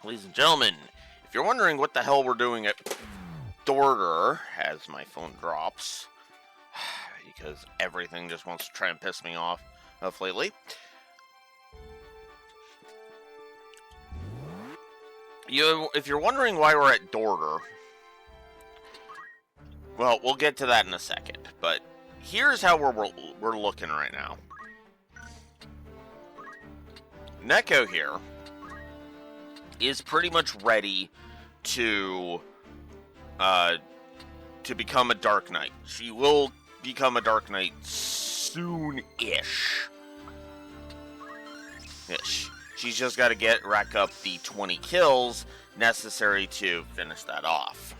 ladies and gentlemen, if you're wondering what the hell we're doing at Dorter, as my phone drops, because everything just wants to try and piss me off lately. If you're wondering why we're at Dorter, well, we'll get to that in a second, but here's how we're looking right now. Neko here is pretty much ready to become a Dark Knight. She will become a Dark Knight soon-ish. Ish. She's just got to rack up the 20 kills necessary to finish that off.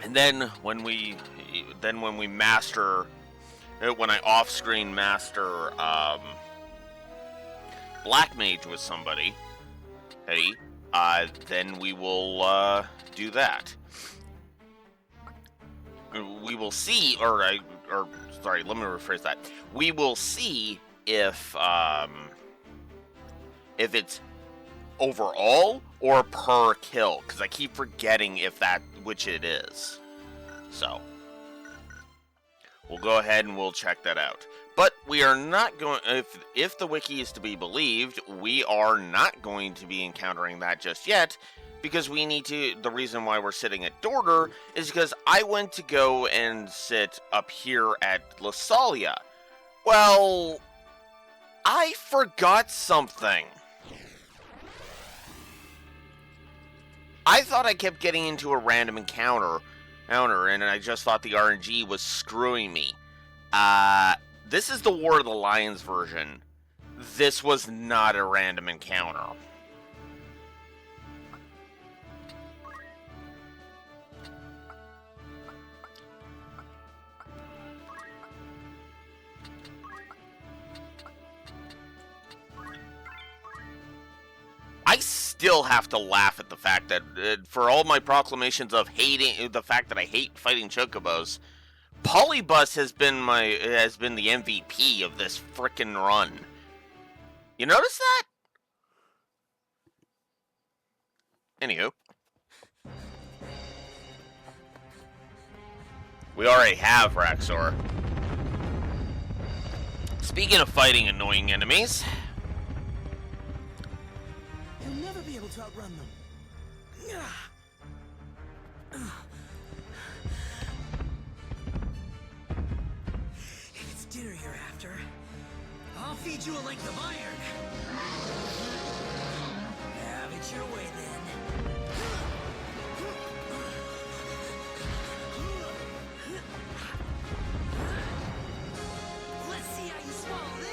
And then when we master, when I off-screen master Black Mage with somebody, hey, then we will do that. We will see, sorry, let me rephrase that. We will see if it's overall or per kill, because I keep forgetting which it is. So we'll go ahead and we'll check that out. But we are not going, if the wiki is to be believed, we are not going to be encountering that just yet, because we need to, the reason why we're sitting at Dorter is because I went to go and sit up here at Lasalia. Well, I forgot something. I thought I kept getting into a random encounter, and I just thought the RNG was screwing me. This is the War of the Lions version. This was not a random encounter. I still have to laugh at the fact that, for all my proclamations of hating the fact that I hate fighting chocobos, Polybus has been the MVP of this frickin' run. You notice that? Anywho, we already have Raxor. Speaking of fighting annoying enemies, you'll never be able to outrun them. If it's dinner you're after, I'll feed you a length of iron. Have it your way then. Let's see how you swallow this.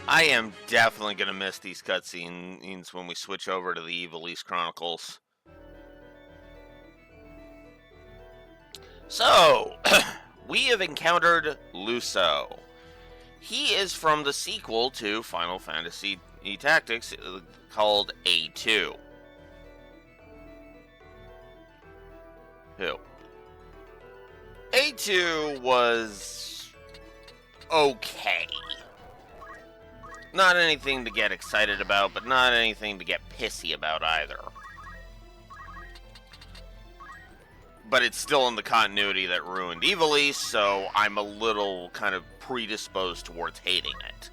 I am definitely going to miss these cutscenes when we switch over to the Ivalice Chronicles. So, we have encountered Luso. He is from the sequel to Final Fantasy Tactics called A2. A2 was okay. Not anything to get excited about, but not anything to get pissy about either. But it's still in the continuity that ruined Ivalice, so I'm a little kind of predisposed towards hating it.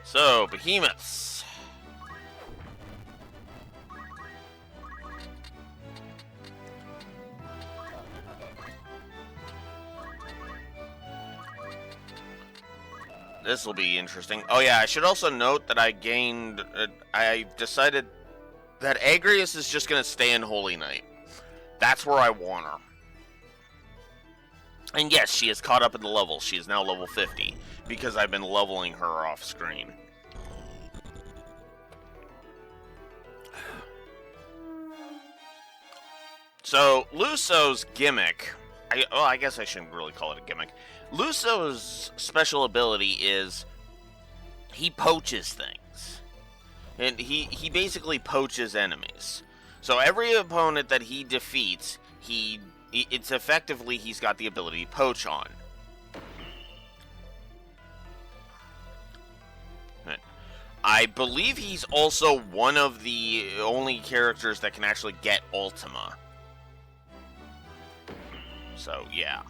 So, Behemoths. This will be interesting. Oh yeah, I should also note that I decided that Agrias is just going to stay in Holy Knight. That's where I want her. And yes, she is caught up in the levels. She is now level 50, because I've been leveling her off screen. So, Luso's gimmick... I guess I shouldn't really call it a gimmick. Luso's special ability is... he poaches things. And he basically poaches enemies. So every opponent that he defeats, it's effectively he's got the ability to poach on. I believe he's also one of the only characters that can actually get Ultima. So, yeah.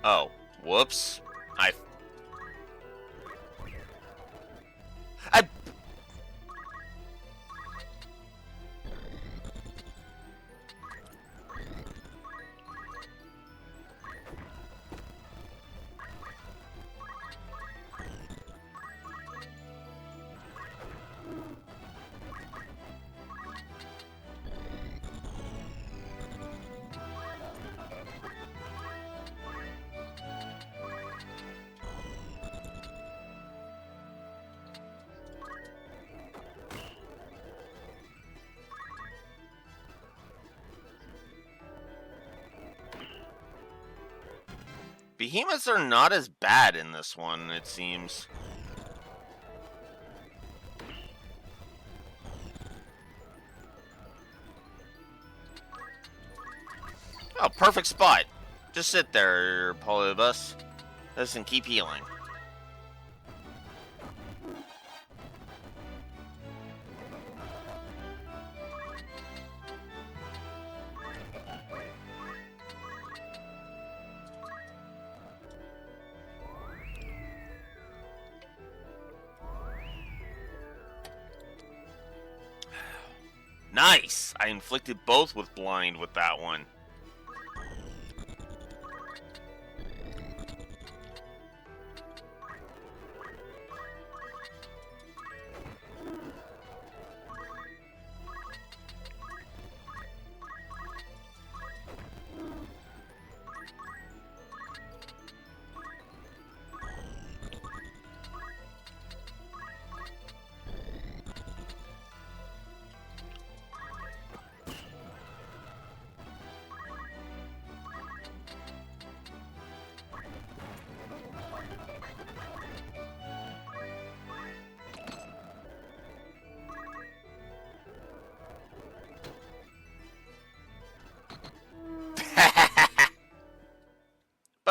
Oh, whoops. I... Behemoths are not as bad in this one, it seems. Oh, perfect spot. Just sit there, Polybus. Listen, keep healing. Nice! I inflicted both with blind with that one.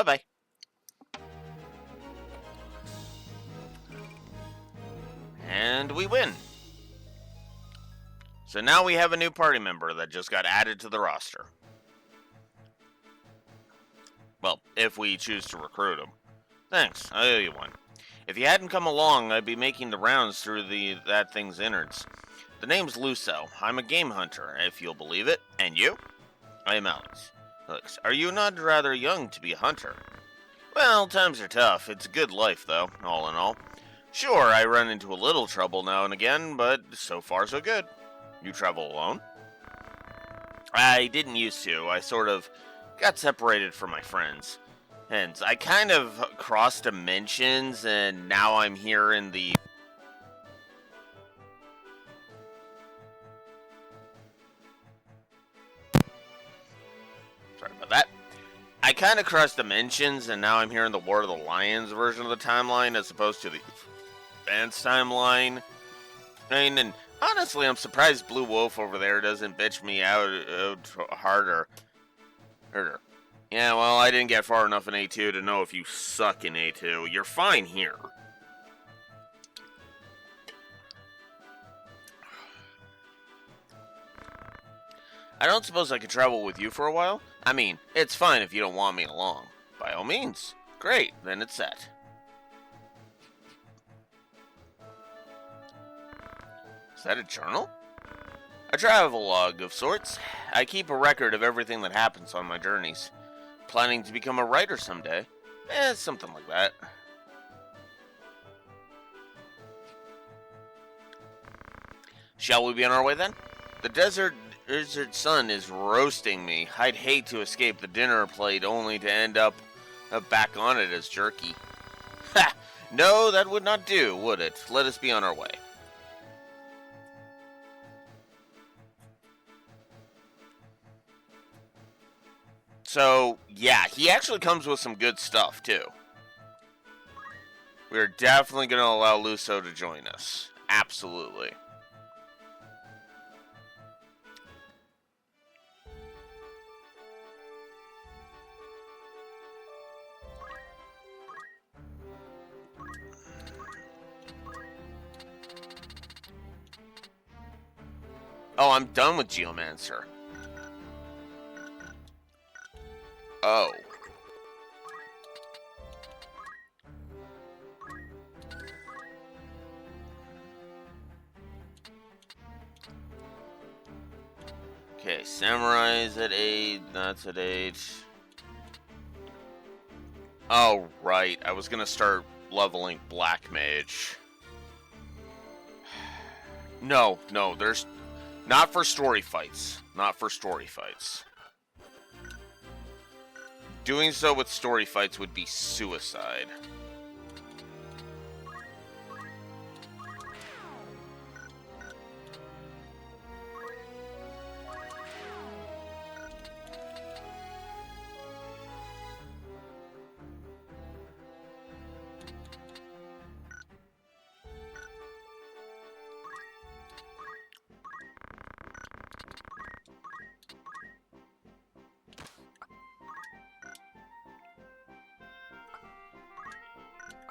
Bye-bye. And we win. So now we have a new party member that just got added to the roster. Well, if we choose to recruit him. Thanks, I owe you one. If you hadn't come along, I'd be making the rounds through that thing's innards. The name's Luso. I'm a game hunter, if you'll believe it. And you? I am Alex. Alex, are you not rather young to be a hunter? Well, times are tough. It's a good life, though, all in all. Sure, I run into a little trouble now and again, but so far so good. You travel alone? I didn't used to. I sort of got separated from my friends. And I kind of crossed dimensions, and now I'm here in the... Sorry about that. I kind of crossed dimensions, and now I'm here in the War of the Lions version of the timeline, as opposed to the advanced timeline. And honestly, I'm surprised Blue Wolf over there doesn't bitch me out harder. Yeah, well, I didn't get far enough in A2 to know if you suck in A2. You're fine here. I don't suppose I could travel with you for a while? I mean, it's fine if you don't want me along. By all means. Great, then it's set. Is that a journal? A travel log of sorts. I keep a record of everything that happens on my journeys. Planning to become a writer someday. Something like that. Shall we be on our way then? The desert sun is roasting me. I'd hate to escape the dinner plate only to end up back on it as jerky. Ha! No, that would not do, would it? Let us be on our way. So, yeah, he actually comes with some good stuff, too. We're definitely going to allow Luso to join us. Absolutely. Oh, I'm done with Geomancer. Oh. Okay, Samurai's at 8, that's at 8. Oh, right. I was gonna start leveling Black Mage. No, there's... Not for story fights. Not for story fights. Doing so with story fights would be suicide.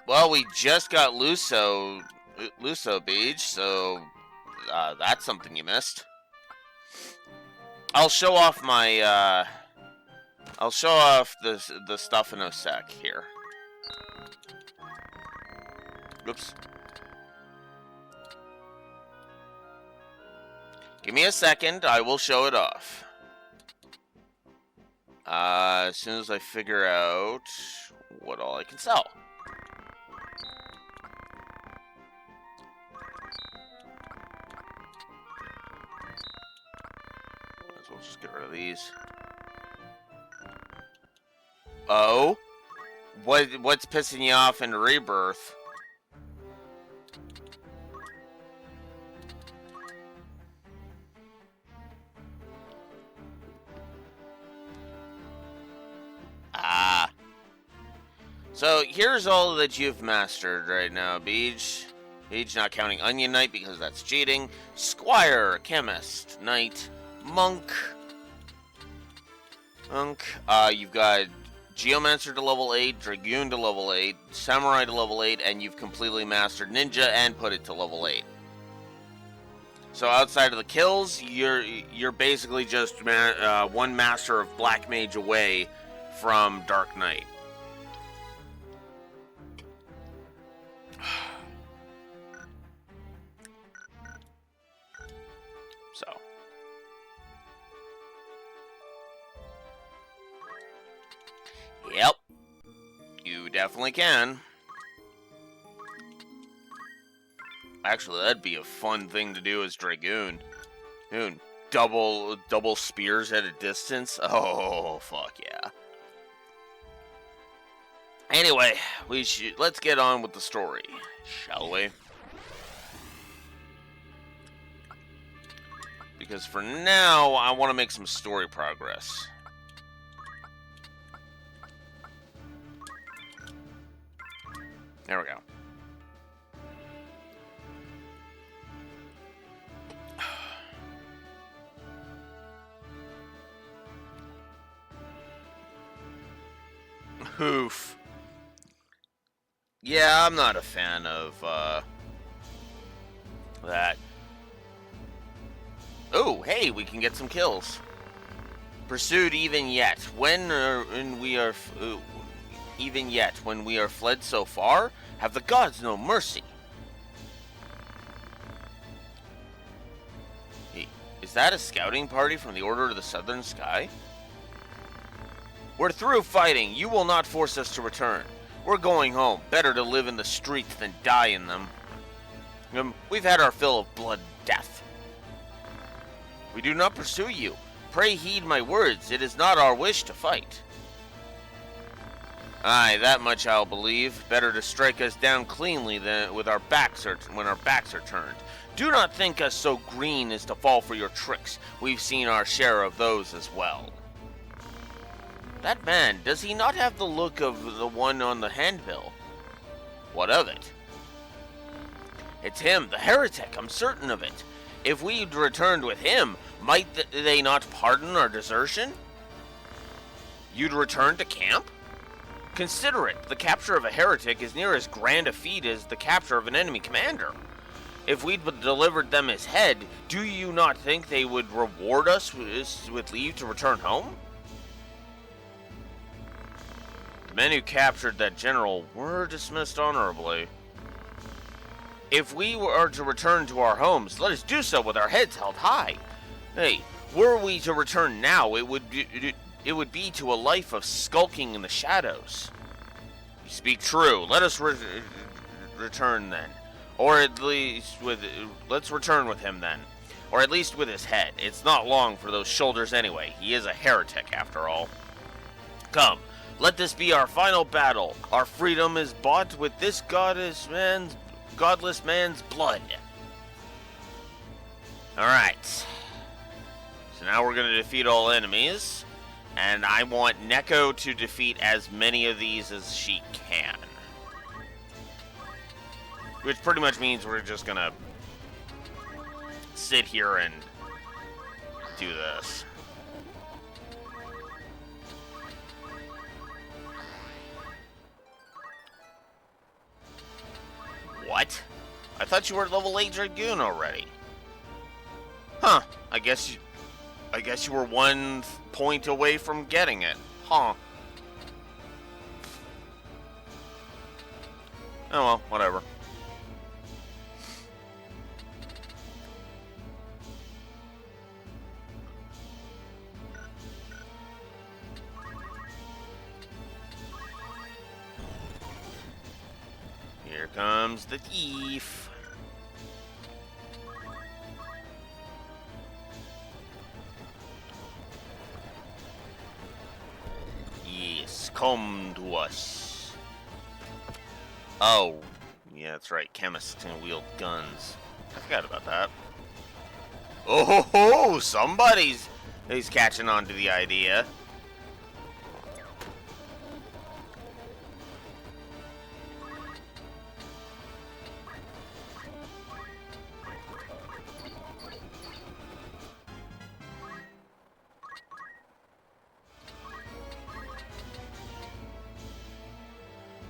Well, we just got Luso Beach, so that's something you missed. I'll show off my I'll show off the stuff in a sec here. Oops. Give me a second, I will show it off. As soon as I figure out what all I can sell. We'll just get rid of these. Oh? What's pissing you off in Rebirth? Ah. So here's all that you've mastered right now, Beej. Beej, not counting Onion Knight because that's cheating. Squire, Chemist, Knight, Monk. You've got Geomancer to level 8, Dragoon to level 8, Samurai to level 8, and you've completely mastered Ninja and put it to level 8. So outside of the kills, you're basically just one master of Black Mage away from Dark Knight. So. Yep. You definitely can. Actually, that'd be a fun thing to do as Dragoon. Dude, double spears at a distance. Oh, fuck yeah. Anyway, let's get on with the story, shall we? Because for now, I want to make some story progress. There we go. Oof. Yeah, I'm not a fan of that. Oh, hey, we can get some kills. Pursued even yet. When we are fled so far, have the gods no mercy? Hey, is that a scouting party from the Order of the Southern Sky? We're through fighting. You will not force us to return. We're going home. Better to live in the streets than die in them. We've had our fill of blood and death. We do not pursue you. Pray heed my words. It is not our wish to fight. Aye, that much I'll believe. Better to strike us down cleanly than when our backs are turned. Do not think us so green as to fall for your tricks. We've seen our share of those as well. That man, does he not have the look of the one on the handbill? What of it? It's him, the heretic, I'm certain of it. If we'd returned with him, might they not pardon our desertion? You'd return to camp? Consider it, the capture of a heretic is near as grand a feat as the capture of an enemy commander. If we'd delivered them his head, do you not think they would reward us with leave to return home? The men who captured that general were dismissed honorably. If we are to return to our homes, let us do so with our heads held high. Hey, were we to return now, it would be to a life of skulking in the shadows. You speak true. Let us return then. Or at least let's return with him then. Or at least with his head. It's not long for those shoulders anyway. He is a heretic after all. Come, let this be our final battle. Our freedom is bought with this godless man's blood. Alright. So now we're going to defeat all enemies. And I want Neko to defeat as many of these as she can. Which pretty much means we're just gonna sit here and do this. What? I thought you were level 8 Dragoon already. Huh, I guess you were 1 point away from getting it. Huh. Oh well, whatever. Here comes the thief. Yes, come to us. Oh, yeah, that's right. Chemists can wield guns. I forgot about that. Oh ho ho! Somebody's catching on to the idea.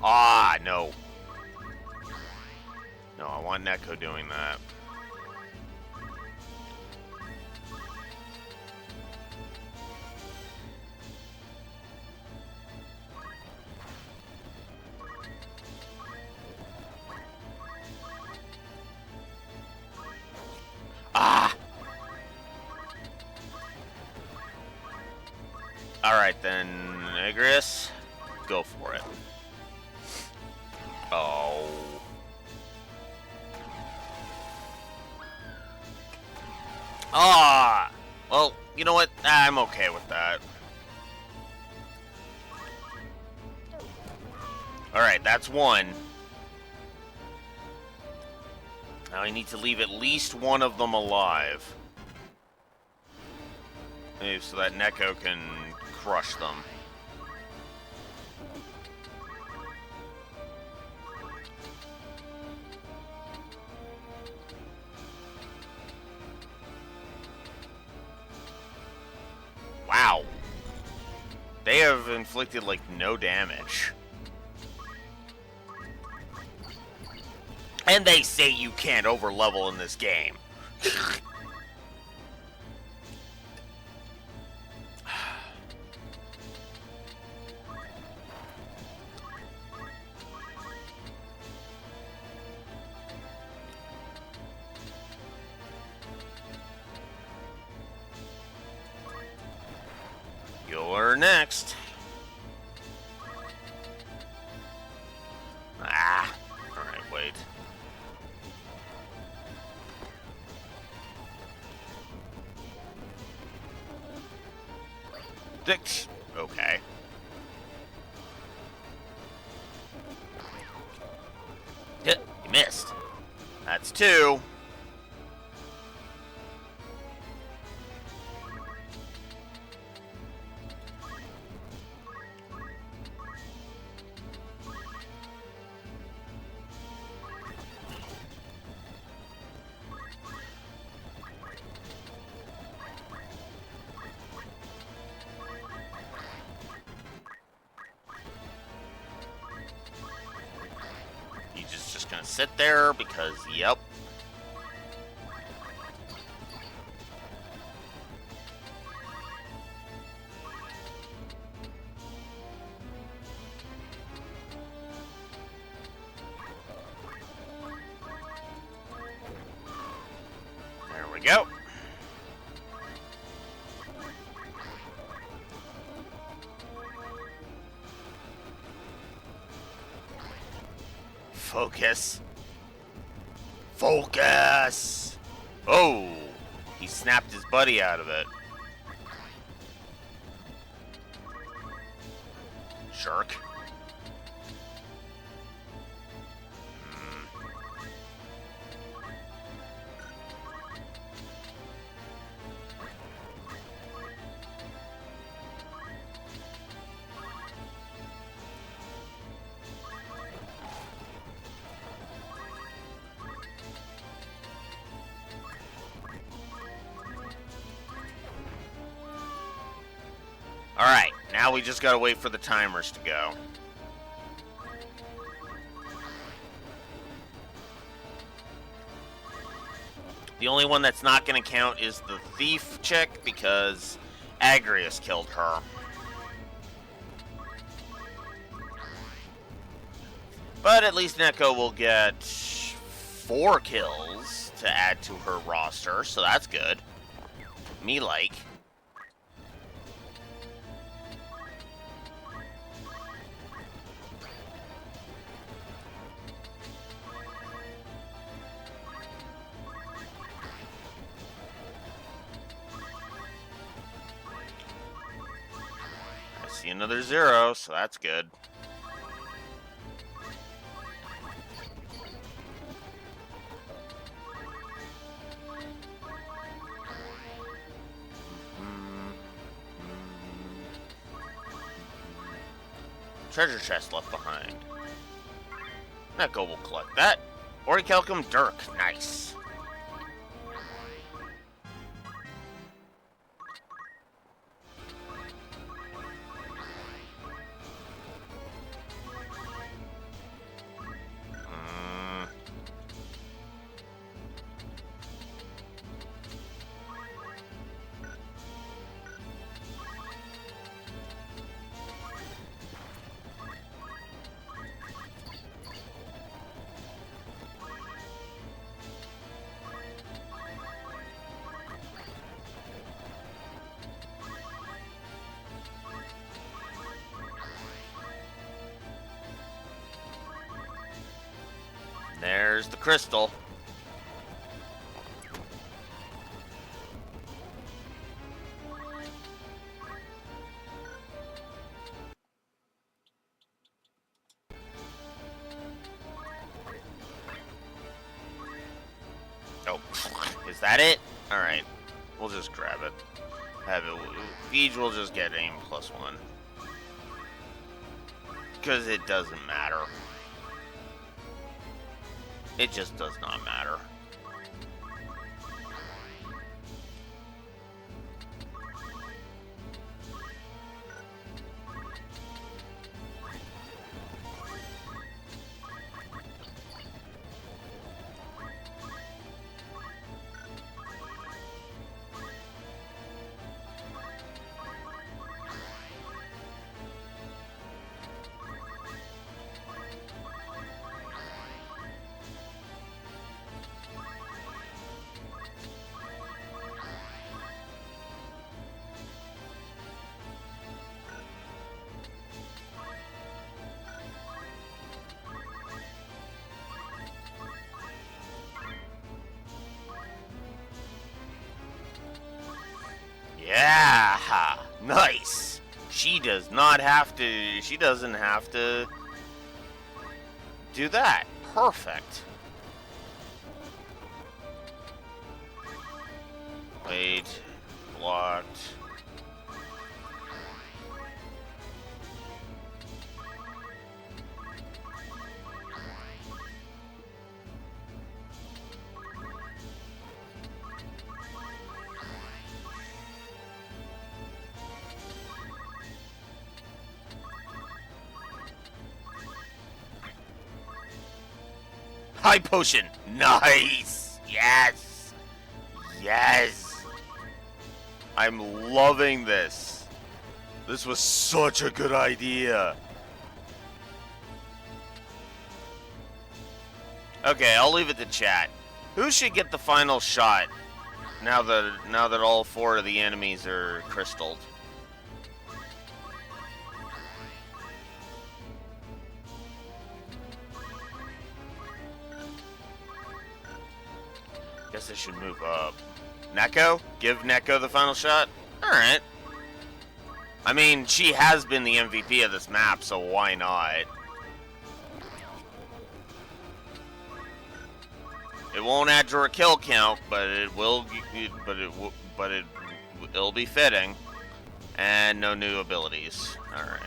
Ah, no. No, I want Neko doing that. Ah! Alright then, Igris, go for it. Oh. Ah! Well, you know what? I'm okay with that. Alright, that's one. Now I need to leave at least one of them alive. Maybe so that Neko can crush them. Wow. They have inflicted, like, no damage. And they say you can't overlevel in this game. You're next. Ah. Alright, wait. Okay. You missed. That's 2. Just gonna sit there because, yep. There we go. Focus. Focus! Oh! He snapped his buddy out of it. Jerk. Alright, now we just gotta wait for the timers to go. The only one that's not gonna count is the thief chick because Agrias killed her. But at least Neko will get 4 kills to add to her roster, so that's good. Me like. I see another 0, so that's good. Treasure chest left behind. Neko will collect that. Orichalcum Dirk. Nice. There's the crystal. Oh, is that it? Alright, we'll just grab it. Have it. Siege will just get aim +1. Because it doesn't matter. It just does not matter. Yeah, nice. she does not have to. She doesn't have to do that. Perfect. Wait. Blocked. High potion. Nice. Yes. Yes. I'm loving this. This was such a good idea. Okay, I'll leave it to chat. Who should get the final shot now that all 4 of the enemies are crystalled? Guess I should move up. Neko? Give Neko the final shot? Alright. I mean, she has been the MVP of this map, so why not? It won't add to her kill count, but it will. It'll be fitting. And no new abilities. All right.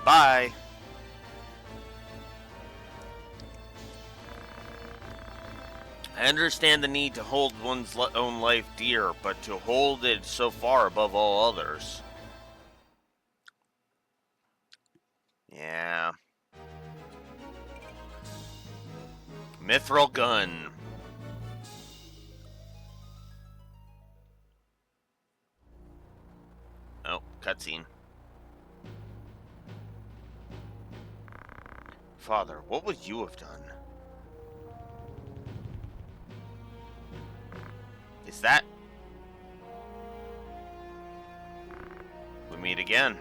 Bye. I understand the need to hold one's own life dear, but to hold it so far above all others. Yeah. Mithril gun. Oh, cutscene. Father, what would you have done? Is that... We meet again.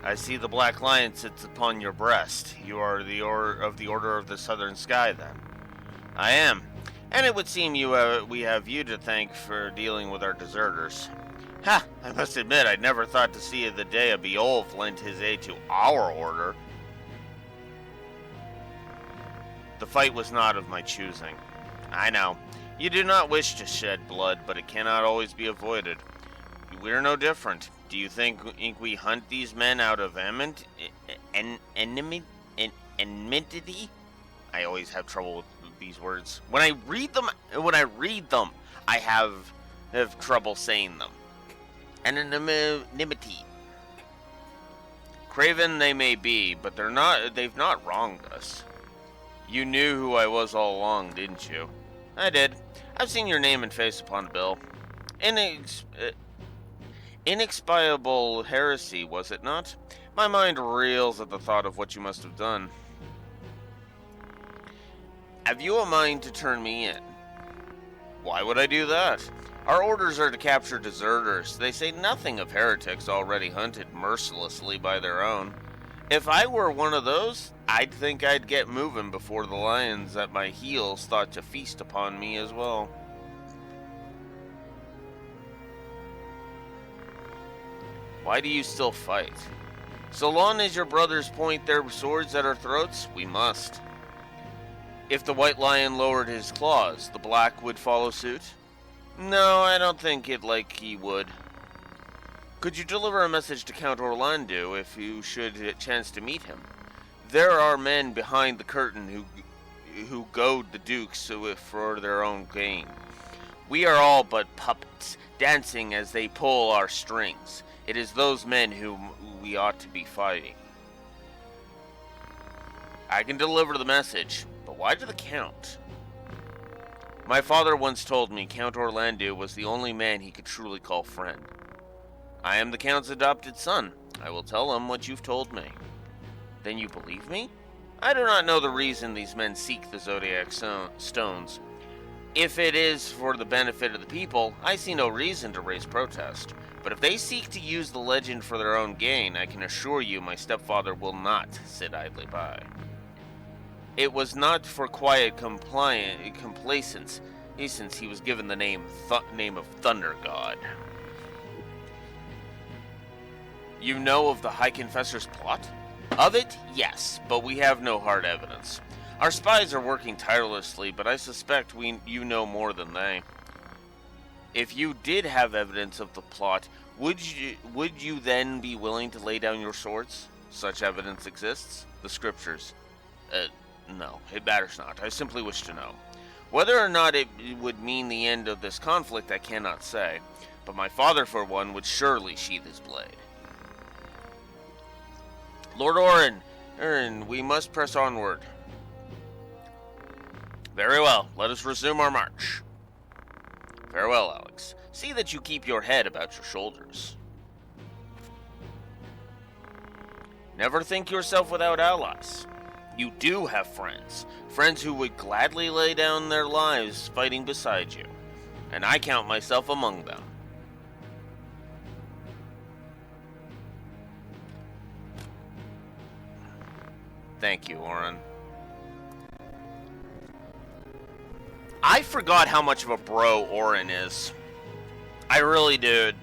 I see the black lion sits upon your breast. You are of the Order of the Southern Sky, then. I am. And it would seem we have you to thank for dealing with our deserters. Ha! I must admit, I'd never thought to see the day a Beowulf lent his aid to our order. The fight was not of my choosing. I know. You do not wish to shed blood, but it cannot always be avoided. We're no different. Do you think we hunt these men out of enmity? I always have trouble with these words. When I read them, I have trouble saying them. Anonymity. Craven they may be, but they've not wronged us. You knew who I was all along, didn't you? I did. I've seen your name and face upon the bill. Inexpiable heresy, was it not? My mind reels at the thought of what you must have done. Have you a mind to turn me in? Why would I do that? Our orders are to capture deserters. They say nothing of heretics already hunted mercilessly by their own. If I were one of those, I'd think I'd get moving before the lions at my heels thought to feast upon me as well. Why do you still fight? So long as your brothers point their swords at our throats, we must. If the white lion lowered his claws, the black would follow suit? No, I don't think he would. Could you deliver a message to Count Orlando if you should chance to meet him? There are men behind the curtain who goad the dukes for their own gain. We are all but puppets, dancing as they pull our strings. It is those men whom we ought to be fighting. I can deliver the message, but why to the Count? My father once told me Count Orlando was the only man he could truly call friend. I am the Count's adopted son. I will tell him what you've told me. Then you believe me? I do not know the reason these men seek the Zodiac stones. If it is for the benefit of the people, I see no reason to raise protest. But if they seek to use the legend for their own gain, I can assure you my stepfather will not sit idly by. It was not for quiet complacence, since he was given the name of Thunder God. You know of the High Confessor's plot? Of it, yes, but we have no hard evidence. Our spies are working tirelessly, but I suspect you know more than they. If you did have evidence of the plot, would you then be willing to lay down your swords? Such evidence exists? The scriptures. No, it matters not. I simply wish to know. Whether or not it would mean the end of this conflict, I cannot say, but my father, for one, would surely sheath his blade. Lord Auron, we must press onward. Very well, let us resume our march. Farewell, Alex. See that you keep your head about your shoulders. Never think yourself without allies. You do have friends. Friends who would gladly lay down their lives fighting beside you. And I count myself among them. Thank you, Auron. I forgot how much of a bro Auron is. I really did.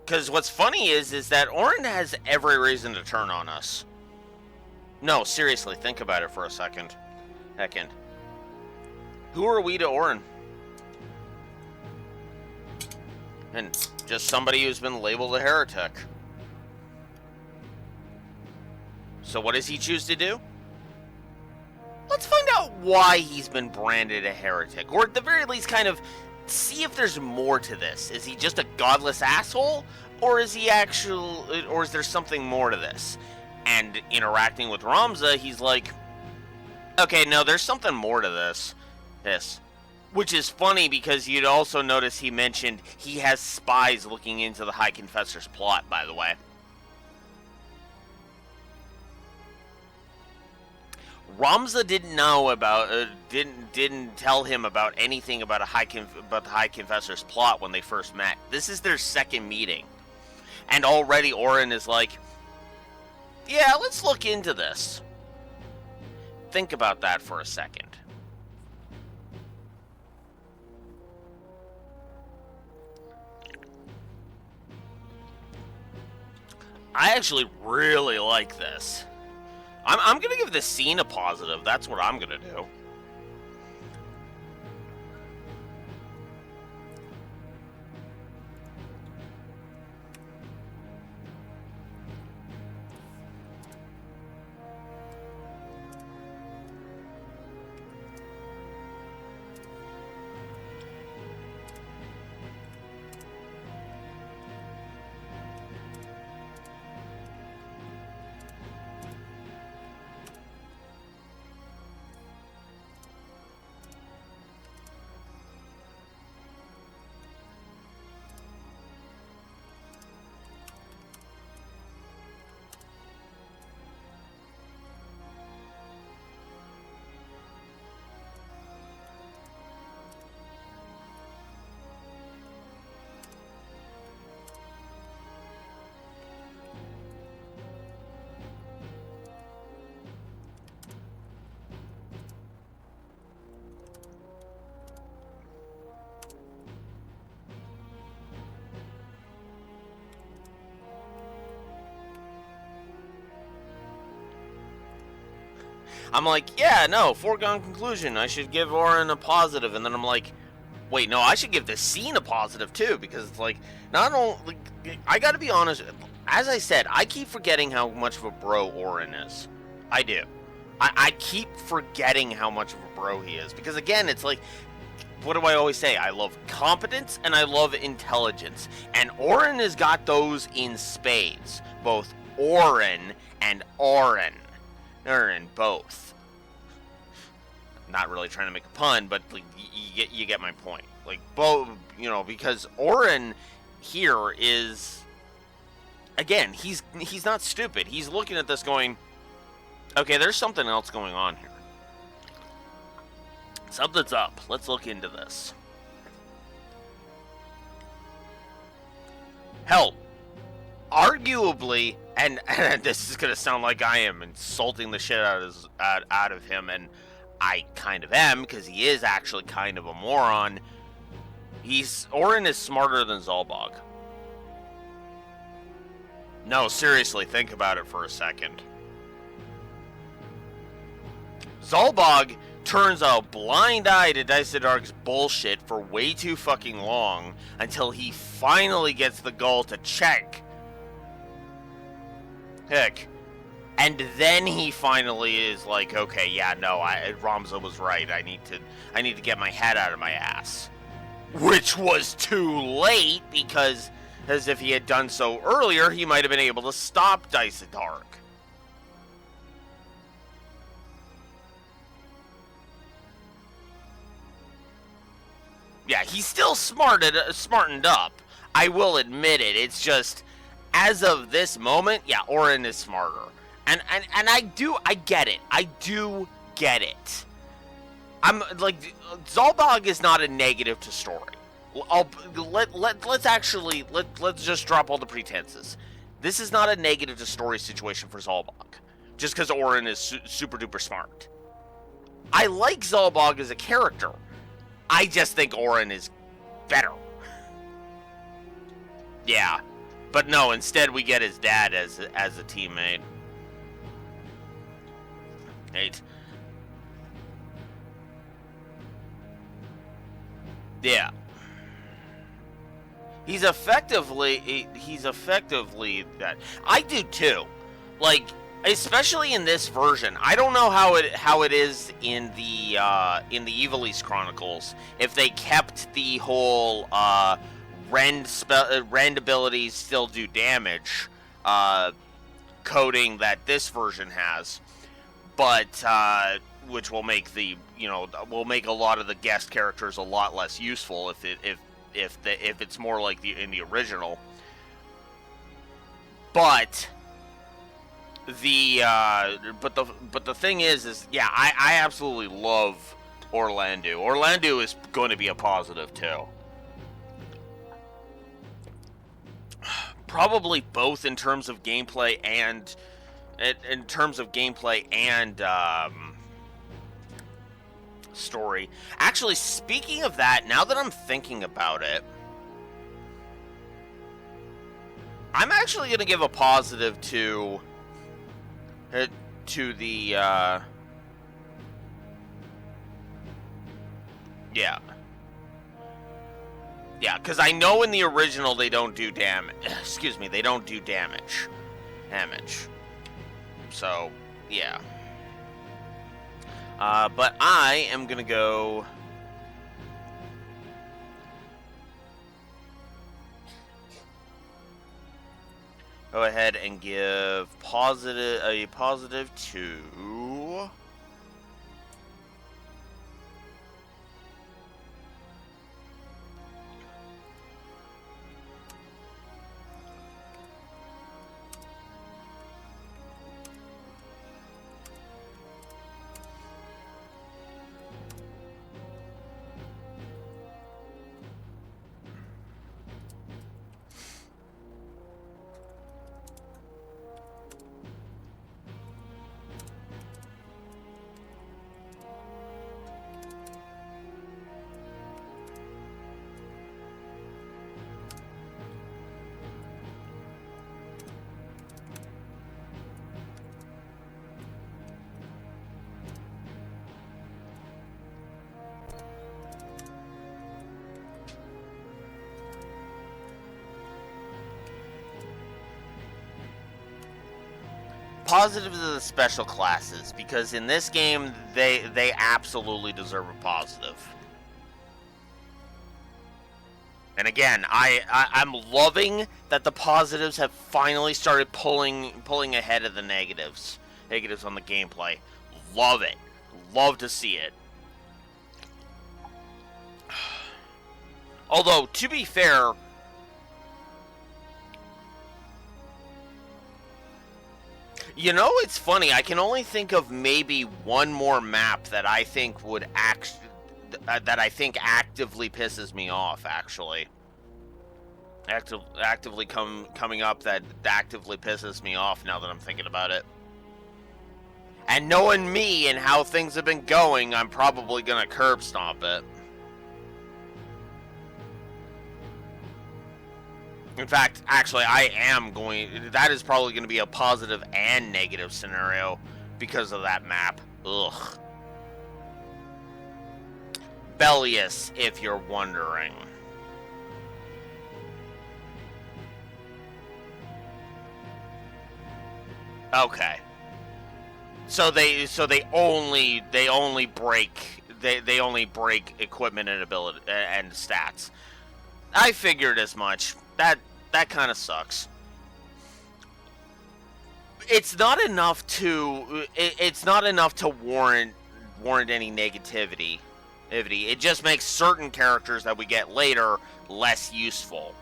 Because what's funny is that Auron has every reason to turn on us. No, seriously, think about it for a second. Who are we to Auron? And just somebody who's been labeled a heretic. So what does he choose to do? Let's find out why he's been branded a heretic. Or at the very least kind of see if there's more to this. Is he just a godless asshole? Or is there something more to this? And interacting with Ramza, he's like, okay, no, there's something more to this. Which is funny because you'd also notice he mentioned he has spies looking into the High Confessor's plot, by the way. Ramza didn't know about, didn't tell him about anything about the High Confessor's plot when they first met. This is their second meeting. And already Auron is like, yeah, let's look into this. Think about that for a second. I actually really like this. I'm going to give this scene a positive. That's what I'm going to do. I'm like, yeah, no, foregone conclusion. I should give Auron a positive. And then I'm like, Wait, no, I should give this scene a positive too, because it's like, not only, I gotta be honest, as I said, I keep forgetting how much of a bro Auron is. I do. I keep forgetting how much of a bro he is, because again, it's like, what do I always say? I love competence and I love intelligence, and Auron has got those in spades, both Auron and Auron. They're in both. Not really trying to make a pun, but like, you get my point. Like, both, you know, because Auron here is, again, he's not stupid. He's looking at this going, okay, there's something else going on here. Something's up. Let's look into this. Hell, arguably, and this is gonna sound like I am insulting the shit out of him, and I kind of am, because he is actually kind of a moron. Auron is smarter than Zalbog. No, seriously, think about it for a second. Zalbog turns a blind eye to Dysadark's bullshit for way too fucking long, until he finally gets the gall to check. Heck. And then he finally is like, okay, yeah, no, Ramza was right. I need to get my head out of my ass. Which was too late, because as if he had done so earlier, he might have been able to stop Dysadark. Yeah, he's still smartened up. I will admit it. It's just, as of this moment, yeah, Auron is smarter. And I get it. I do get it. I'm like, Zalbog is not a negative to story. Let's just drop all the pretenses. This is not a negative to story situation for Zalbog, just because Auron is super duper smart. I like Zalbog as a character. I just think Auron is better. Yeah, but no. Instead, we get his dad as a teammate. Right. Yeah. He's effectively that. I do too. Like, especially in this version. I don't know how it is in the Ivalice Chronicles, if they kept the whole rend abilities still do damage coding that this version has. But which will make will make a lot of the guest characters a lot less useful if it's more like in the original. But the thing is yeah, I absolutely love Orlandeau. Orlandeau is going to be a positive too. Probably both in terms of gameplay and story. Actually, speaking of that, now that I'm thinking about it, I'm actually going to give a positive to the yeah, because I know in the original they don't do damage. Excuse me, they don't do damage. So, yeah. But I am gonna go. Go ahead and give a positive to. positives of the special classes, because in this game, they absolutely deserve a positive. And again, I'm loving that the positives have finally started pulling ahead of the negatives on the gameplay. Love it. Love to see it. Although, to be fair, you know, it's funny. I can only think of maybe one more map that I think would actively pisses me off. Actually, actively coming up that actively pisses me off. Now that I'm thinking about it, and knowing me and how things have been going, I'm probably gonna curb stomp it. In fact, actually, I am going... That is probably going to be a positive and negative scenario because of that map. Ugh. Bellius, if you're wondering. Okay. So they only break equipment and ability and stats. I figured as much. That kind of sucks. It's not enough to warrant any negativity. It just makes certain characters that we get later less useful.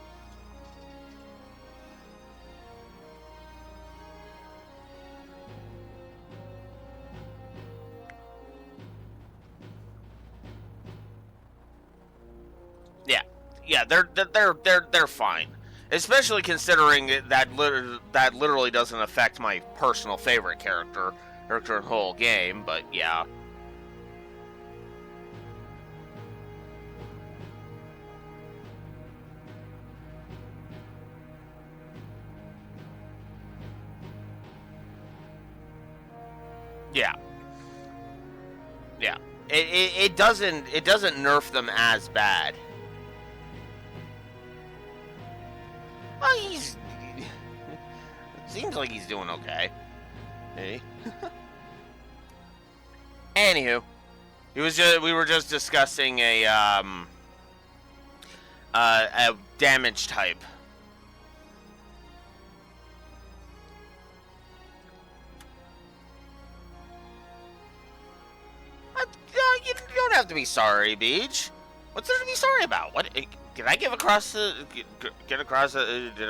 Yeah, they're fine. Especially considering that literally doesn't affect my personal favorite character in the whole game, but yeah. Yeah. It doesn't nerf them as bad. Well, seems like he's doing okay. Hey. Anywho, we were just discussing a damage type. You don't have to be sorry, Beach. What's there to be sorry about? What? Did I get across did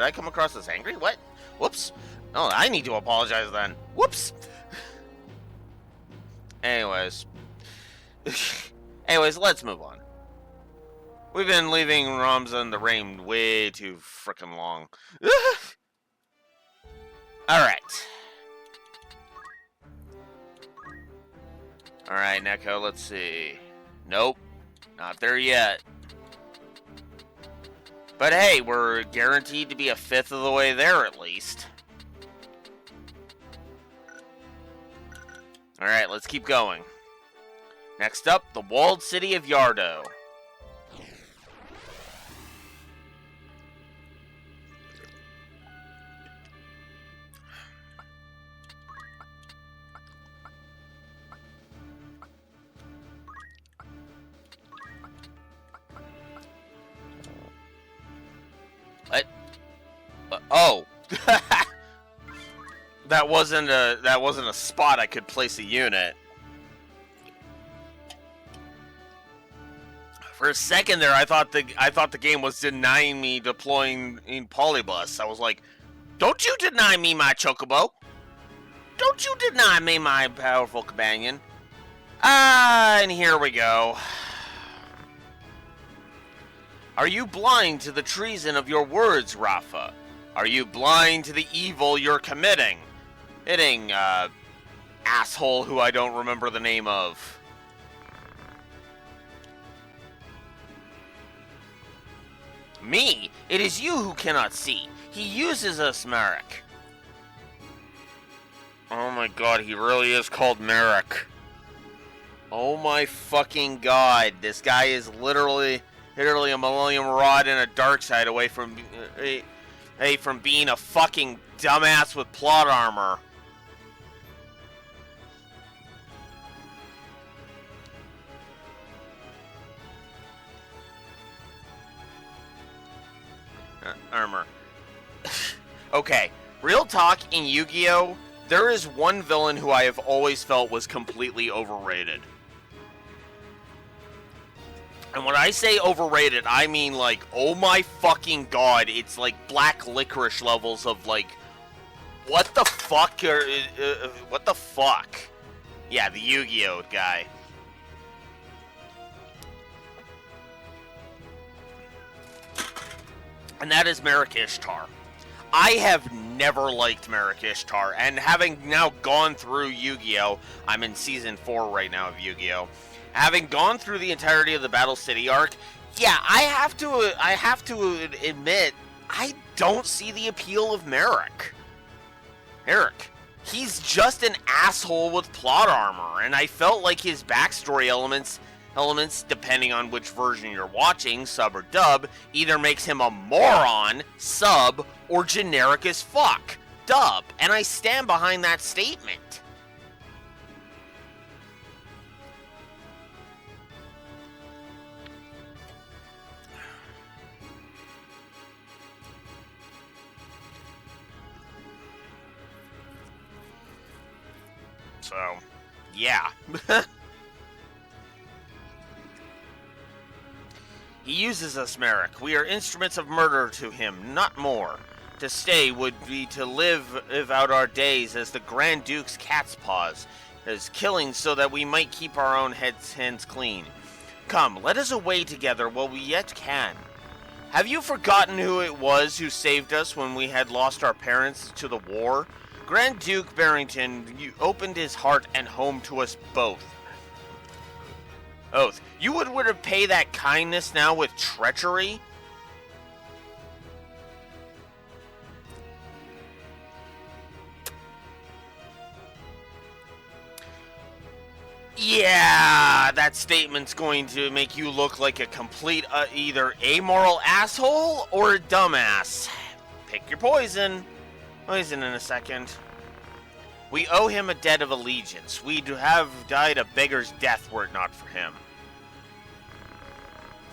I come across as angry? What? Whoops. Oh, I need to apologize then. Whoops. Anyways, let's move on. We've been leaving Ramza in the rain way too frickin' long. Alright. Alright, Neko, let's see. Nope. Not there yet. But hey, we're guaranteed to be a fifth of the way there at least. Alright, let's keep going. Next up, the walled city of Yardo. What? Oh. That wasn't a spot I could place a unit. For a second there, I thought the game was denying me deploying in Polybus. I was like, "Don't you deny me my Chocobo! Don't you deny me my powerful companion!" And here we go. Are you blind to the treason of your words, Rafa? Are you blind to the evil you're committing? Asshole who I don't remember the name of. Me? It is you who cannot see. He uses us, Marek. Oh my god, he really is called Marek. Oh my fucking god. This guy is literally a Millennium Rod and a Dark Side away from being a fucking dumbass with plot armor. Okay, real talk, in Yu-Gi-Oh, there is one villain who I have always felt was completely overrated. And when I say overrated, I mean like, oh my fucking god, it's like black licorice levels of like, what the fuck what the fuck? Yeah, the Yu-Gi-Oh guy. And that is Marik Ishtar. I have never liked Marik Ishtar, and having now gone through Yu-Gi-Oh, I'm in Season 4 right now of Yu-Gi-Oh, having gone through the entirety of the Battle City arc, yeah, I have to admit, I don't see the appeal of Marik. He's just an asshole with plot armor, and I felt like his backstory elements, depending on which version you're watching, sub or dub, either makes him a moron, sub, or generic as fuck, dub, and I stand behind that statement. So, yeah. He uses us, Marik. We are instruments of murder to him, not more. To stay would be to live out our days as the Grand Duke's cat's paws, as killing so that we might keep our own hands clean. Come, let us away together while we yet can. Have you forgotten who it was who saved us when we had lost our parents to the war? Grand Duke Barrington, you opened his heart and home to us both. Oath, you would repay that kindness now with treachery? Yeah, that statement's going to make you look like a complete either amoral asshole or a dumbass. Pick your poison. Poison in a second. We owe him a debt of allegiance. We'd have died a beggar's death were it not for him.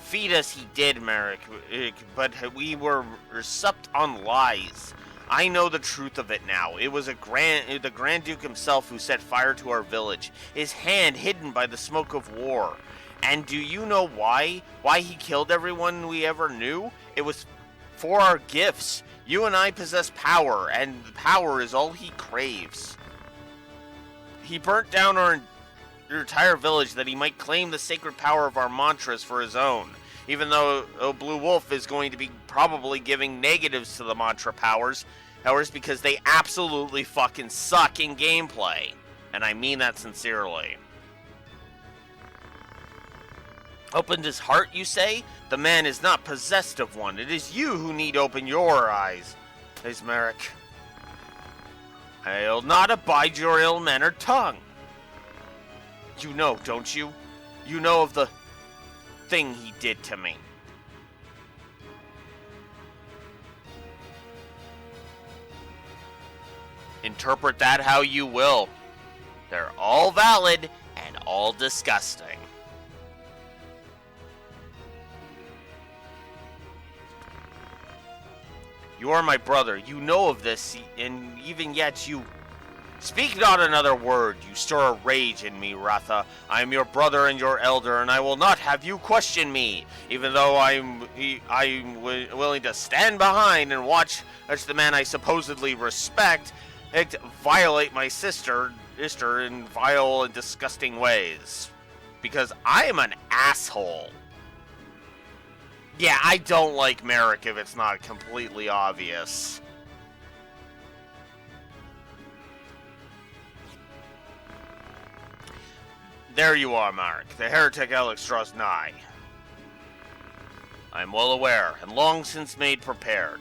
Feed us he did, Marik, but we were supped on lies. I know the truth of it now. It was the Grand Duke himself who set fire to our village, his hand hidden by the smoke of war. And do you know why? Why he killed everyone we ever knew? It was for our gifts. You and I possess power, and power is all he craves. He burnt down our entire village that he might claim the sacred power of our mantras for his own. Even though Blue Wolf is going to be probably giving negatives to the mantra powers because they absolutely fucking suck in gameplay. And I mean that sincerely. Opened his heart, you say? The man is not possessed of one. It is you who need open your eyes. Says Marik. I'll not abide your ill-mannered tongue. You know, don't you? You know of the thing he did to me. Interpret that how you will. They're all valid and all disgusting. You are my brother. You know of this, and even yet you... Speak not another word. You stir a rage in me, Ratha. I am your brother and your elder, and I will not have you question me, even though I'm willing to stand behind and watch the man I supposedly respect violate my sister in vile and disgusting ways. Because I am an asshole. Yeah, I don't like Marik if it's not completely obvious. There you are, Marik. The heretic Alex draws nigh. I am well aware, and long since made prepared.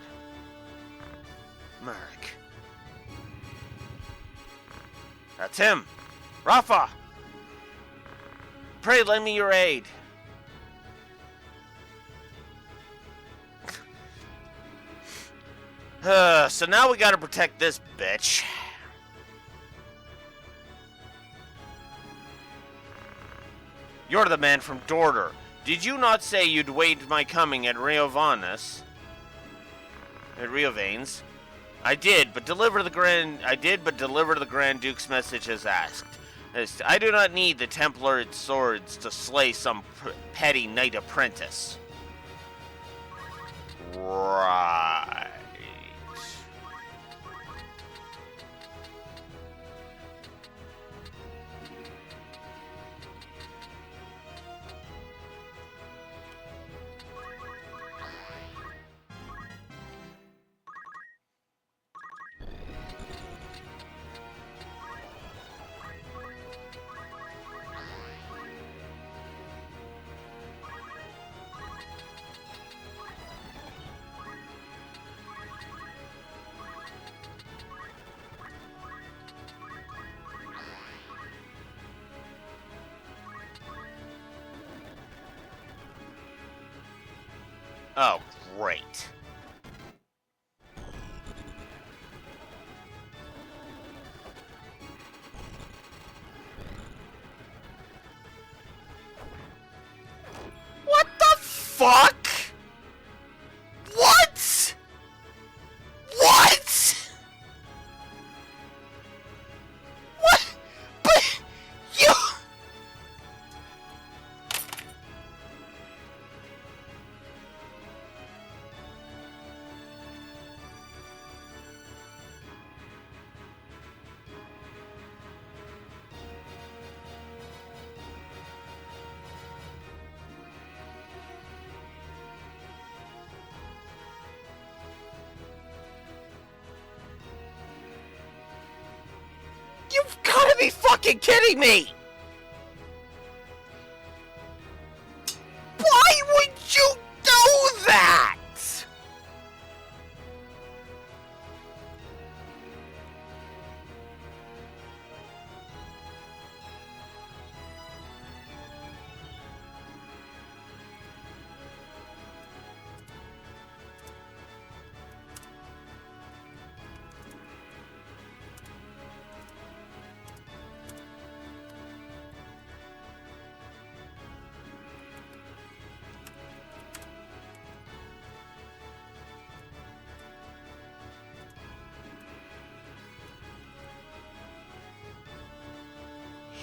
Marik. That's him. Rafa! Pray lend me your aid. So now we gotta protect this bitch. You're the man from Dorder. Did you not say you'd wait my coming at Rio Vanes? At Rio Vanes? I did, but deliver the Grand Duke's message as asked. I do not need the Templar swords to slay some petty knight apprentice. Right. Oh, great. What the fuck? What? What? What? But you... You've gotta be fucking kidding me! Why would you do that?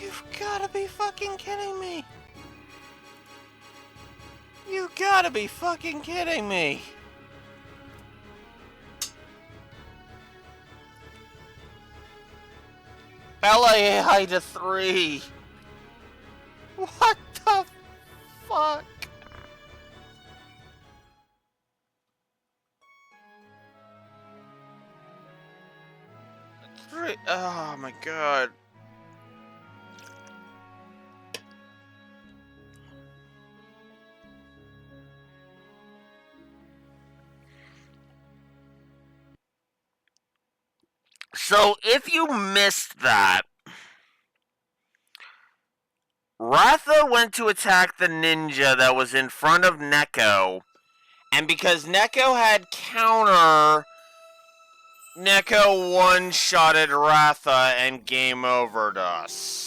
You've gotta be fucking kidding me. You gotta be fucking kidding me. LA to 3. What the fuck? Oh my god. So, if you missed that, Ratha went to attack the ninja that was in front of Neko, and because Neko had counter, Neko one-shotted Ratha and game overed us.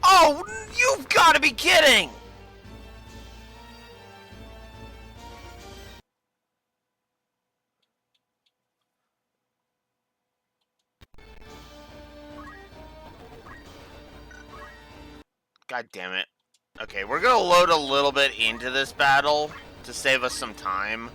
Oh, you've got to be kidding! God damn it. Okay, we're gonna load a little bit into this battle to save us some time.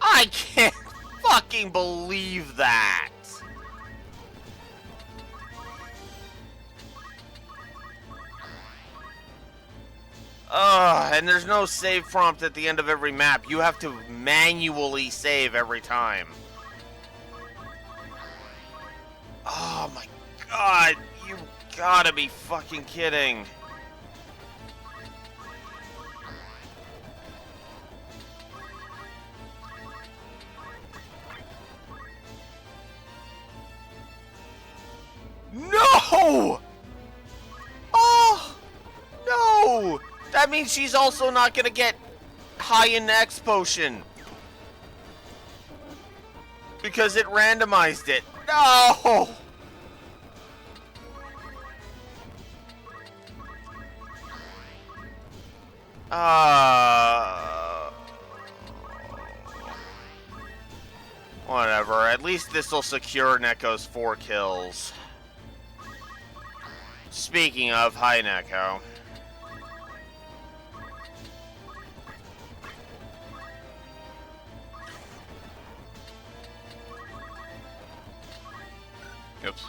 I can't fucking believe that! And there's no save prompt at the end of every map. You have to manually save every time. Oh my god. gotta be fucking kidding. No! Oh! No! That means she's also not gonna get high in the X potion. Because it randomized it. No! Whatever. At least this will secure Neko's 4 kills. Speaking of, hi Neko. Oops.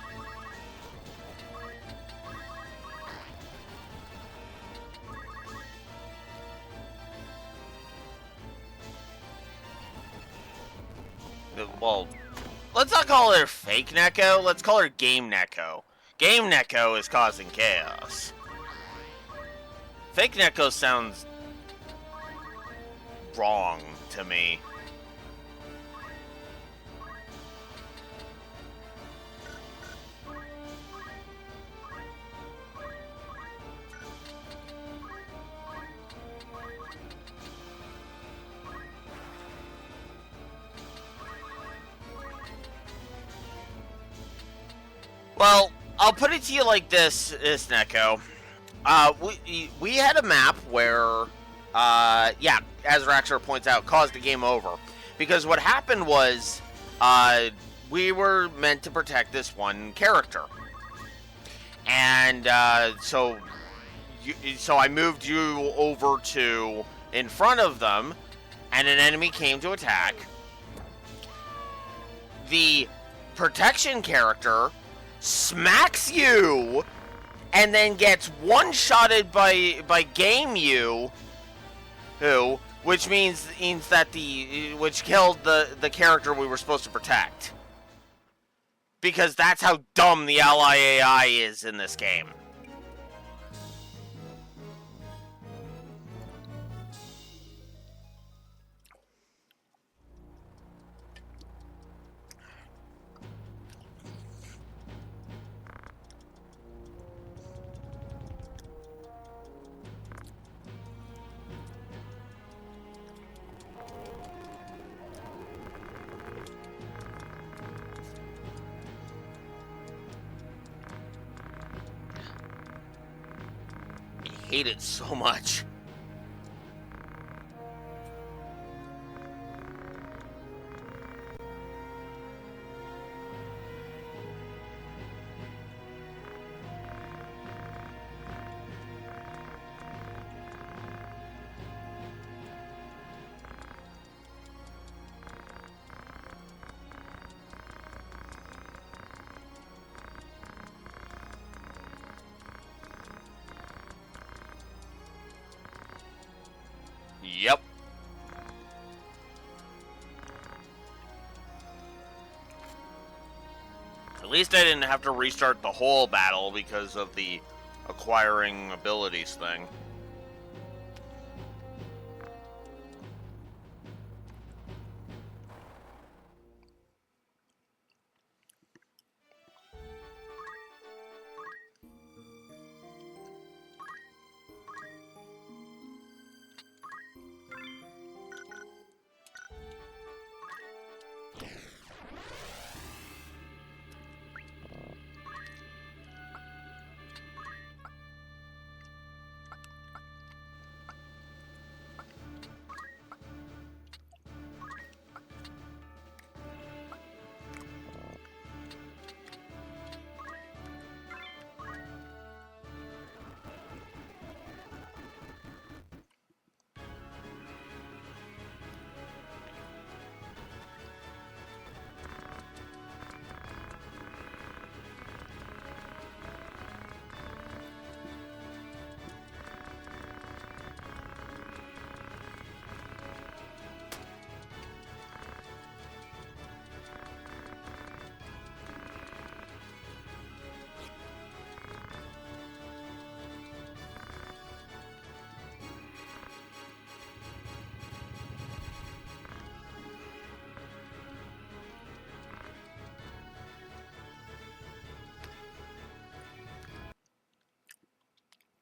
Well, let's not call her fake Neko. Let's call her Game Neko. Game Neko is causing chaos. Fake Neko sounds wrong to me. Well, I'll put it to you like this, Neko. We had a map where, yeah, as Raxor points out, caused the game over. Because what happened was, we were meant to protect this one character. And, so I moved you over to in front of them, and an enemy came to attack. The protection character smacks you and then gets one-shotted by Game You, which means that which killed the character we were supposed to protect. Because that's how dumb the ally AI is in this game. I hate it so much. Yep. At least I didn't have to restart the whole battle because of the acquiring abilities thing.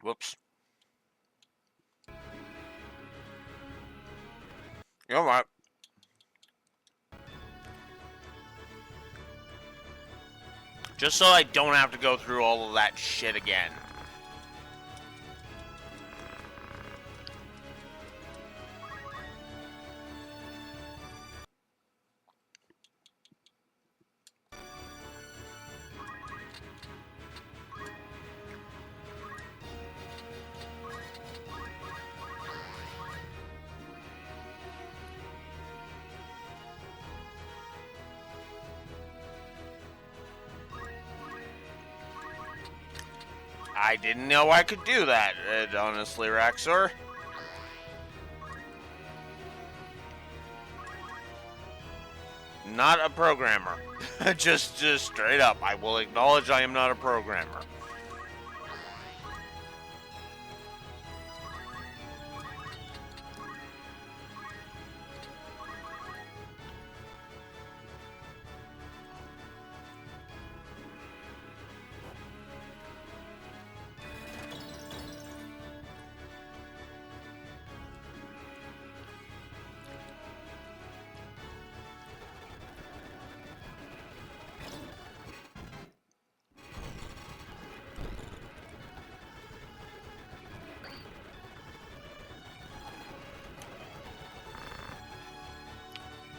Whoops. You know what? Just so I don't have to go through all of that shit again. I didn't know I could do that, honestly, Raxor. Not a programmer. just straight up. I will acknowledge I am not a programmer.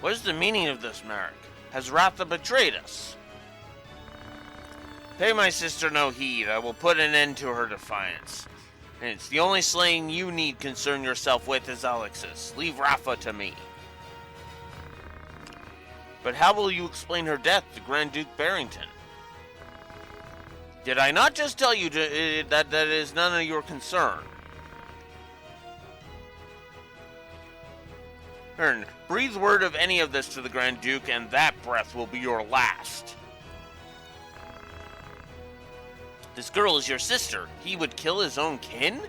What is the meaning of this, Merrick? Has Ratha betrayed us? Pay my sister no heed. I will put an end to her defiance. And it's the only slaying you need concern yourself with is Alex's. Leave Rafa to me. But how will you explain her death to Grand Duke Barrington? Did I not just tell you that is none of your concern? Ern, breathe word of any of this to the Grand Duke, and that breath will be your last. This girl is your sister. He would kill his own kin?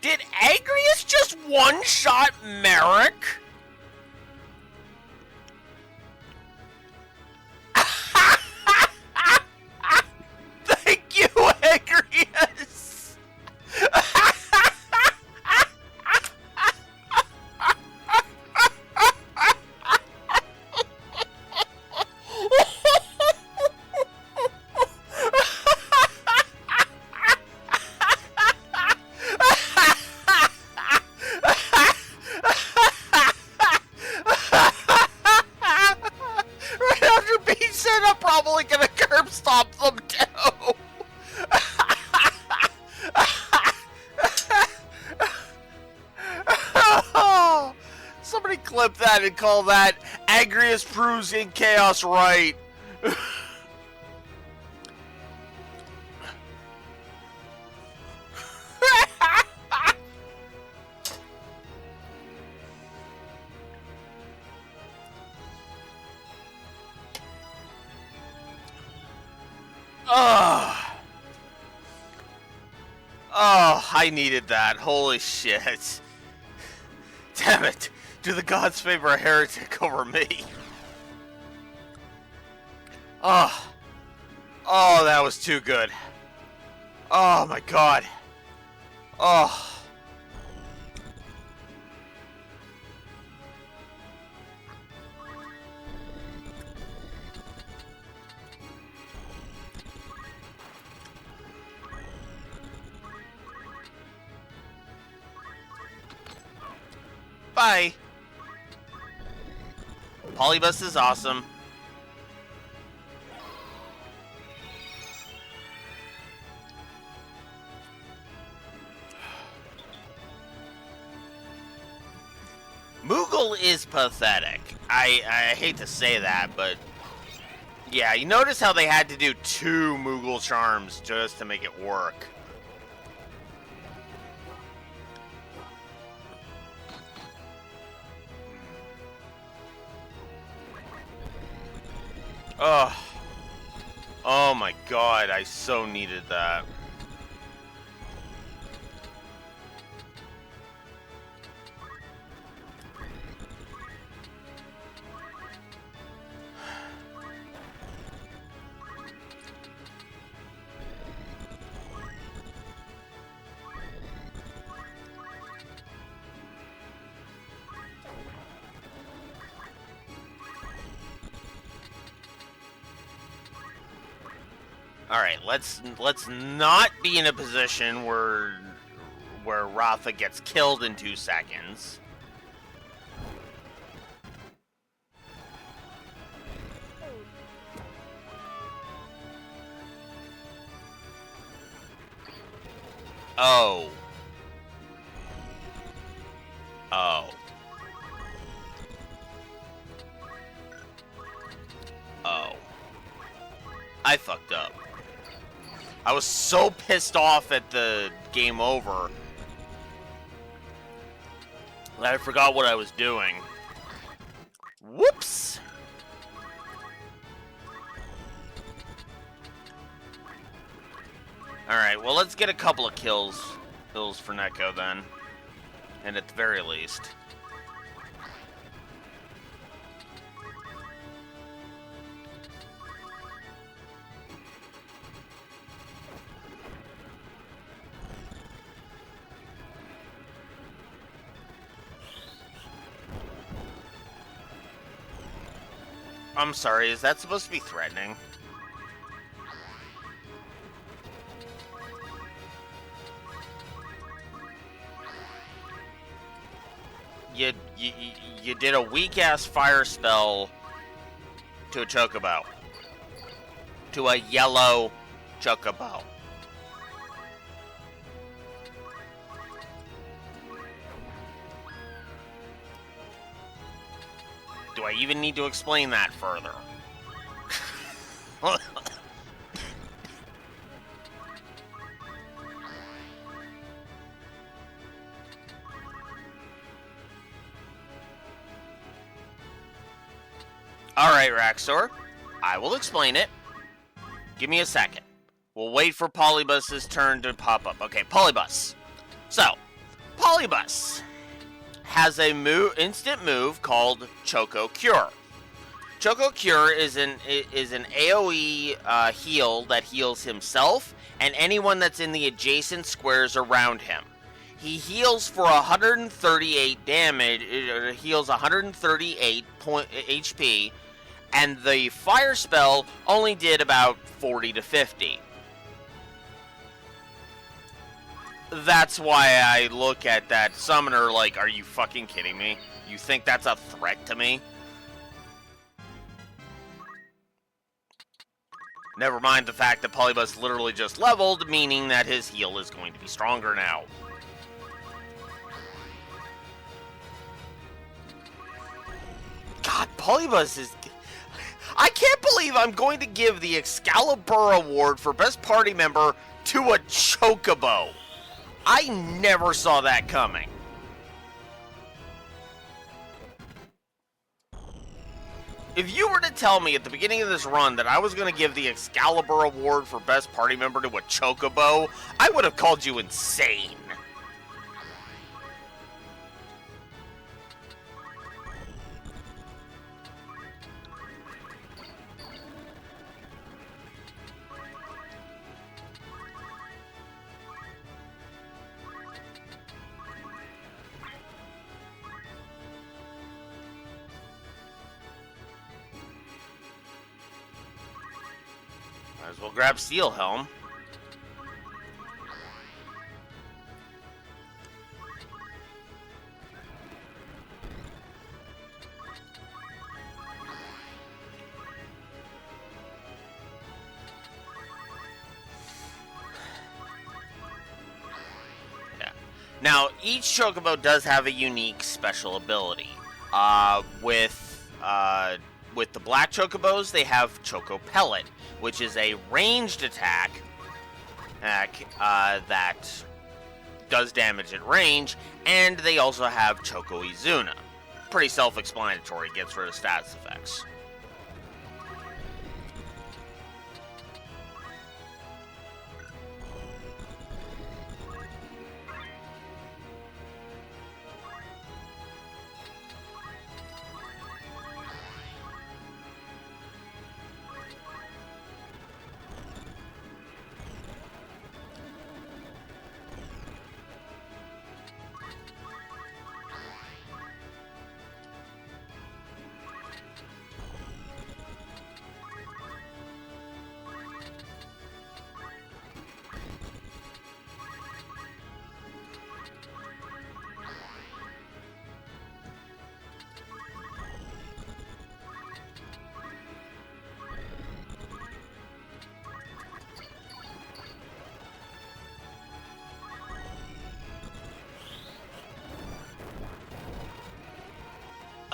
Did Agrius just one-shot Merrick? Thank you, Agrius! Probably gonna curb stomp them too. Somebody clip that and call that Agrius proves in chaos right. Oh, I needed that. Holy shit. Damn it. Do the gods favor a heretic over me? Oh. Oh, that was too good. Oh my god. Oh. Bye. Polybus is awesome. Moogle is pathetic. I hate to say that, but yeah, you notice how they had to do 2 Moogle charms just to make it work. Ugh. Oh my god, I so needed that. All right, let's not be in a position where Ratha gets killed in 2 seconds. Oh. Oh. Oh. I fucked up. I was so pissed off at the game over that I forgot what I was doing. Whoops! Alright, well, let's get a couple of kills for Neko then. And at the very least. I'm sorry, is that supposed to be threatening? You did a weak-ass fire spell to a chocobo. To a yellow chocobo. Do I even need to explain that further? Alright, Raxor. I will explain it. Give me a second. We'll wait for Polybus's turn to pop up. Okay, Polybus. So, Polybus has a instant move called Choco Cure. Choco Cure is an AoE heal that heals himself and anyone that's in the adjacent squares around him. He heals for 138 damage, heals 138 HP, and the fire spell only did about 40 to 50. That's why I look at that summoner like, are you fucking kidding me? You think that's a threat to me? Never mind the fact that Polybus literally just leveled, meaning that his heal is going to be stronger now. God, Polybus is... I can't believe I'm going to give the Excalibur Award for Best Party Member to a Chocobo. I never saw that coming. If you were to tell me at the beginning of this run that I was going to give the Excalibur Award for Best Party Member to a Chocobo, I would have called you insane. Might as well grab Steel Helm. Yeah. Now, each Chocobo does have a unique special ability. With the black Chocobos, they have Choco Pellet, which is a ranged attack that does damage at range, and they also have Choco Izuna. Pretty self-explanatory, gets rid of status effects.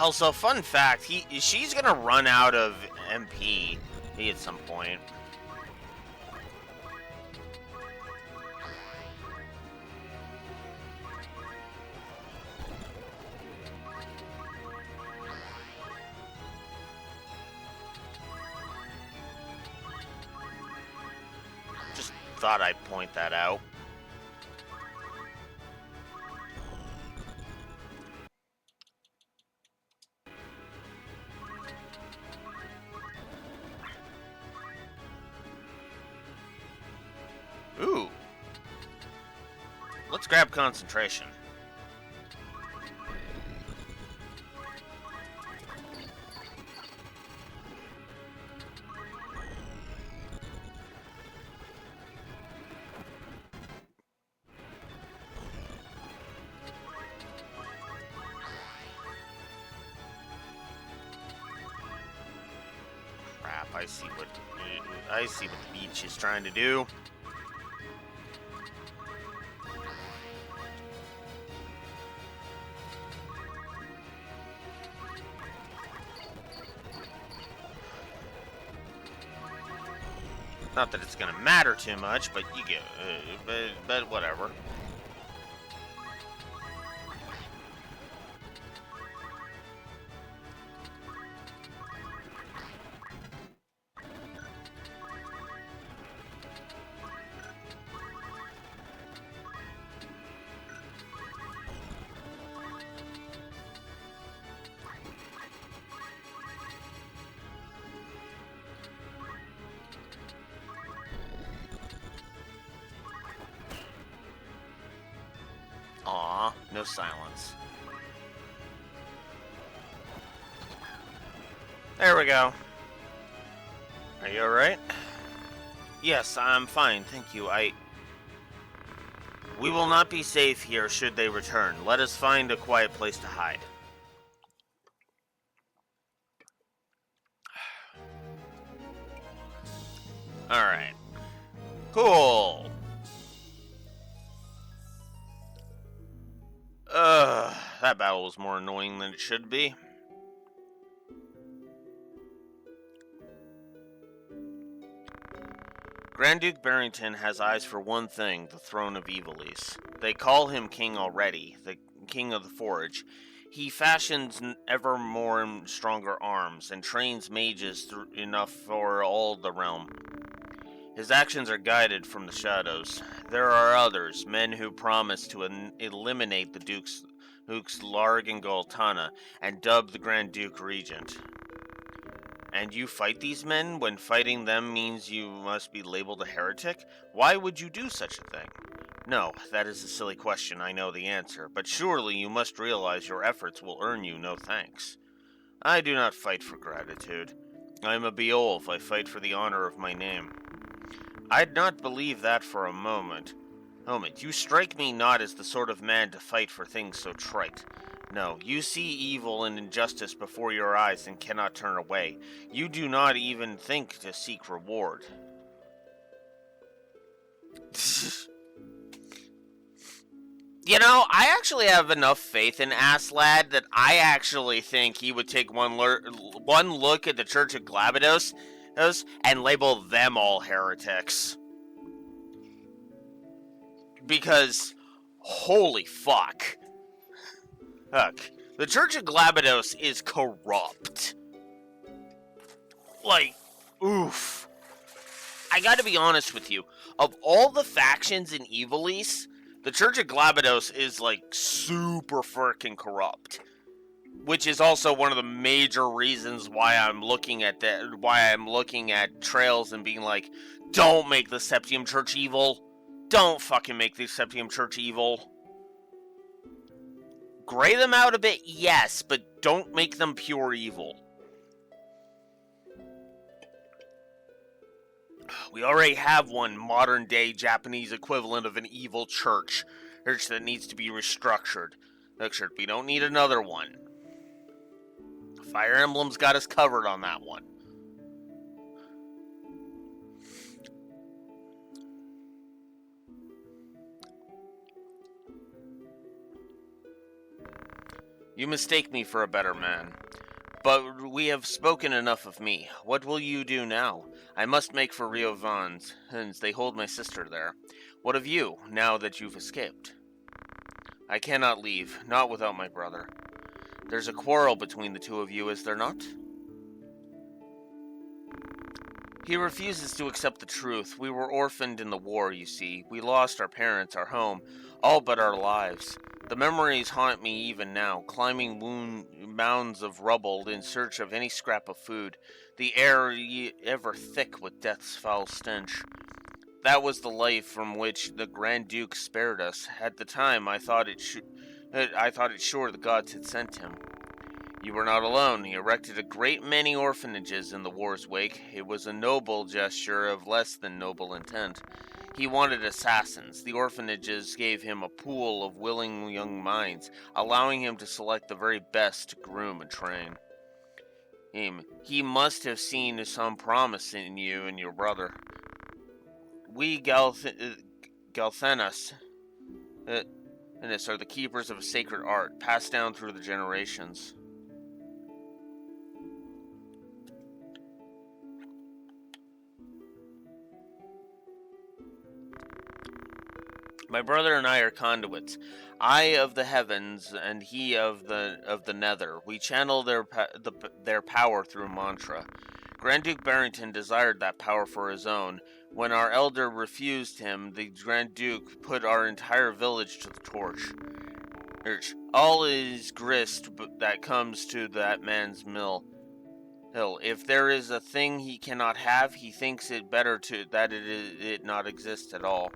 Also, fun fact, she's gonna run out of MP at some point. Just thought I'd point that out. Ooh. Let's grab concentration. Crap, I see what the beach is trying to do. Not that it's gonna matter too much, but you get, but whatever. Aw, no silence. There we go. Are you alright? Yes, I'm fine, thank you. We will not be safe here should they return. Let us find a quiet place to hide. Alright. Cool. That battle was more annoying than it should be. Grand Duke Barrington has eyes for one thing, the throne of Ivalice. They call him king already, the king of the forge. He fashions ever more and stronger arms, and trains mages enough for all the realm. His actions are guided from the shadows. There are others, men who promise to eliminate the Dukes Larg and Goltana, and dub the Grand Duke Regent. And you fight these men when fighting them means you must be labeled a heretic? Why would you do such a thing? No, that is a silly question, I know the answer, but surely you must realize your efforts will earn you no thanks. I do not fight for gratitude. I am a Beowulf, I fight for the honor of my name. I'd not believe that for a moment. You strike me not as the sort of man to fight for things so trite. No, you see evil and injustice before your eyes and cannot turn away. You do not even think to seek reward. You know, I actually have enough faith in Aslad that I actually think he would take one look at the Church of Glabados and label them all heretics. Because, holy fuck. Look, the Church of Glabados is corrupt. Like, oof. I gotta be honest with you. Of all the factions in Ivalice, the Church of Glabados is, like, super freaking corrupt. Which is also one of the major reasons why I'm looking at Trails and being like, don't make the Septium Church evil. Don't fucking make the Septium Church evil. Gray them out a bit, yes, but don't make them pure evil. We already have one modern-day Japanese equivalent of an evil church that needs to be restructured. We don't need another one. Fire Emblem's got us covered on that one. You mistake me for a better man. But we have spoken enough of me. What will you do now? I must make for Rio Vans, since they hold my sister there. What of you, now that you've escaped? I cannot leave, not without my brother. There's a quarrel between the two of you, is there not? He refuses to accept the truth. We were orphaned in the war, you see. We lost our parents, our home, all but our lives. The memories haunt me even now, climbing mounds of rubble in search of any scrap of food, the air ever thick with death's foul stench. That was the life from which the Grand Duke spared us. At the time, I thought it sure the gods had sent him. You were not alone. He erected a great many orphanages in the war's wake. It was a noble gesture of less than noble intent. He wanted assassins. The orphanages gave him a pool of willing young minds, allowing him to select the very best to groom and train. He must have seen some promise in you and your brother. We Galthenas are the keepers of a sacred art, passed down through the generations. My brother and I are conduits. I of the heavens, and he of the nether. We channel their power through mantra. Grand Duke Barrington desired that power for his own. When our elder refused him, the Grand Duke put our entire village to the torch. All is grist that comes to that man's mill. If there is a thing he cannot have, he thinks it better that it not exist at all.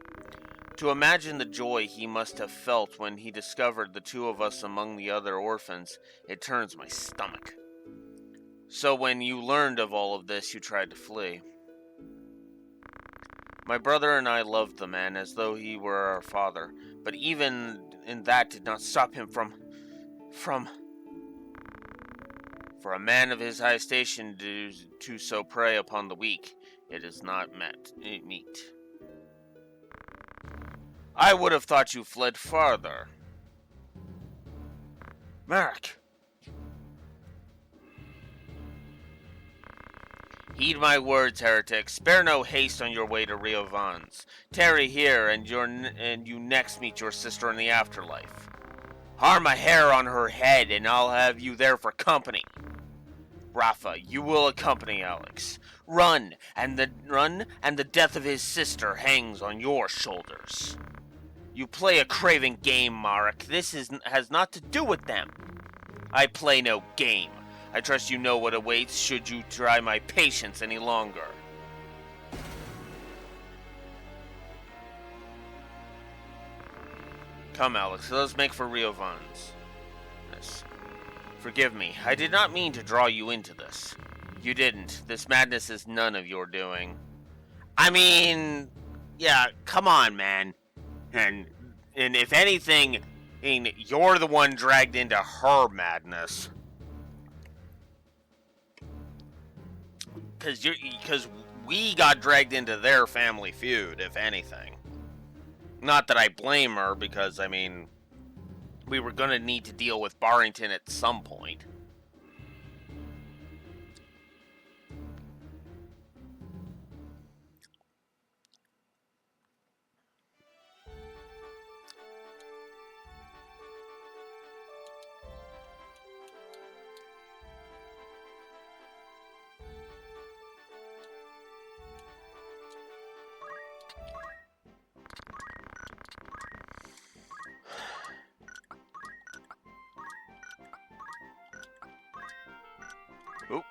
To imagine the joy he must have felt when he discovered the two of us among the other orphans, it turns my stomach. So when you learned of all of this, you tried to flee. My brother and I loved the man as though he were our father, but even in that did not stop him from... For a man of his high station to so prey upon the weak, it is not meet. I would have thought you fled farther. Merrick! Heed my words, heretic. Spare no haste on your way to Rio Vans. Tarry here, and you next meet your sister in the afterlife. Harm a hair on her head, and I'll have you there for company. Rafa, you will accompany Alex. Run, and the death of his sister hangs on your shoulders. You play a craven game, Marek. This has not to do with them. I play no game. I trust you know what awaits should you try my patience any longer. Come, Alex, let us make for Rio Vans. Yes. Forgive me. I did not mean to draw you into this. You didn't. This madness is none of your doing. I mean, yeah, come on, man. And if anything, you're the one dragged into her madness. Because we got dragged into their family feud, if anything. Not that I blame her, because, I mean, we were going to need to deal with Barrington at some point. Oop.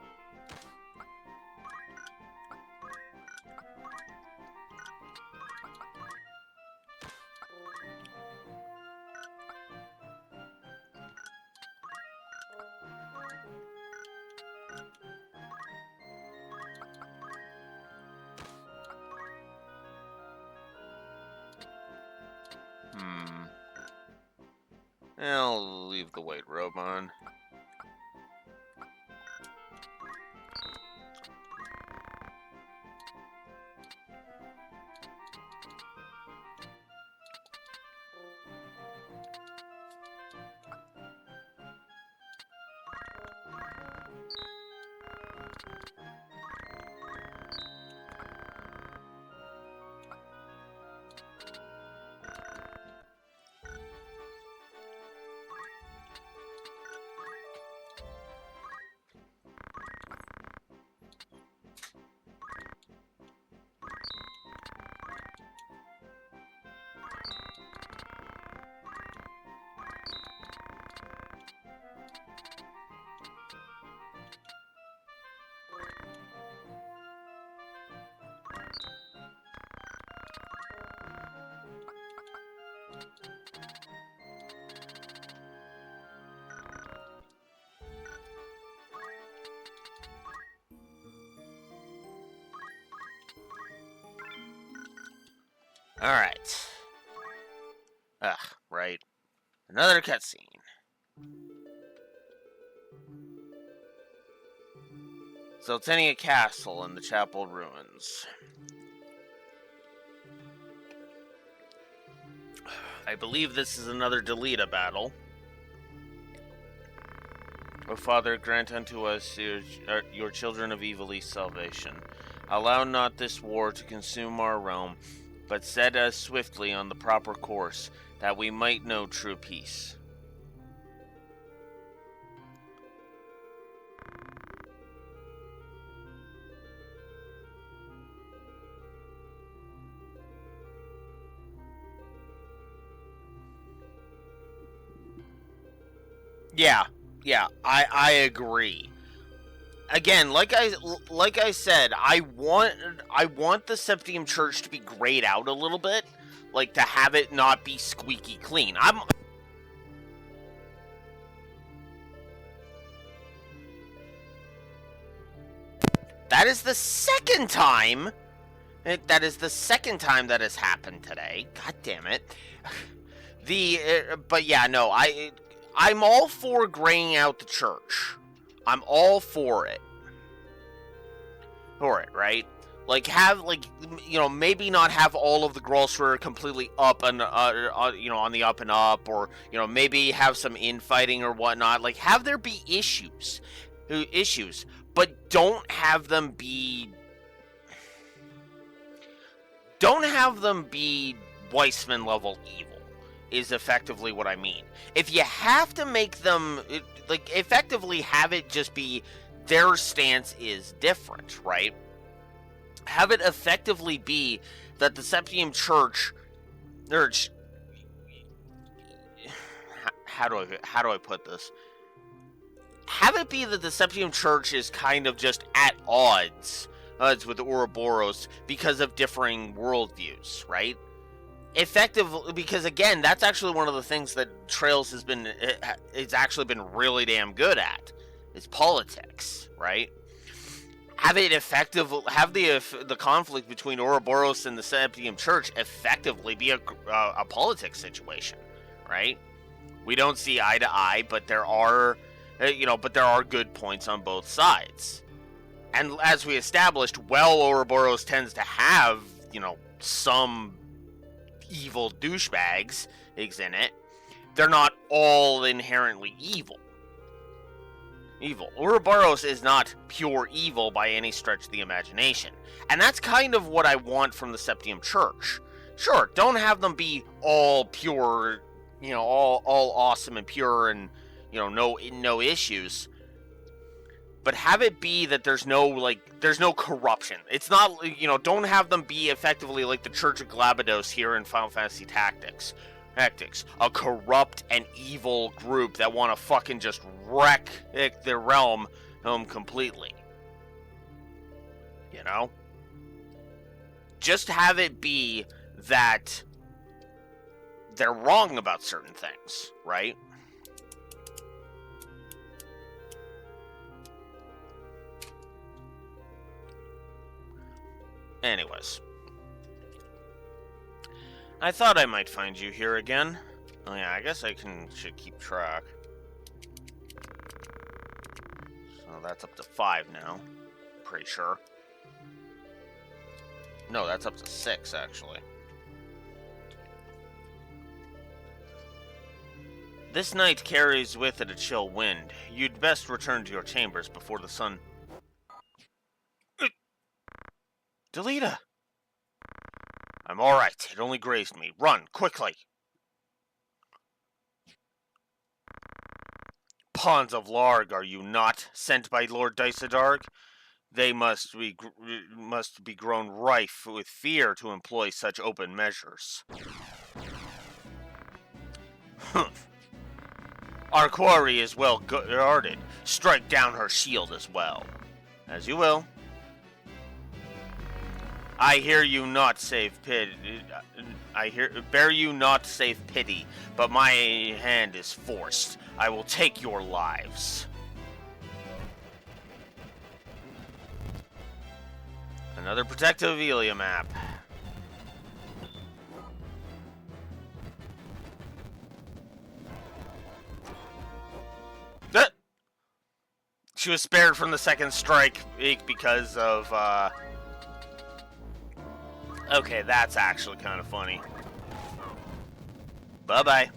I'll leave the white robe on. Alright. Ugh, right. Another cutscene. Zeltenia Castle in the Chapel Ruins. I believe this is another Delita battle. O Father, grant unto us your children of evilly salvation. Allow not this war to consume our realm, but set us swiftly on the proper course, that we might know true peace. Yeah, I agree. Again, like I said, I want the Septium Church to be grayed out a little bit, like to have it not be squeaky clean. That is the second time. That is the second time that has happened today. God damn it. But yeah, no, I'm all for graying out the church. I'm all for it. Right? Like, maybe not have all of the Grolswer completely up and, on the up and up, or, maybe have some infighting or whatnot. Like, have there be issues, but don't have them be Weissman level evil. Is effectively what I mean. If you have to make them, effectively have it just be their stance is different, right? Have it effectively be that the Septium Church, how do I put this? Have it be that the Septium Church is kind of just at odds with Ouroboros because of differing worldviews, right? Effectively, because again, that's actually one of the things that Trails it's actually been really damn good at, is politics, right? Have it have the conflict between Ouroboros and the Septium Church effectively be a politics situation, right? We don't see eye to eye, but there are, good points on both sides. And as we established, Ouroboros tends to have, some evil douchebags in it, they're not all inherently evil. Ouroboros is not pure evil by any stretch of the imagination. And that's kind of what I want from the Septium Church. Sure, don't have them be all pure, all awesome and pure and, no issues. But have it be that there's no corruption. It's not, don't have them be effectively like the Church of Glabados here in Final Fantasy Tactics, a corrupt and evil group that want to fucking just wreck their realm completely. Just have it be that they're wrong about certain things, right? Anyways. I thought I might find you here again. Oh yeah, I guess I should keep track. So that's up to 5 now. Pretty sure. No, that's up to 6, actually. This night carries with it a chill wind. You'd best return to your chambers before the sun... Delita! I'm alright. It only grazed me. Run, quickly! Pawns of Larg, are you not? Sent by Lord Dysadarg? They must be grown rife with fear to employ such open measures. Humph. Our quarry is well guarded. Strike down her shield as well. As you will. I hear you not save pity. Bear you not save pity, but my hand is forced. I will take your lives. Another protective Velia map. she was spared from the second strike because of, Okay, that's actually kind of funny. Bye-bye.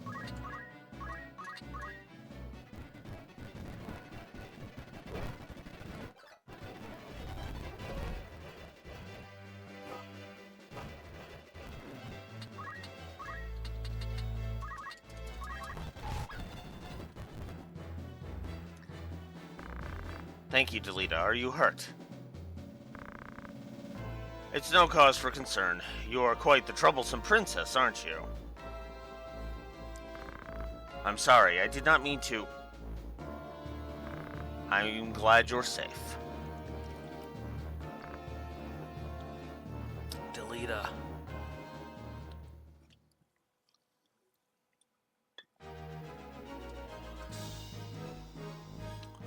Thank you, Delita. Are you hurt? It's no cause for concern. You are quite the troublesome princess, aren't you? I'm sorry, I did not mean to. I'm glad you're safe. Delita.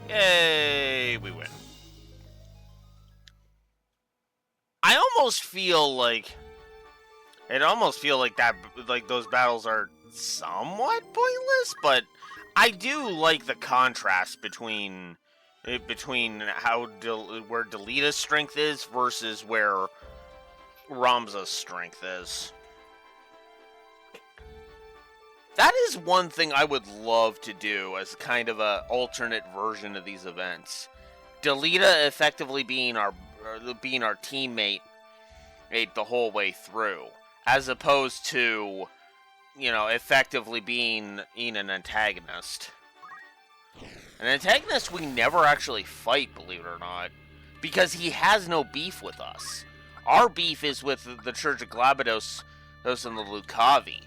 Yay, we win. I almost feel like that, like those battles are somewhat pointless, but I do like the contrast between how where Delita's strength is versus where Ramza's strength is. That is one thing I would love to do as kind of a alternate version of these events. Delita effectively being our teammate the whole way through, as opposed to, you know, effectively being an antagonist. An antagonist we never actually fight, believe it or not, because he has no beef with us. Our beef is with the Church of Glabados and the Lucavi.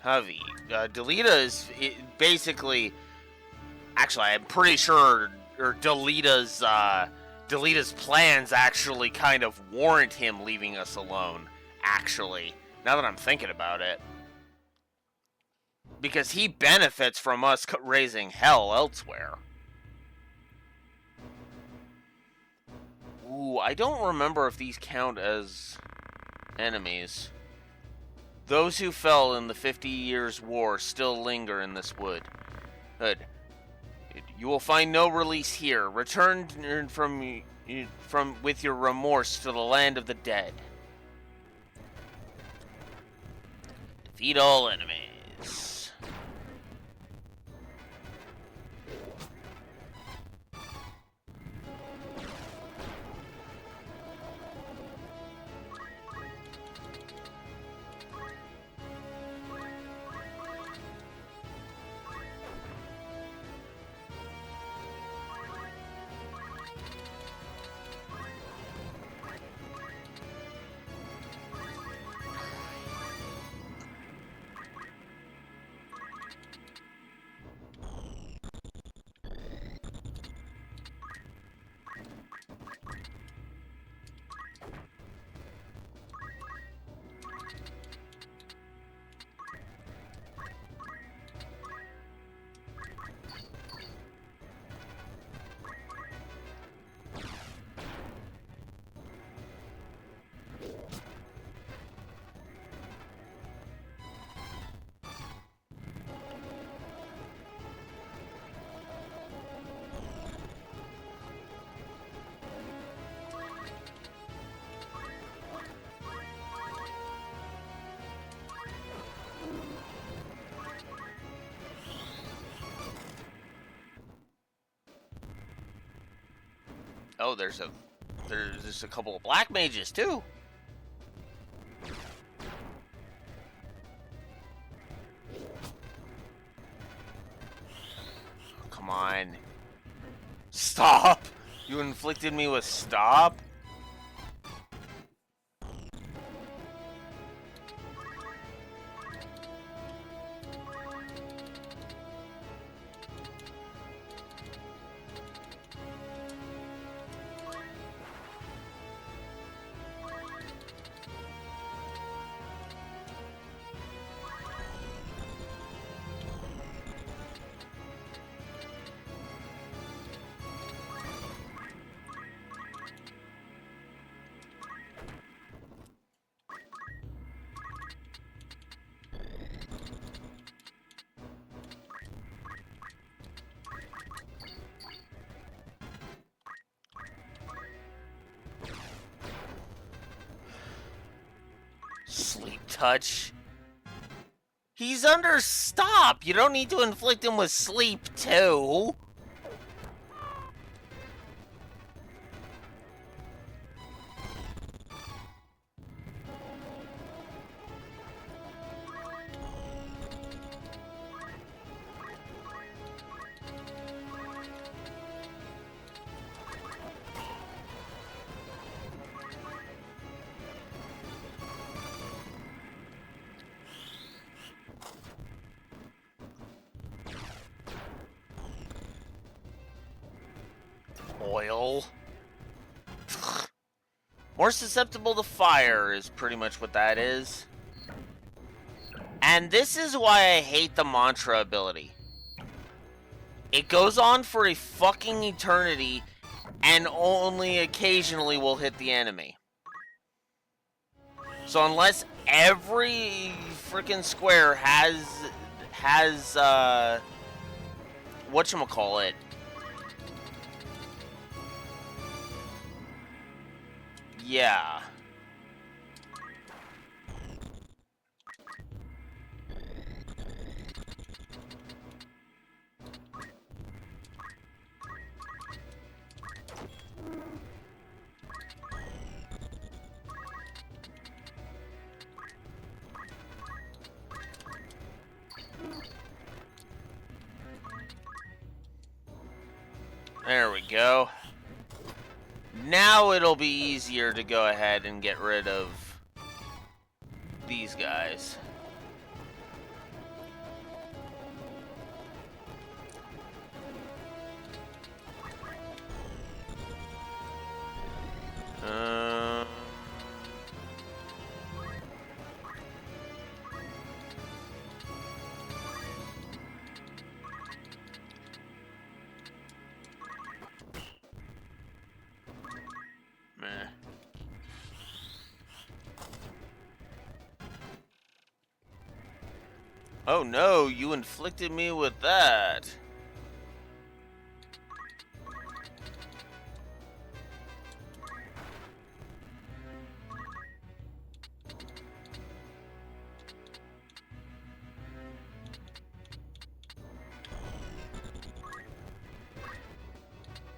Delita is basically... Actually, I'm pretty sure Delita's plans actually kind of warrant him leaving us alone, actually, now that I'm thinking about it. Because he benefits from us raising hell elsewhere. Ooh, I don't remember if these count as enemies. Those who fell in the 50 Years' War still linger in this wood. Good. You will find no release here. Return from with your remorse to the land of the dead. Defeat all enemies. Oh, there's a couple of black mages too. Come on. Stop! You inflicted me with stop? sleep touch. He's under stop. You don't need to inflict him with sleep, too. Oil. More susceptible to fire is pretty much what that is. And this is why I hate the mantra ability. It goes on for a fucking eternity and only occasionally will hit the enemy. So unless every freaking square has whatchamacallit? Yeah. There we go. Now it'll be easier to go ahead and get rid of these guys. Meh. Oh no, you inflicted me with that.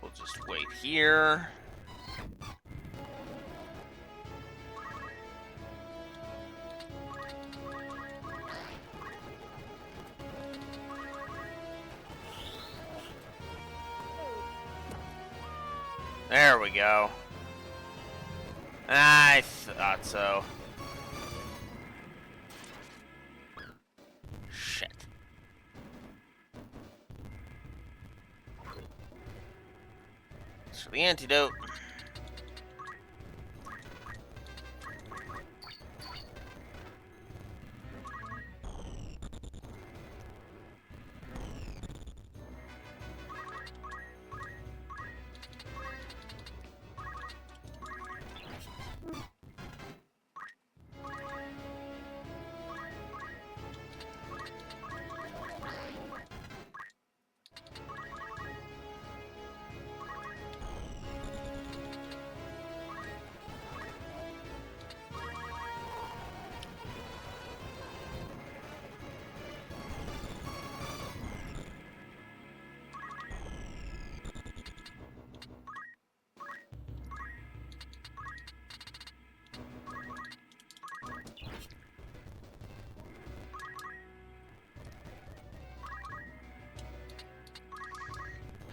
We'll just wait here. There we go. I thought so. Shit. It's for the antidote.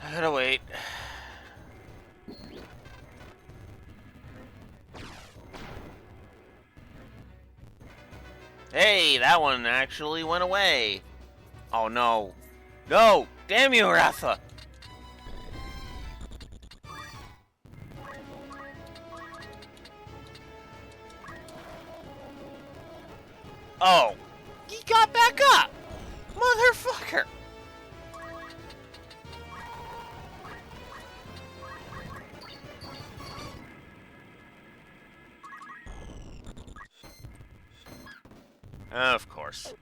I gotta wait. Hey, that one actually went away. Oh no. No! Damn you, Ratha! Oh. He got back up! Motherfucker! Of course.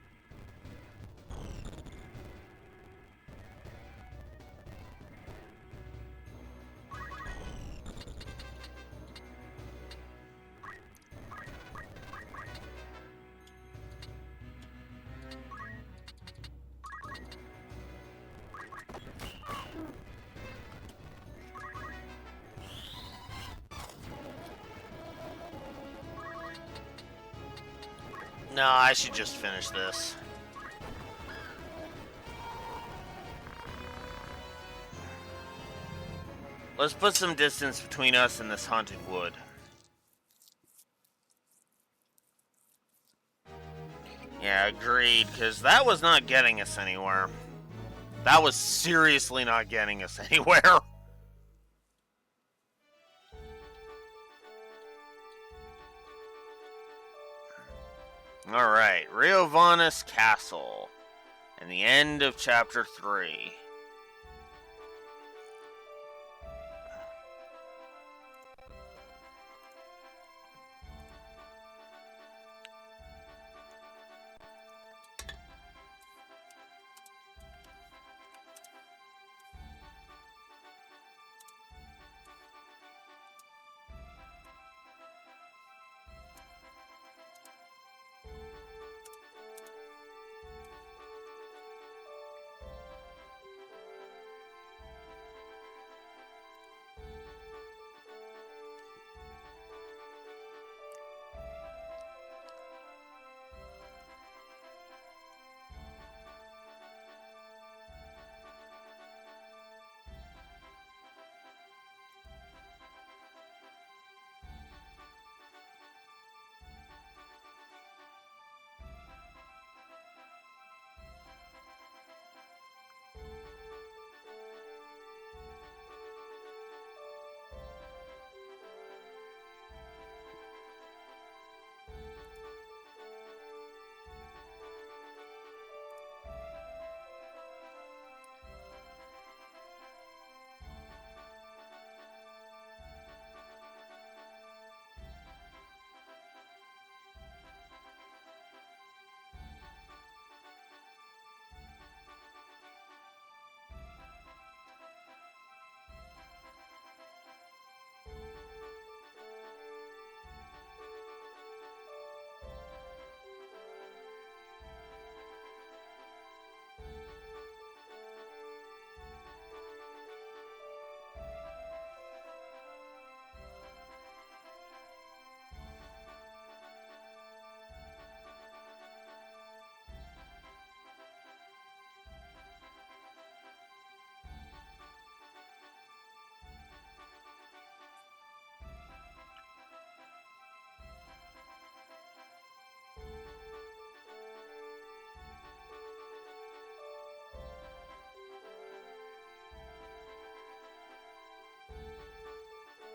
No, I should just finish this. Let's put some distance between us and this haunted wood. Yeah, agreed, because that was not getting us anywhere. That was seriously not getting us anywhere. Alright, Riovanus Castle. And the end of Chapter 3.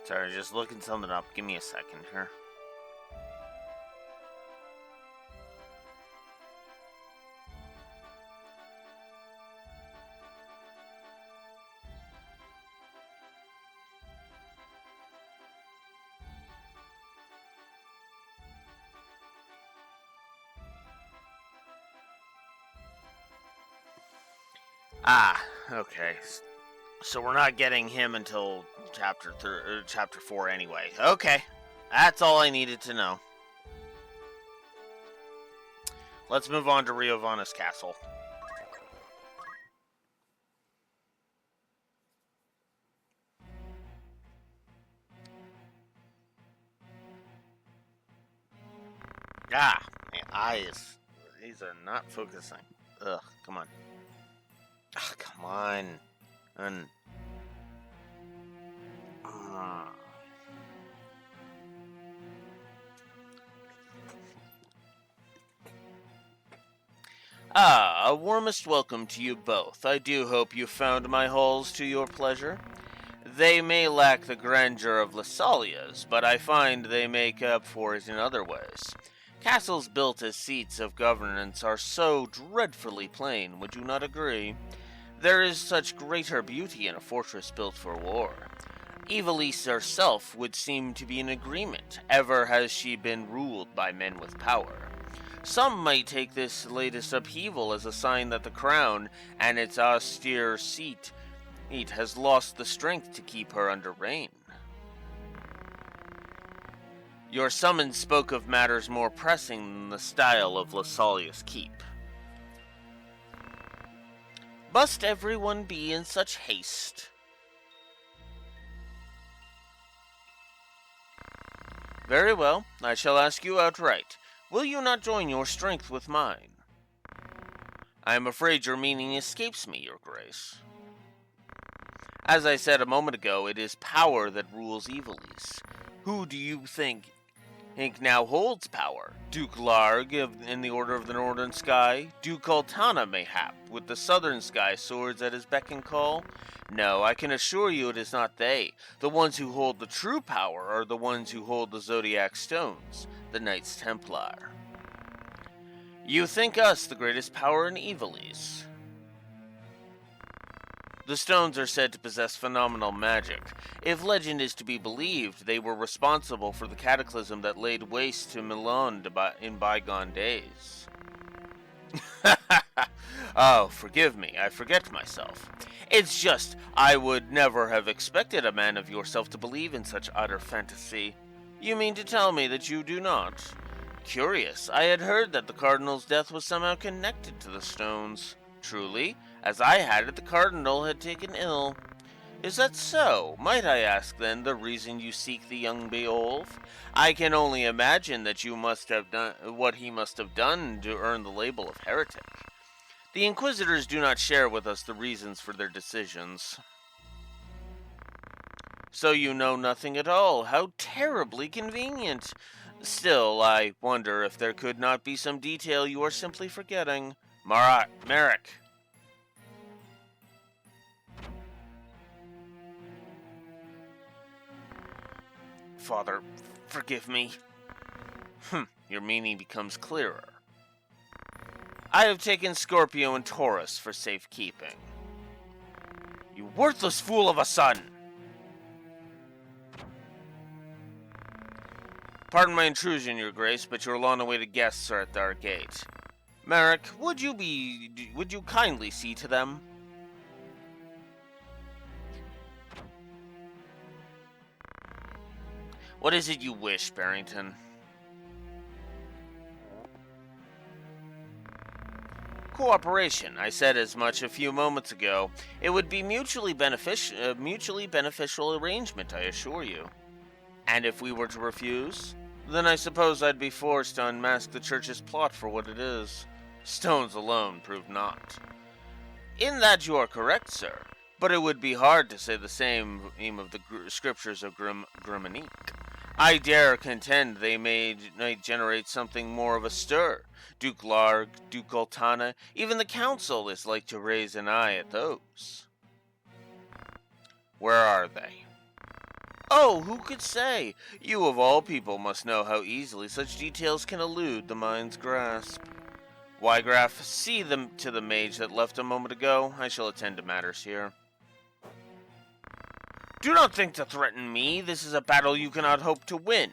Sorry, just looking something up. Give me a second here. Okay. So we're not getting him until chapter 4 anyway. Okay. That's all I needed to know. Let's move on to Riovanus Castle. My eyes. These are not focusing. Ugh, come on. Come on. A warmest welcome to you both. I do hope you found my halls to your pleasure. They may lack the grandeur of Lassalia's, but I find they make up for it in other ways. Castles built as seats of governance are so dreadfully plain, would you not agree? There is such greater beauty in a fortress built for war. Evilise herself would seem to be in agreement, ever has she been ruled by men with power. Some might take this latest upheaval as a sign that the crown and its austere seat has lost the strength to keep her under reign. Your summons spoke of matters more pressing than the style of Lassalia's keep. Must everyone be in such haste? Very well, I shall ask you outright. Will you not join your strength with mine? I am afraid your meaning escapes me, your grace. As I said a moment ago, it is power that rules Ivalice. Who do you think now holds power? Duke Larg in the Order of the Northern Sky? Duke Altana, mayhap, with the Southern Sky swords at his beck and call? No, I can assure you it is not they. The ones who hold the true power are the ones who hold the Zodiac Stones, the Knights Templar. You think us the greatest power in Ivalice? The stones are said to possess phenomenal magic. If legend is to be believed, they were responsible for the cataclysm that laid waste to Milan in bygone days. Oh, forgive me, I forget myself. It's just, I would never have expected a man of yourself to believe in such utter fantasy. You mean to tell me that you do not? Curious, I had heard that the Cardinal's death was somehow connected to the stones. Truly, as I had it, the Cardinal had taken ill. Is that so? Might I ask, then, the reason you seek the young Beowulf? I can only imagine that you must have done what he must have done to earn the label of heretic. The Inquisitors do not share with us the reasons for their decisions. So you know nothing at all. How terribly convenient. Still, I wonder if there could not be some detail you are simply forgetting. Merrick. Father, forgive me. Your meaning becomes clearer. I have taken Scorpio and Taurus for safekeeping. You worthless fool of a son! Pardon my intrusion, your grace, but your long-awaited guests are at our gate. Merrick, would you kindly see to them? What is it you wish, Barrington? Cooperation. I said as much a few moments ago. It would be mutually beneficial arrangement, I assure you. And if we were to refuse? Then I suppose I'd be forced to unmask the Church's plot for what it is. Stones alone prove not. In that you are correct, sir. But it would be hard to say the same of the scriptures of Grimanique. I dare contend they might generate something more of a stir. Duke Larg, Duke Altana, even the Council is like to raise an eye at those. Where are they? Oh, who could say? You of all people must know how easily such details can elude the mind's grasp. Wygraf, see them to the mage that left a moment ago. I shall attend to matters here. Do not think to threaten me. This is a battle you cannot hope to win.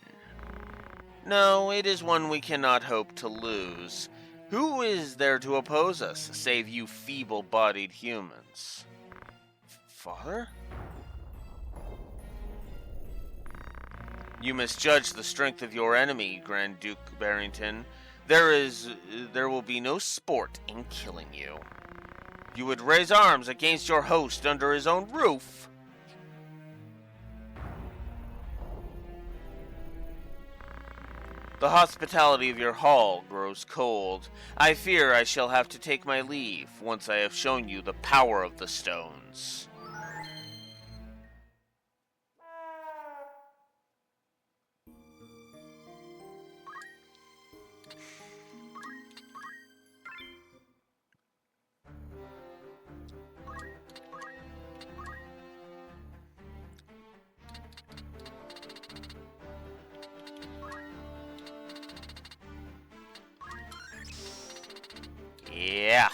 No, it is one we cannot hope to lose. Who is there to oppose us, save you feeble-bodied humans? Father? You misjudge the strength of your enemy, Grand Duke Barrington. There will be no sport in killing you. You would raise arms against your host under his own roof? The hospitality of your hall grows cold. I fear I shall have to take my leave once I have shown you the power of the stones. Yeah.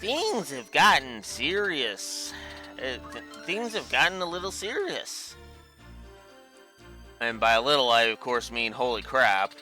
Things have gotten serious. Things have gotten a little serious. And by a little, I of course mean holy crap.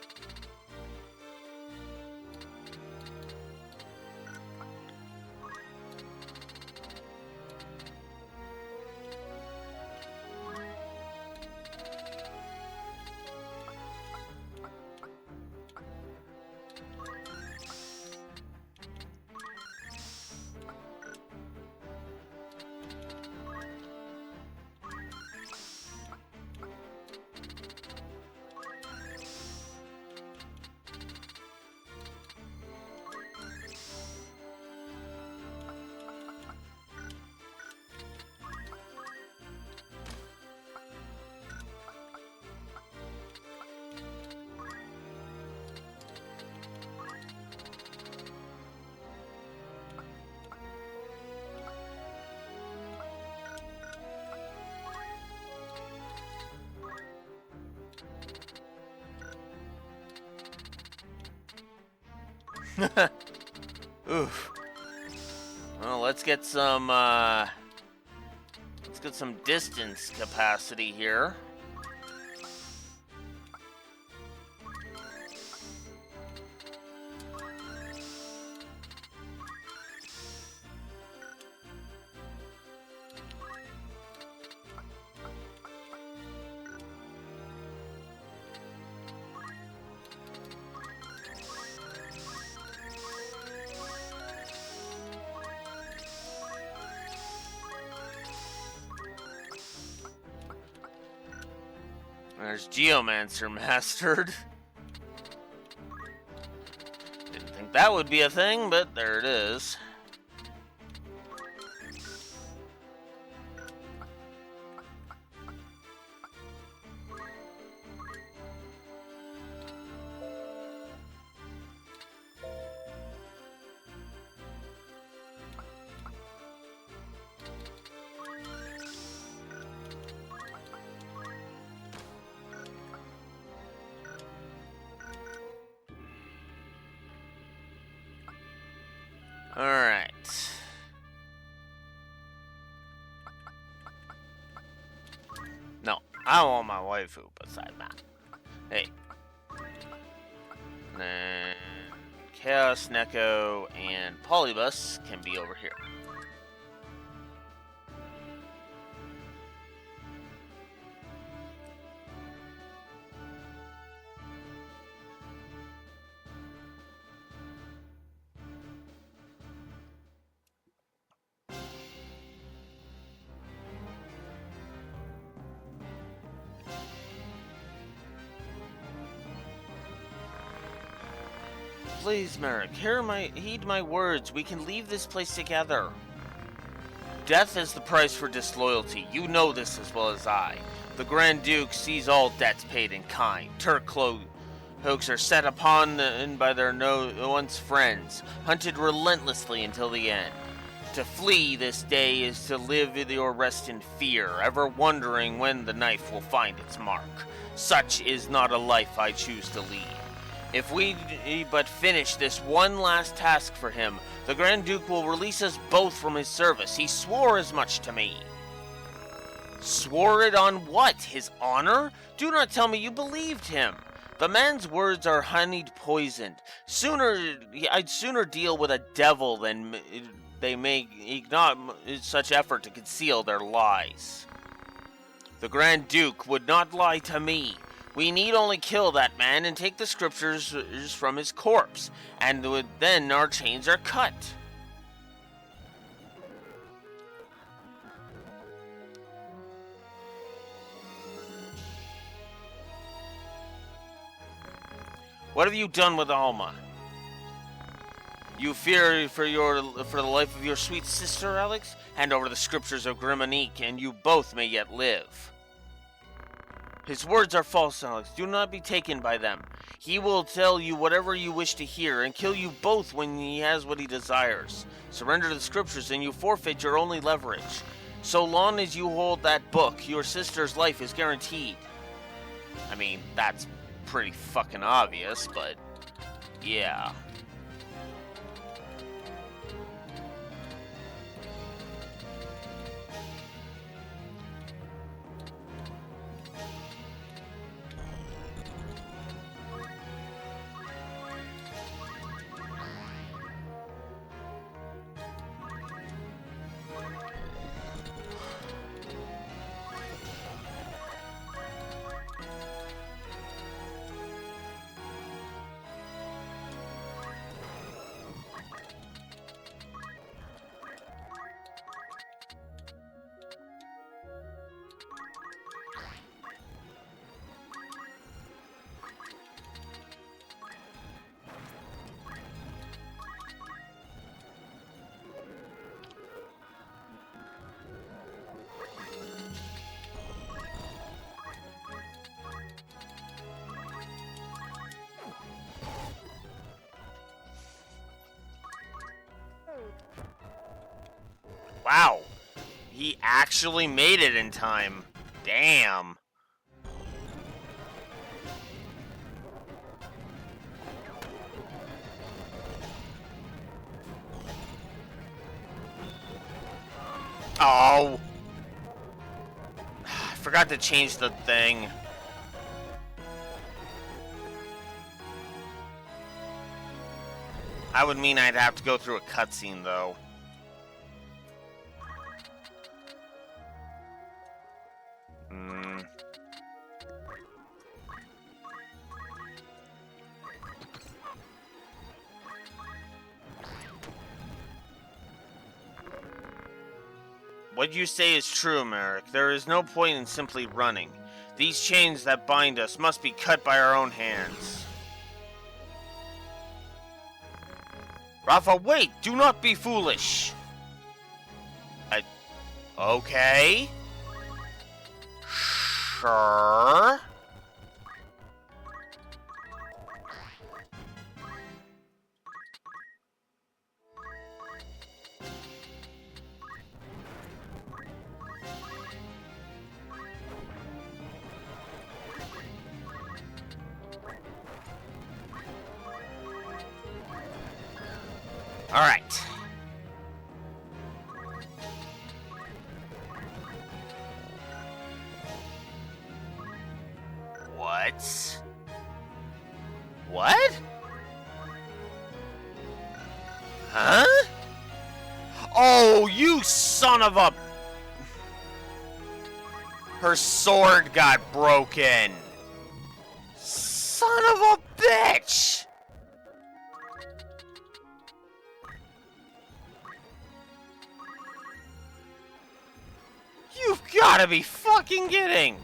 Oof. Well, let's get some distance capacity here. There's Geomancer mastered. Didn't think that would be a thing, but there it is. Alright. No, I want my waifu beside that. Hey. And then Chaos, Neko, and Polybus can be over here. Please, Merrick, heed my words. We can leave this place together. Death is the price for disloyalty. You know this as well as I. The Grand Duke sees all debts paid in kind. Turk cloaks are set upon by their once friends, hunted relentlessly until the end. To flee this day is to live or rest in fear, ever wondering when the knife will find its mark. Such is not a life I choose to lead. If we but finish this one last task for him, the Grand Duke will release us both from his service. He swore as much to me. Swore it on what? His honor? Do not tell me you believed him. The man's words are honeyed poisoned. I'd sooner deal with a devil than they make not such effort to conceal their lies. The Grand Duke would not lie to me. We need only kill that man and take the scriptures from his corpse, and then our chains are cut. What have you done with Alma? You fear for the life of your sweet sister, Alex? Hand over the scriptures of Grimonique, and you both may yet live. His words are false, Alex. Do not be taken by them. He will tell you whatever you wish to hear and kill you both when he has what he desires. Surrender the scriptures and you forfeit your only leverage. So long as you hold that book, your sister's life is guaranteed. I mean, that's pretty fucking obvious, but yeah. Wow, he actually made it in time. Damn. Oh! I forgot to change the thing. That would mean I'd have to go through a cutscene, though. What you say is true, Merrick. There is no point in simply running. These chains that bind us must be cut by our own hands. Rafa, wait! Do not be foolish! Okay. Sure. All right. What? What? Huh? Oh, you son of a... Her sword got broken. Son of a bitch! You've gotta be fucking kidding!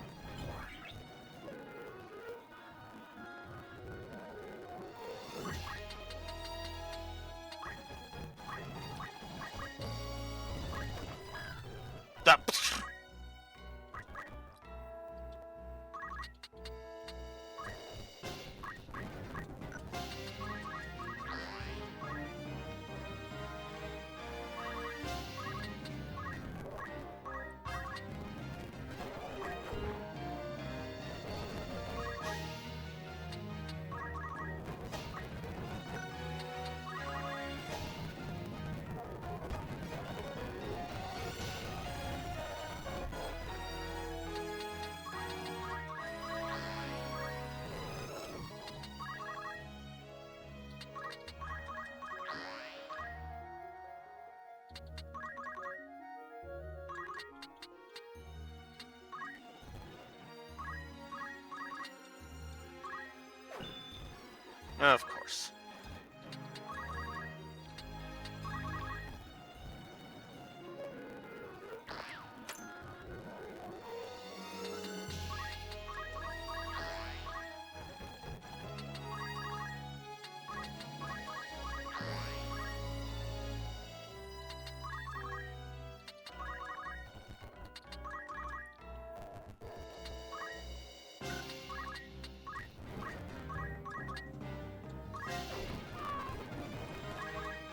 Of course.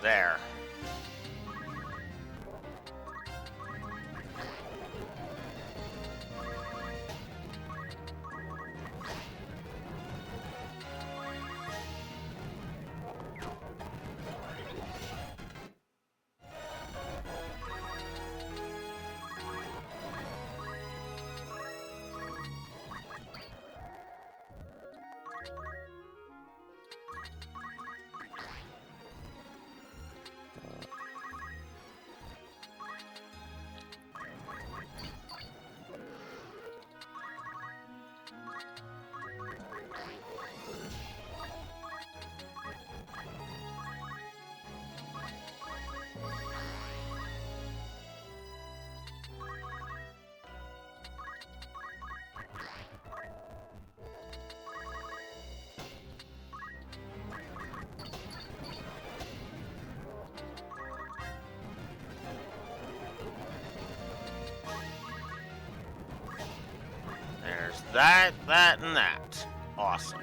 There. There's that, and that. Awesome.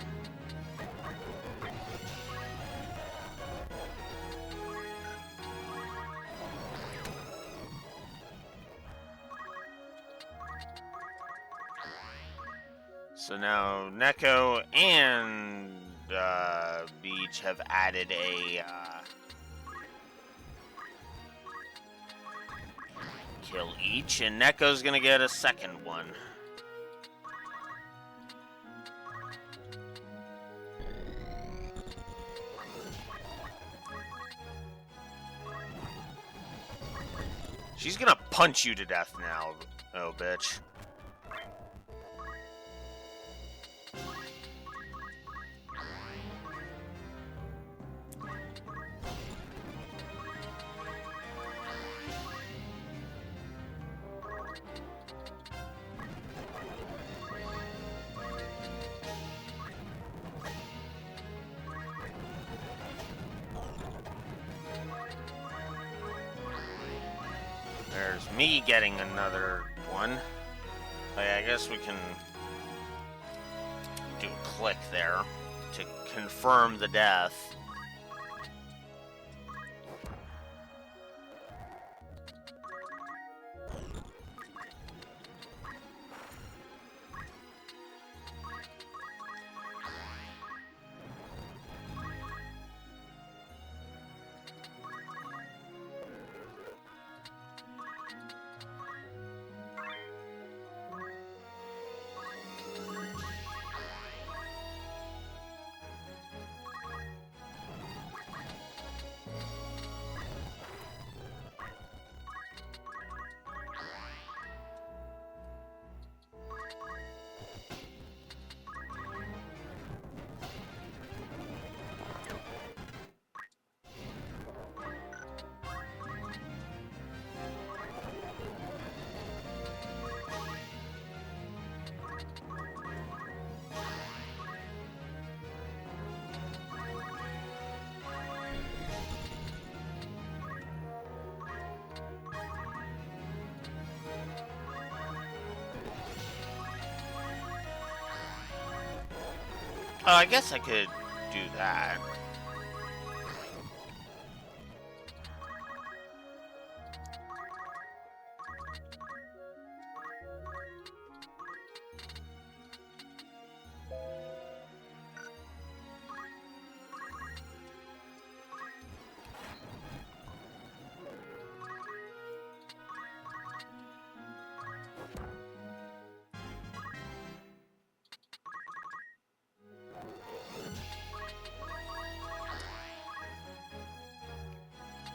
So now Neko and Beach have added a kill each, and Neko's gonna get a second one. She's gonna punch you to death now, oh bitch. There's me getting another one. I guess we can do a click there to confirm the death. Oh, I guess I could do that.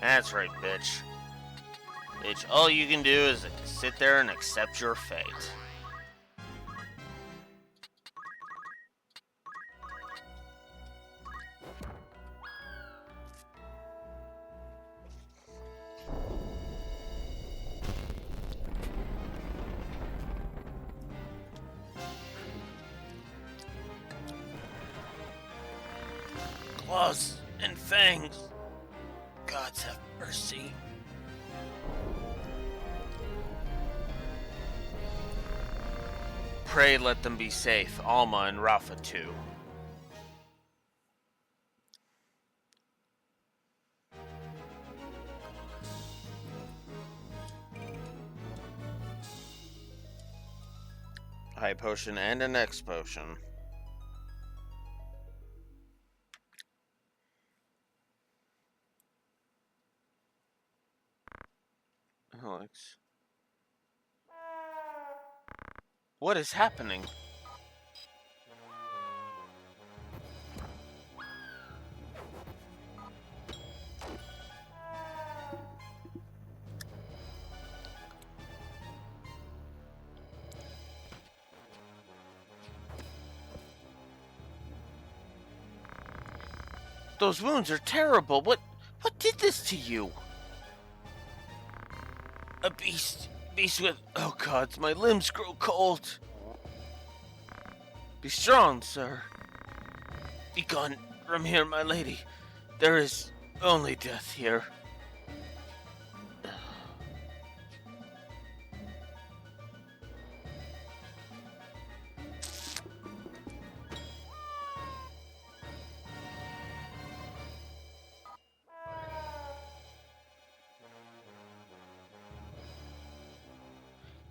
That's right, bitch. Bitch, all you can do is sit there and accept your fate. Claws and fangs. Gods have mercy. Pray let them be safe, Alma and Rafa too. High potion and an X potion. Alex. What is happening? Those wounds are terrible. What did this to you? A beast with... Oh gods, my limbs grow cold. Be strong, sir. Be gone from here, my lady. There is only death here.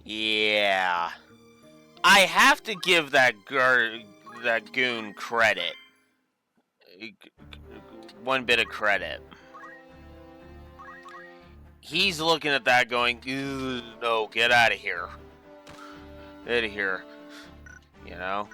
Yeah. I have to give that goon credit. One bit of credit. he's looking at that going, no, get out of here. Get out of here. You know?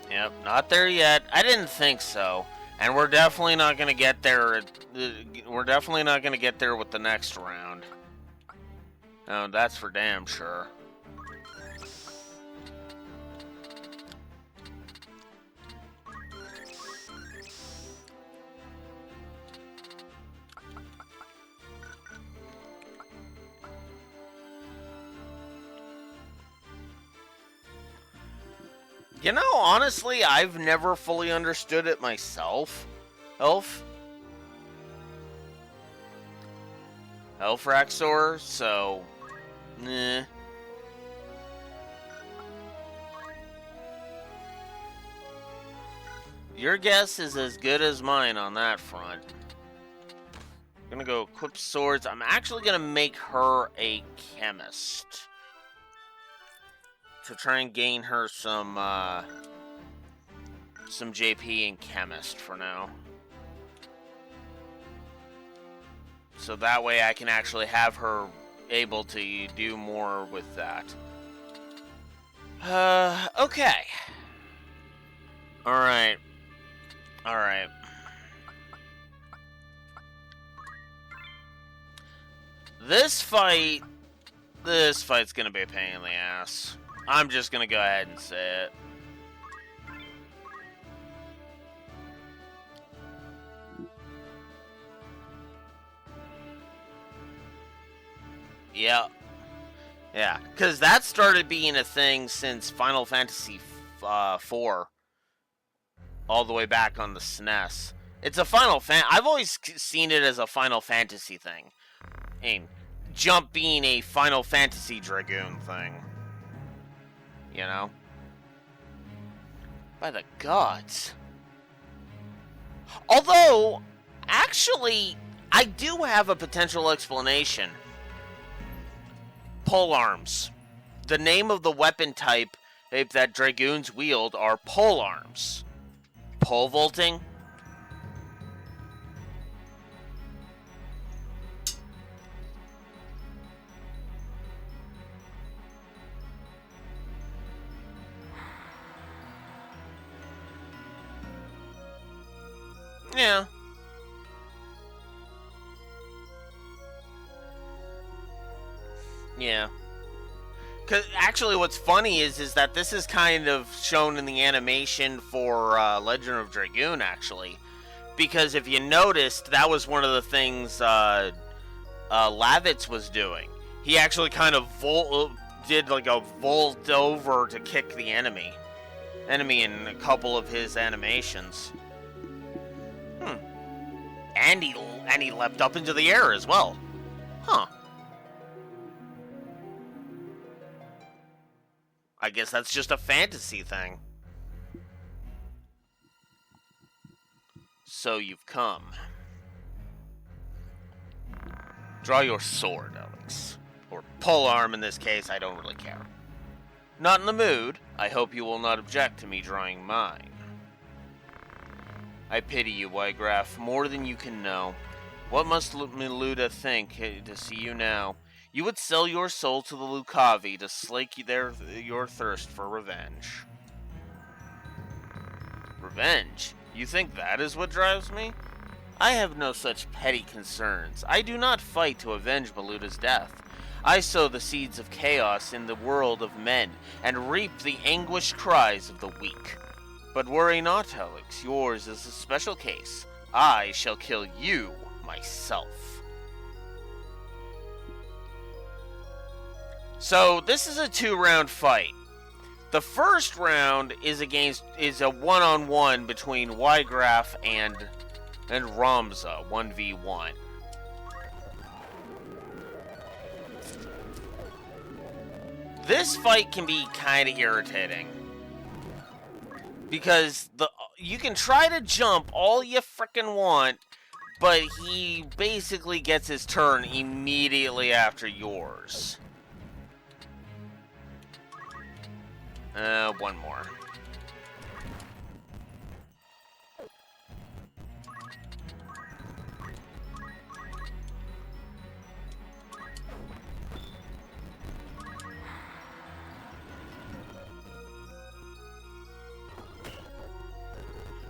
Yep, not there yet. I didn't think so. And we're definitely not going to get there. We're definitely not going to get there with the next round. Oh, that's for damn sure. You know, honestly, I've never fully understood it myself. Elfraxor, so... eh. Your guess is as good as mine on that front. I'm gonna go equip swords. I'm actually gonna make her a chemist. To try and gain her some JP in chemist for now. So that way I can actually have her able to do more with that. Okay. Alright. Alright. This fight's gonna be a pain in the ass. I'm just gonna go ahead and say it. Yeah. Yeah, because that started being a thing since Final Fantasy IV. All the way back on the SNES. It's a I've always seen it as a Final Fantasy thing. I mean, Jump being a Final Fantasy Dragoon thing. You know? By the gods. Although, actually, I do have a potential explanation. Polearms. The name of the weapon type that Dragoons wield are polearms. Pole vaulting? Yeah. Yeah. Cause actually, what's funny is that this is kind of shown in the animation for Legend of Dragoon, actually, because if you noticed, that was one of the things Lavitz was doing. He actually kind of did like a vault over to kick the enemy in a couple of his animations. And he leapt up into the air as well. Huh. I guess that's just a fantasy thing. So you've come. Draw your sword, Alex. Or polearm in this case, I don't really care. Not in the mood. I hope you will not object to me drawing mine. I pity you, Wygraf, more than you can know. What must Miluda think to see you now? You would sell your soul to the Lucavi to slake your thirst for revenge. Revenge? You think that is what drives me? I have no such petty concerns. I do not fight to avenge Miluda's death. I sow the seeds of chaos in the world of men, and reap the anguished cries of the weak. But worry not, Alex. Yours is a special case. I shall kill you myself. So this is a 2-round fight. The first round is a one-on-one between Wygraf and Ramza, 1v1. This fight can be kind of irritating. Because you can try to jump all you frickin' want, but he basically gets his turn immediately after yours. One more.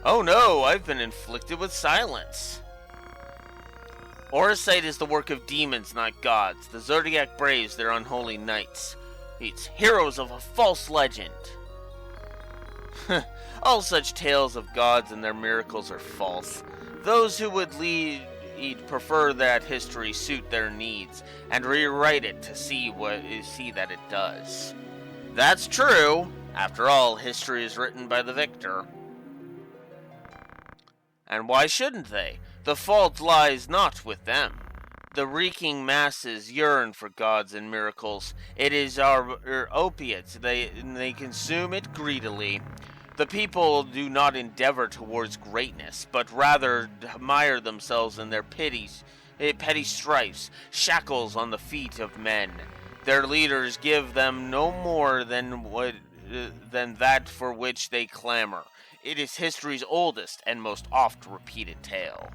Oh no, I've been inflicted with silence. Orisite is the work of demons, not gods. The Zodiac Braves, their unholy knights. It's heroes of a false legend. All such tales of gods and their miracles are false. Those who would prefer that history suit their needs and rewrite it to see that it does. That's true. After all, history is written by the victor. And why shouldn't they? The fault lies not with them. The reeking masses yearn for gods and miracles. It is our opiates. They consume it greedily. The people do not endeavor towards greatness, but rather admire themselves in their petty strifes, shackles on the feet of men. Their leaders give them no more than that for which they clamor. It is history's oldest and most oft-repeated tale.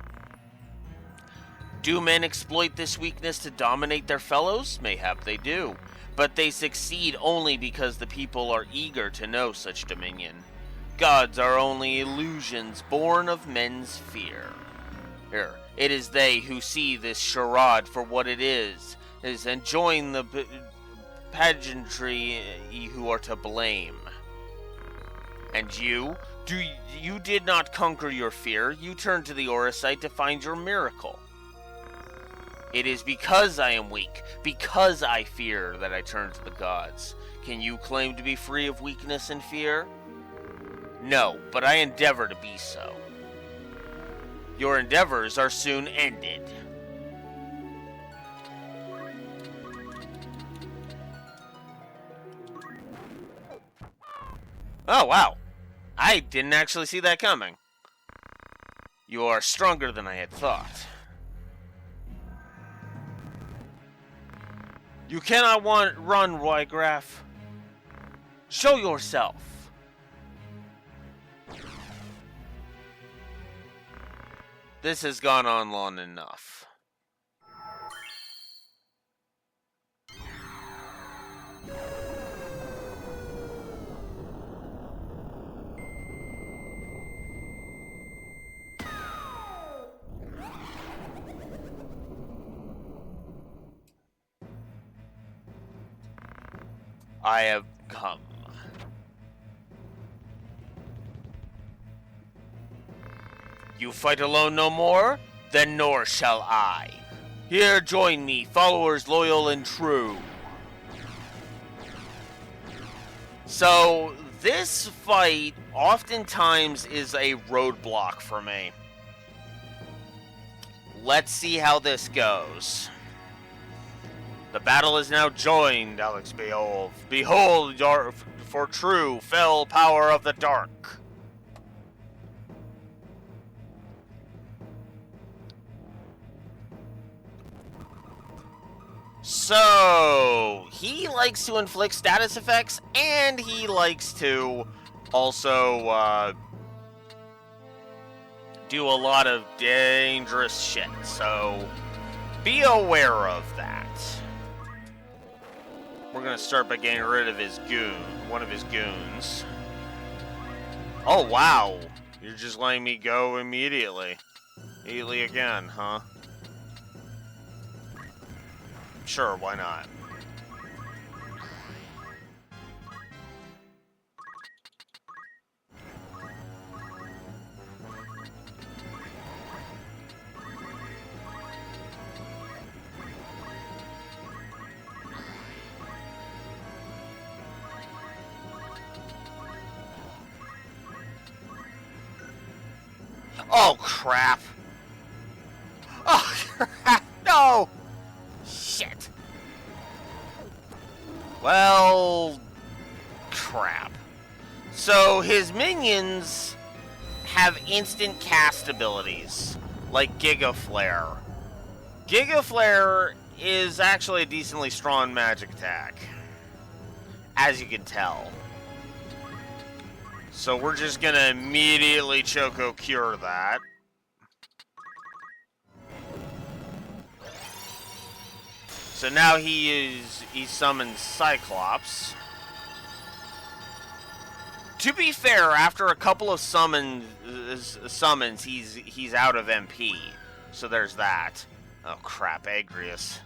Do men exploit this weakness to dominate their fellows? Mayhap they do, but they succeed only because the people are eager to know such dominion. Gods are only illusions born of men's fear. Here, it is they who see this charade for what it is and join the pageantry who are to blame. And you? You did not conquer your fear. You turned to the Orisite to find your miracle. It is because I am weak, because I fear, that I turn to the gods. Can you claim to be free of weakness and fear? No, but I endeavor to be so. Your endeavors are soon ended. Oh, wow. I didn't actually see that coming. You are stronger than I had thought. You cannot run, Roygraph. Show yourself. This has gone on long enough. I have come. You fight alone no more? Then nor shall I. Here join me, followers loyal and true. So, this fight oftentimes is a roadblock for me. Let's see how this goes. The battle is now joined, Alex Beowulf. Behold your for true fell power of the dark. So, he likes to inflict status effects, and he likes to also do a lot of dangerous shit, so be aware of that. We're gonna start by getting rid of his one of his goons. Oh, wow. You're just letting me go immediately. Immediately again, huh? Sure, why not? Oh, crap. Oh, crap. No. Shit. Well, crap. So his minions have instant cast abilities, like Giga Flare. Giga Flare is actually a decently strong magic attack, as you can tell. So we're just gonna immediately Choco Cure that. So now he summons Cyclops. To be fair, after a couple of summons, he's out of MP. So there's that. Oh crap, Agrius.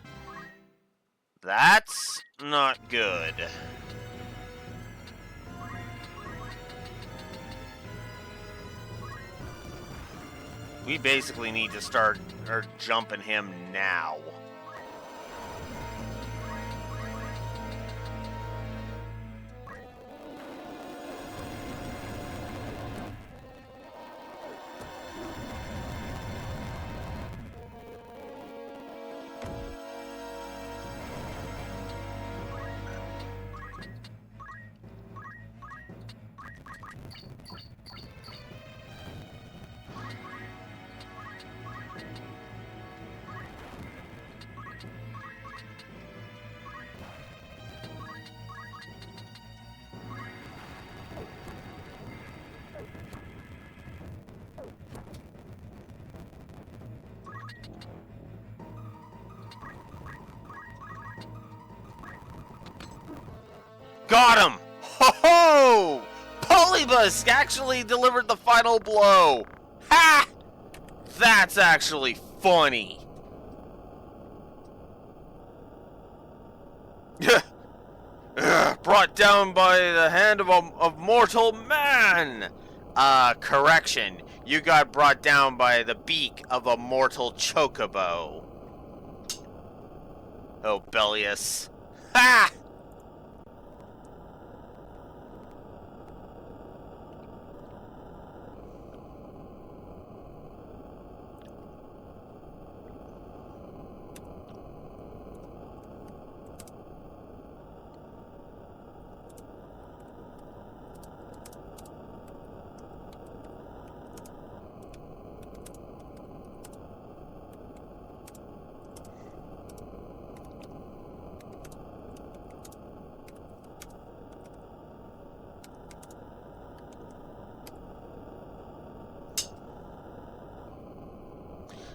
That's not good. We basically need to start jumping him now. Got him! Ho ho! Polybusk actually delivered the final blow! Ha! That's actually funny. Brought down by the hand of mortal man! Correction. You got brought down by the beak of a mortal chocobo. Oh, Bellius. Ha!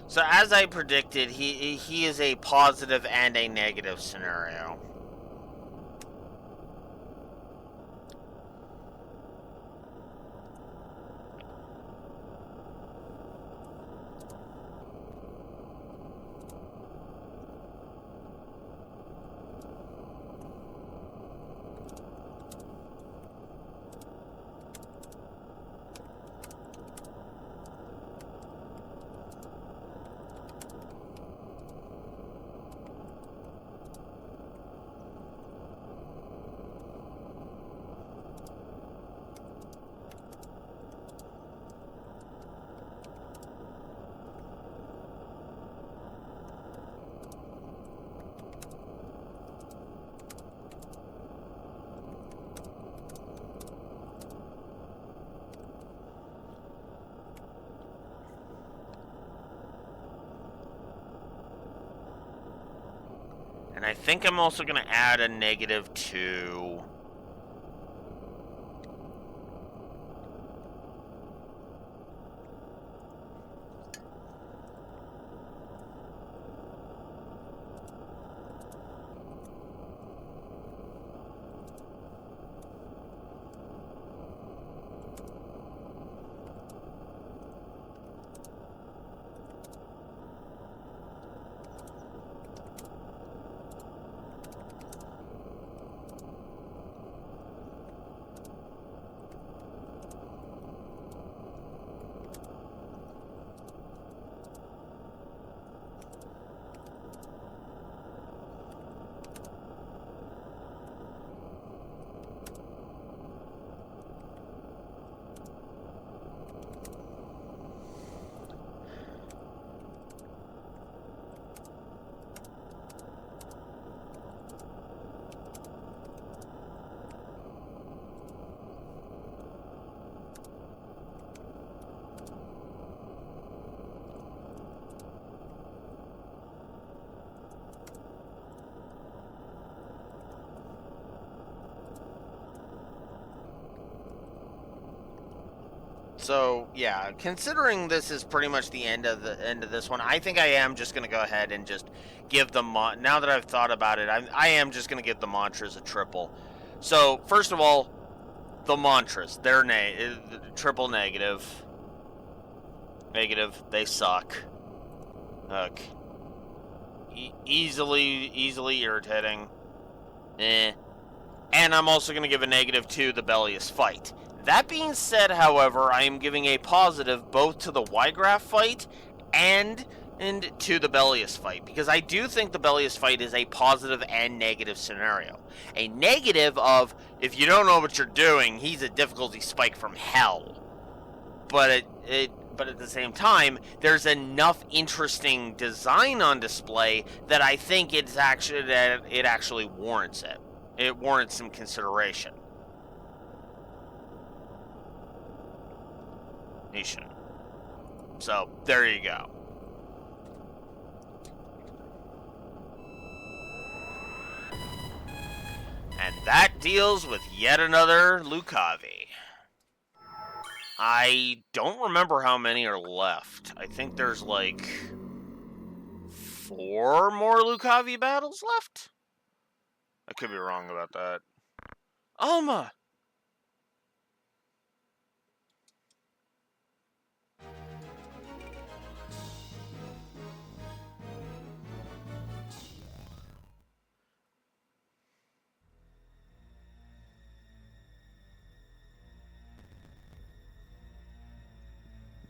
So as I predicted, he is a positive and a negative scenario. And I think I'm also going to add a -2. So yeah, considering this is pretty much the end of this one, I think I am just gonna go ahead and just give the now that I've thought about it, I am just gonna give the mantras a triple. So first of all, the mantras, they're triple negative. Negative, they suck. Look, easily irritating. And I'm also gonna give a negative to the Bellius fight. That being said, however, I am giving a positive both to the Ygraph fight and to the Bellius fight, because I do think the Bellius fight is a positive and negative scenario. A negative of, if you don't know what you're doing, he's a difficulty spike from hell. But but at the same time, there's enough interesting design on display that I think it actually warrants it. It warrants some consideration. Nation. So, there you go. And that deals with yet another Lucavi. I don't remember how many are left. I think there's like 4 more Lucavi battles left? I could be wrong about that. Alma!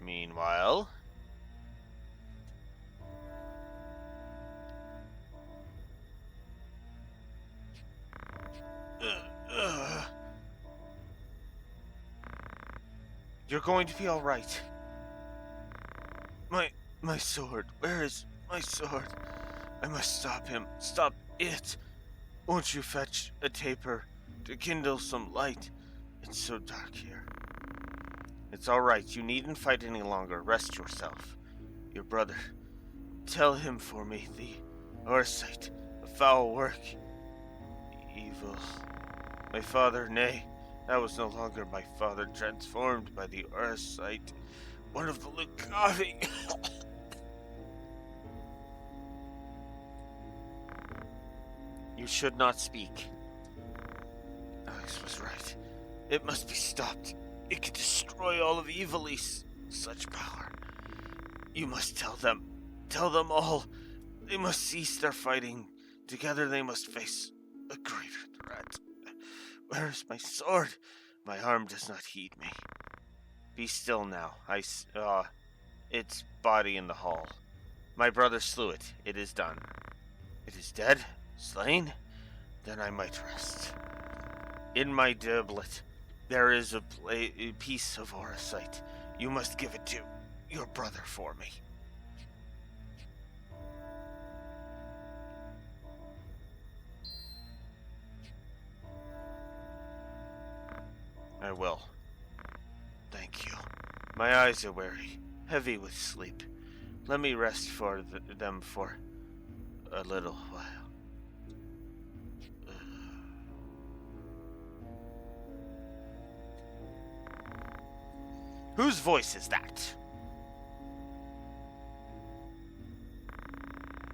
Meanwhile, you're going to be all right. My sword. Where is my sword? I must stop him. Stop it. Won't you fetch a taper to kindle some light? It's so dark here. It's all right. You needn't fight any longer. Rest yourself. Your brother. Tell him for me the Orsight, the foul work. Evil. My father, nay, that was no longer my father, transformed by the Orsight, one of the Lucavi. You should not speak. Alex was right. It must be stopped. It can destroy all of Evilise. Such power. You must tell them. Tell them all. They must cease their fighting. Together they must face a greater threat. Where is my sword? My arm does not heed me. Be still now. I saw its body in the hall. My brother slew it. It is done. It is dead? Slain? Then I might rest. In my doublet, there is a piece of Orsight. You must give it to your brother for me. I will. Thank you. My eyes are weary, heavy with sleep. Let me rest for them for a little while. Whose voice is that?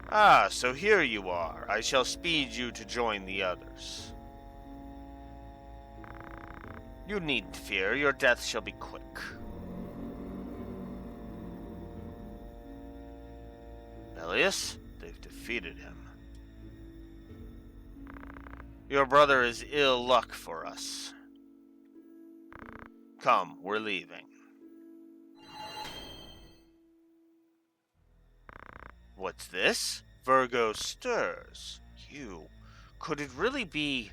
Ah, so here you are. I shall speed you to join the others. You needn't fear. Your death shall be quick. Bellius, they've defeated him. Your brother is ill luck for us. Come, we're leaving. What's this? Virgo stirs. You. Could it really be?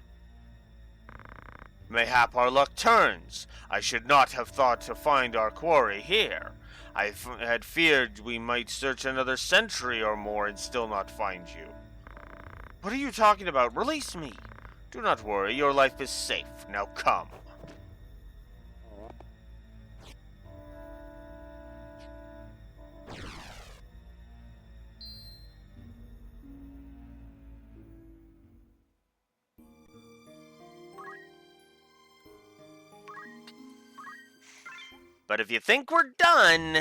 Mayhap our luck turns. I should not have thought to find our quarry here. I had feared we might search another century or more and still not find you. What are you talking about? Release me. Do not worry, your life is safe. Now come. But if you think we're done,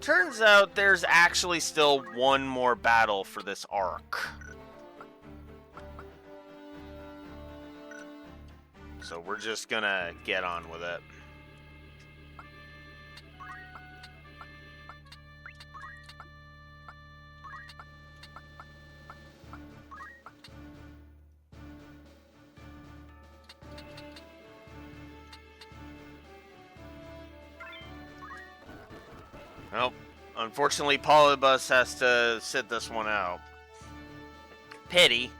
turns out there's actually still one more battle for this arc. So we're just gonna get on with it. Well, unfortunately, Polybus has to sit this one out. Pity.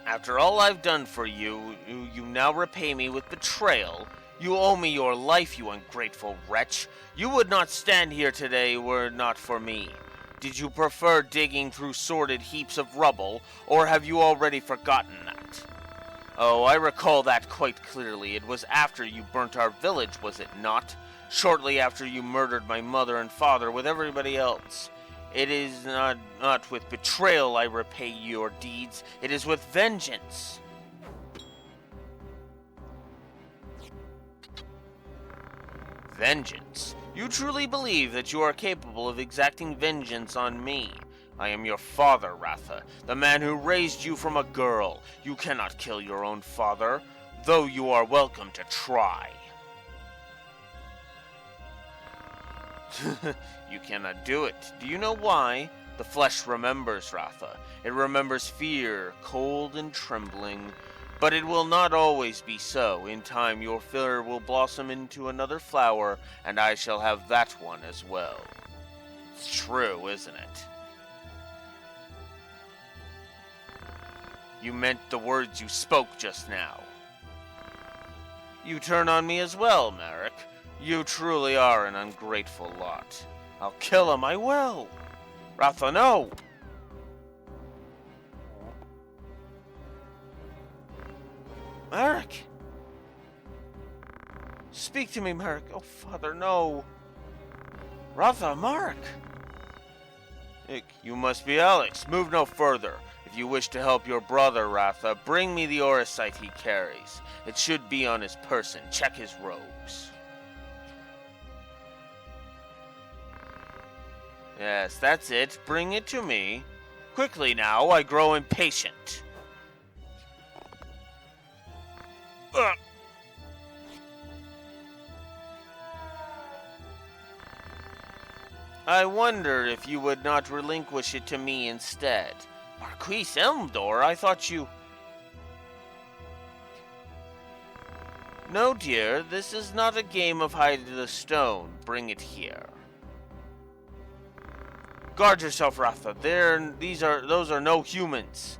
After all I've done for you, you now repay me with betrayal. You owe me your life, you ungrateful wretch. You would not stand here today were it not for me. Did you prefer digging through sordid heaps of rubble, or have you already forgotten that? Oh, I recall that quite clearly. It was after you burnt our village, was it not? Shortly after you murdered my mother and father with everybody else. It is not with betrayal I repay your deeds. It is with vengeance. Vengeance? You truly believe that you are capable of exacting vengeance on me? I am your father, Ratha, the man who raised you from a girl. You cannot kill your own father, though you are welcome to try. You cannot do it. Do you know why? The flesh remembers, Ratha. It remembers fear, cold and trembling. But it will not always be so. In time your fear will blossom into another flower, and I shall have that one as well. It's true, isn't it? You meant the words you spoke just now. You turn on me as well, Merrick. You truly are an ungrateful lot. I'll kill him, I will! Ratha, no! Merrick! Speak to me, Merrick. Oh, Father, no. Ratha, Mark! Ick, you must be Alex. Move no further. If you wish to help your brother, Ratha, bring me the Auracite he carries. It should be on his person. Check his robes. Yes, that's it. Bring it to me. Quickly now, I grow impatient. Ugh. I wonder if you would not relinquish it to me instead. Marquis Elmdor, I thought you... No, dear, this is not a game of hide the stone. Bring it here. Guard yourself, Ratha. Those are no humans.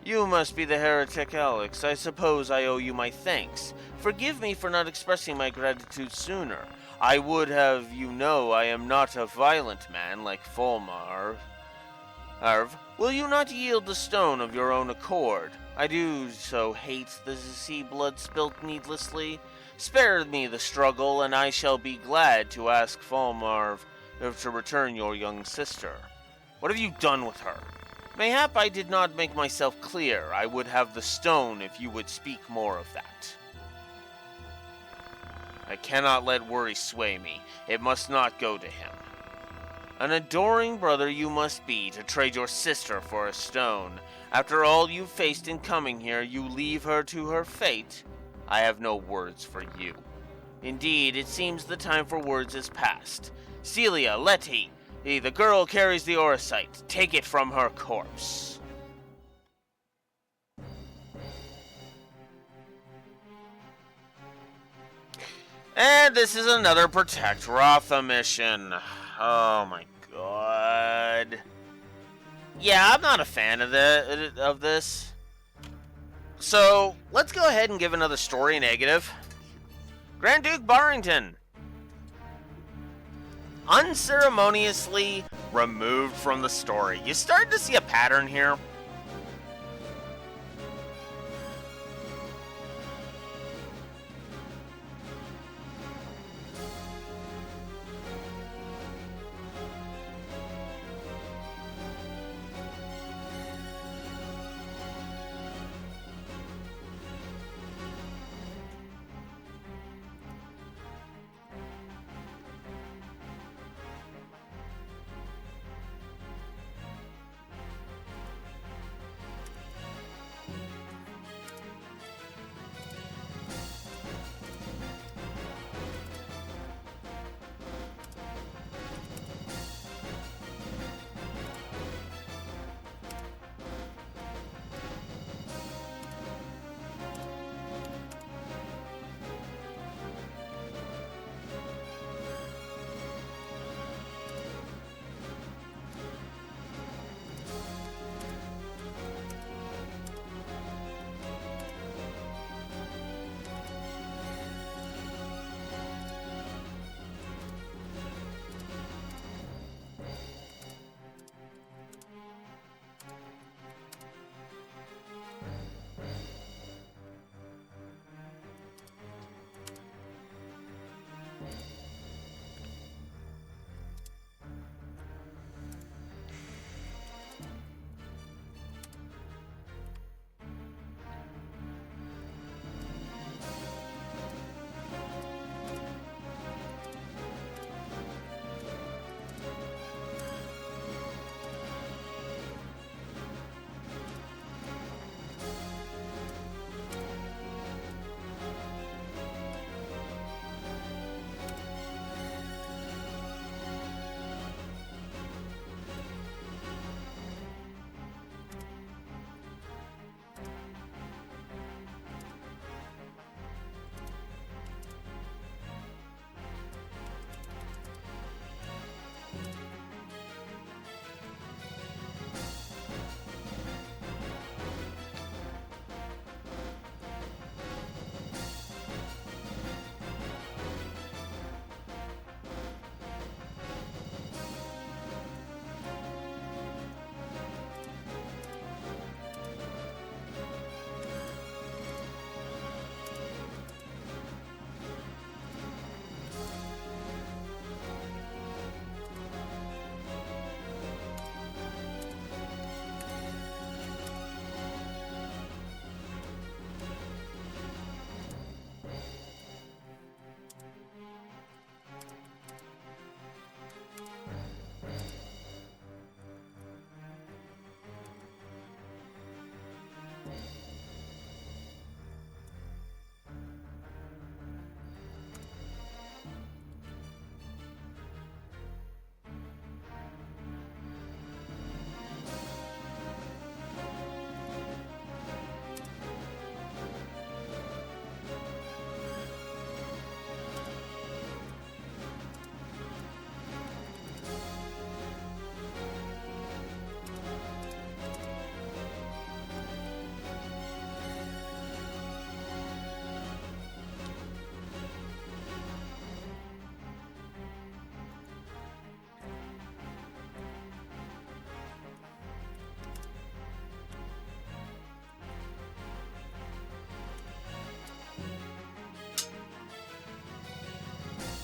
You must be the heretic Alex. I suppose I owe you my thanks. Forgive me for not expressing my gratitude sooner. I would have you know I am not a violent man like Folmar. Arv, will you not yield the stone of your own accord? I do so hate to see blood spilt needlessly. Spare me the struggle, and I shall be glad to ask Folmar to return your young sister. What have you done with her? Mayhap I did not make myself clear. I would have the stone if you would speak more of that. I cannot let worry sway me. It must not go to him. An adoring brother you must be to trade your sister for a stone. After all you faced in coming here, you leave her to her fate. I have no words for you. Indeed, it seems the time for words is past. Celia, Letty, the girl carries the Auracite. Take it from her corpse. And this is another Protect Ratha mission. Oh my god. Yeah, I'm not a fan of this. So, let's go ahead and give another story negative. Grand Duke Barrington. Unceremoniously removed from the story. You start to see a pattern here.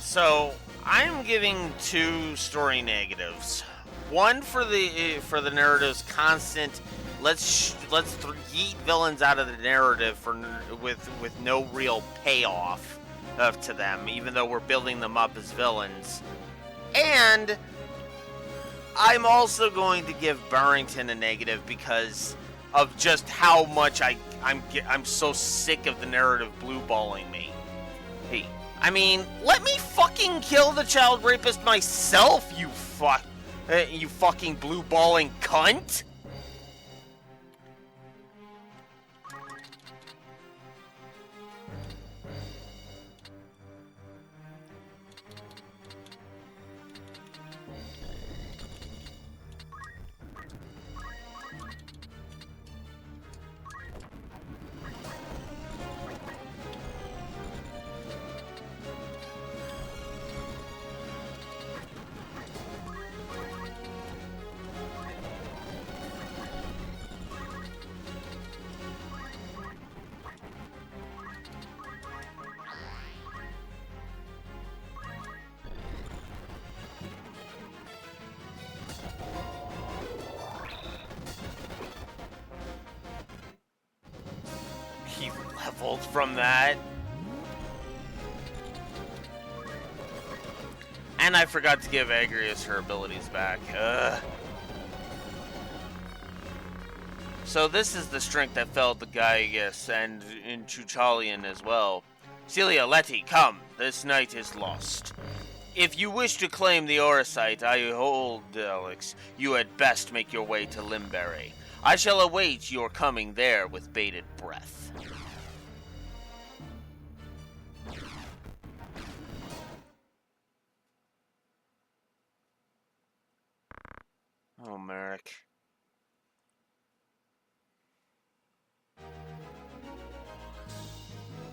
So I'm giving 2 story negatives. One for the narrative's constant. Let's yeet villains out of the narrative with no real payoff to them, even though we're building them up as villains. And I'm also going to give Barrington a negative because of just how much I'm so sick of the narrative blueballing me. Hey, I mean, let me fucking kill the child rapist myself, you fucking blueballing cunt. He leveled from that. And I forgot to give Agrius her abilities back. Ugh. So this is the strength that felled the Gygus and in Chuchalian as well. Celia, Letty, come. This night is lost. If you wish to claim the Orosite I hold, Alex, you had best make your way to Limberry. I shall await your coming there with bated breath. Oh, Merrick.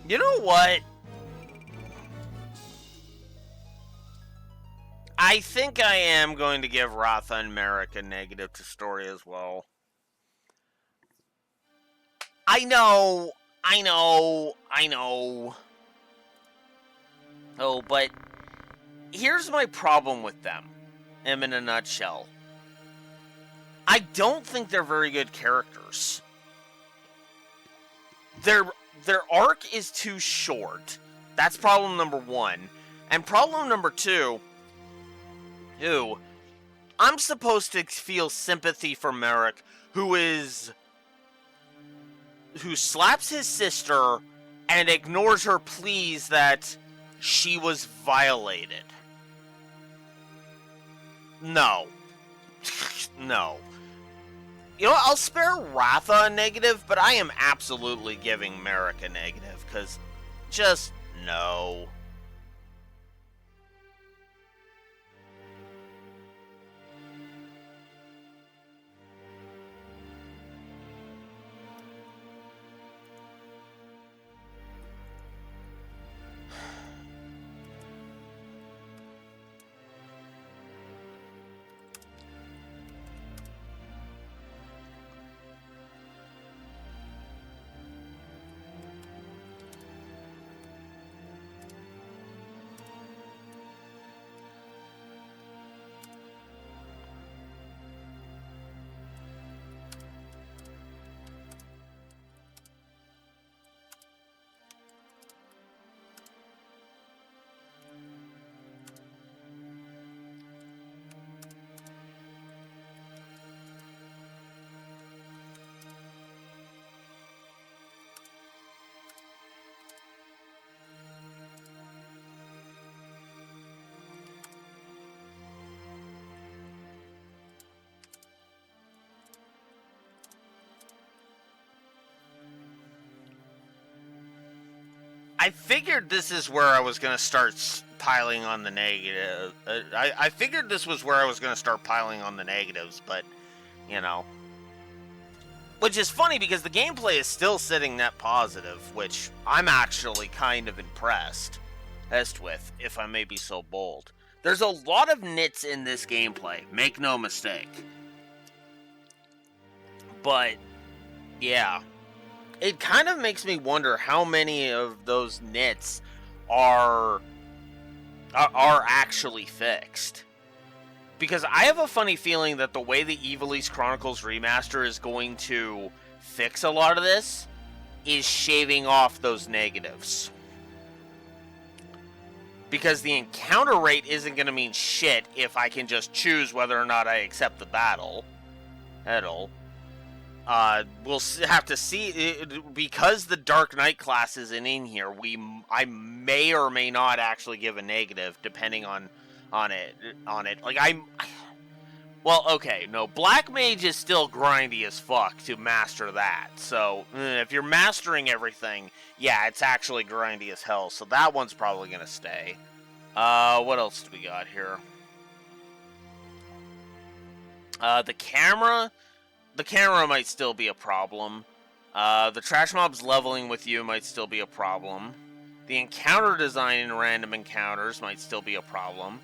You know what? I think I am going to give Ratha and Merrick a negative to story as well. I know. Oh, but here's my problem with them, in a nutshell. I don't think they're very good characters. Their arc is too short. That's problem number 1. And problem number 2, I'm supposed to feel sympathy for Merrick, who slaps his sister and ignores her pleas that she was violated. No. No. You know what, I'll spare Ratha a negative, but I am absolutely giving Merrick a negative, because just no. I figured this is where I was going to start piling on the negative. I figured this was where I was going to start piling on the negatives, but, you know. Which is funny because the gameplay is still sitting net positive, which I'm actually kind of impressed with, if I may be so bold. There's a lot of nits in this gameplay, make no mistake. But, yeah. It kind of makes me wonder how many of those nits are are actually fixed. Because I have a funny feeling that the way the Ivalice Chronicles Remaster is going to fix a lot of this is shaving off those negatives. Because the encounter rate isn't going to mean shit if I can just choose whether or not I accept the battle. We'll have to see, because the Dark Knight class isn't in here. I may or may not actually give a negative depending on it. Like well, okay, no, Black Mage is still grindy as fuck to master that. So if you're mastering everything, yeah, it's actually grindy as hell. So that one's probably gonna stay. What else do we got here? The camera might still be a problem. The trash mobs leveling with you might still be a problem. The encounter design in random encounters might still be a problem.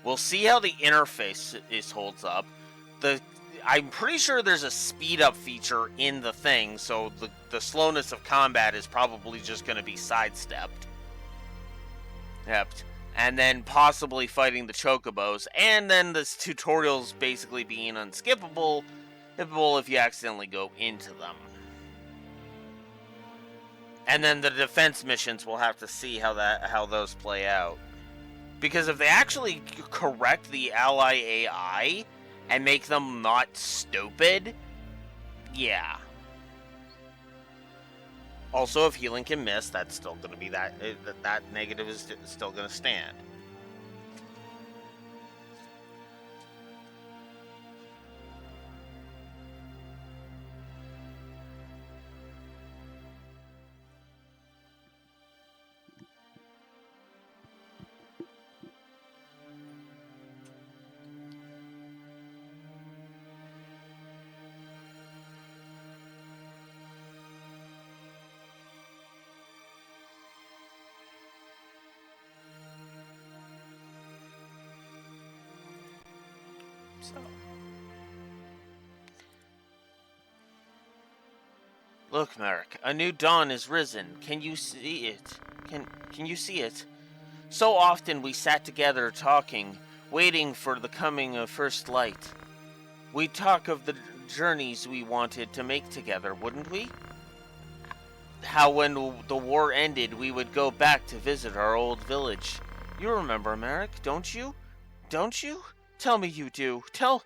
We'll see how the interface holds up. I'm pretty sure there's a speed up feature in the thing, so the slowness of combat is probably just going to be sidestepped. Yep. And then possibly fighting the chocobos, and then this tutorial's basically being unskippable if you accidentally go into them. And then the defense missions, we'll have to see how those play out. Because if they actually correct the ally AI and make them not stupid, yeah. Also, if healing can miss, that's still going to be that negative is still going to stand. So. Look, Merrick, a new dawn is risen. Can you see it? Can you see it? So often we sat together talking, waiting for the coming of first light. We'd talk of the journeys we wanted to make together, wouldn't we? How when the war ended, we would go back to visit our old village. You remember, Merrick, don't you? Don't you? Tell me you do. Tell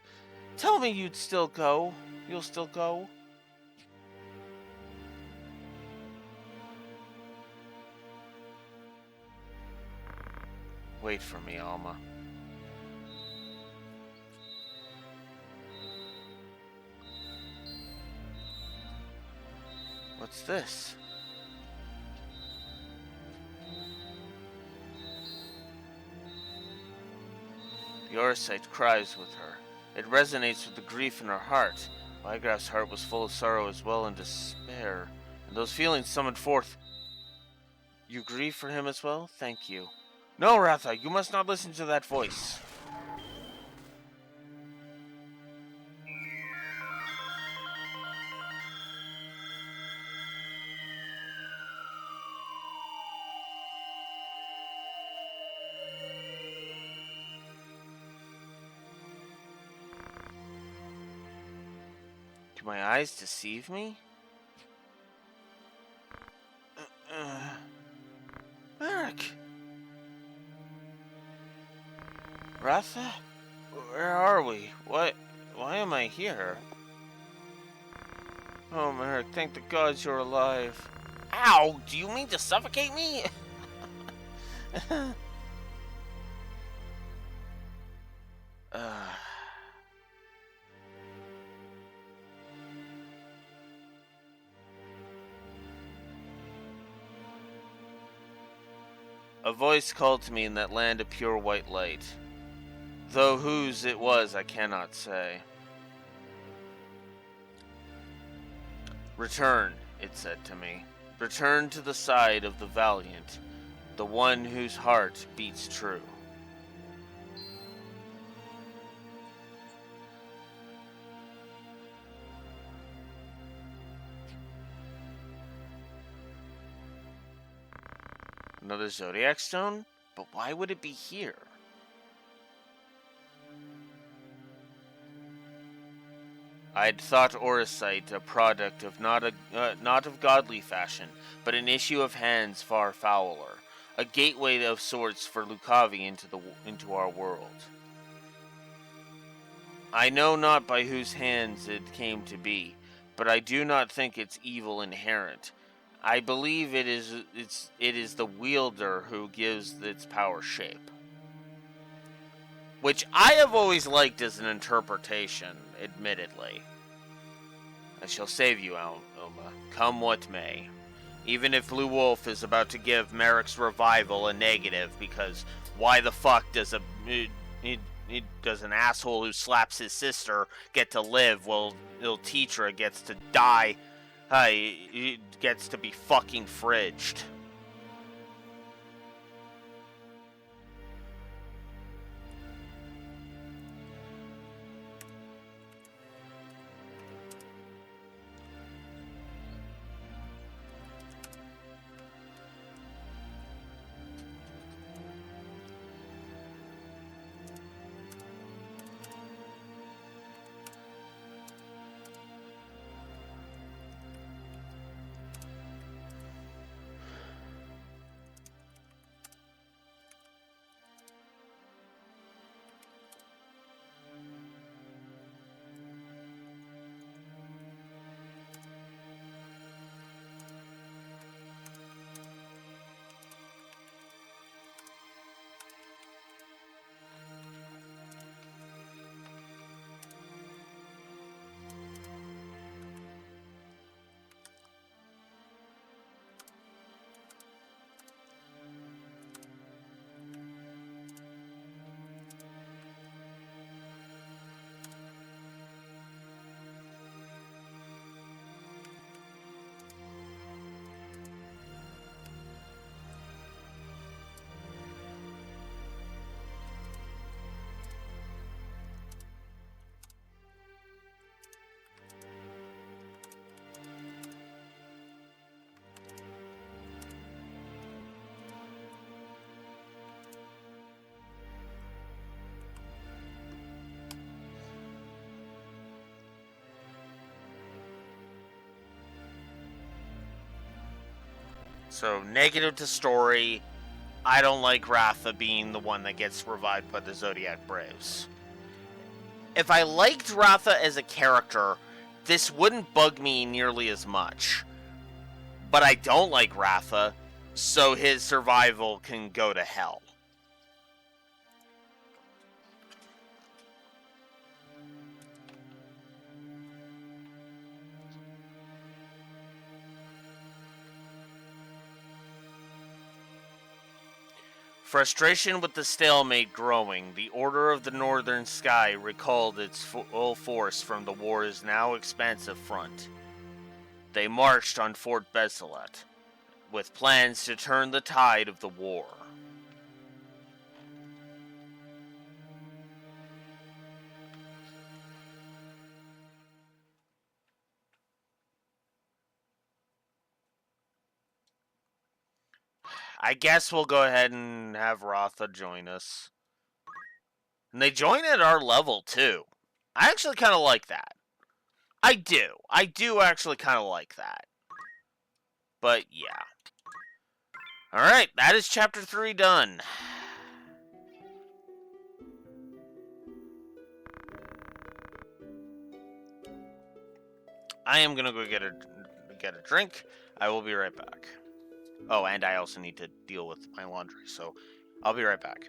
me you'd still go. You'll still go. Wait for me, Alma. What's this? The Orisite cries with her. It resonates with the grief in her heart. Lygraph's heart was full of sorrow as well and despair, and those feelings summoned forth. You grieve for him as well? Thank you. No, Ratha, you must not listen to that voice. Do my eyes deceive me? Merrick! Ratha? Where are we? Why am I here? Oh, Merrick, thank the gods you're alive. Ow! Do you mean to suffocate me? A voice called to me in that land of pure white light. Though whose it was, I cannot say. Return, it said to me. Return to the side of the valiant, the one whose heart beats true. Another Zodiac Stone? but why would it be here? I'd thought Orosite a product of not of godly fashion, but an issue of hands far fouler, a gateway of sorts for Lucavi into our world. I know not by whose hands it came to be, but I do not think its evil inherent. I believe it is the wielder who gives its power shape. Which I have always liked as an interpretation, admittedly. I shall save you, Alma, come what may. Even if Blue Wolf is about to give Merrick's revival a negative, because why the fuck does an asshole who slaps his sister get to live while Iltetra gets to die? He gets to be fucking fridged. So, negative to story. I don't like Ratha being the one that gets revived by the Zodiac Braves. If I liked Ratha as a character, this wouldn't bug me nearly as much. But I don't like Ratha, so his survival can go to hell. Frustration with the stalemate growing, the Order of the Northern Sky recalled its full force from the war's now expansive front. They marched on Fort Beselat, with plans to turn the tide of the war. I guess we'll go ahead and have Ratha join us. And they join at our level, too. I actually kind of like that. I do. I do actually kind of like that. But, yeah. Alright, that is Chapter 3 done. I am gonna go get a drink. I will be right back. Oh, and I also need to deal with my laundry, so I'll be right back.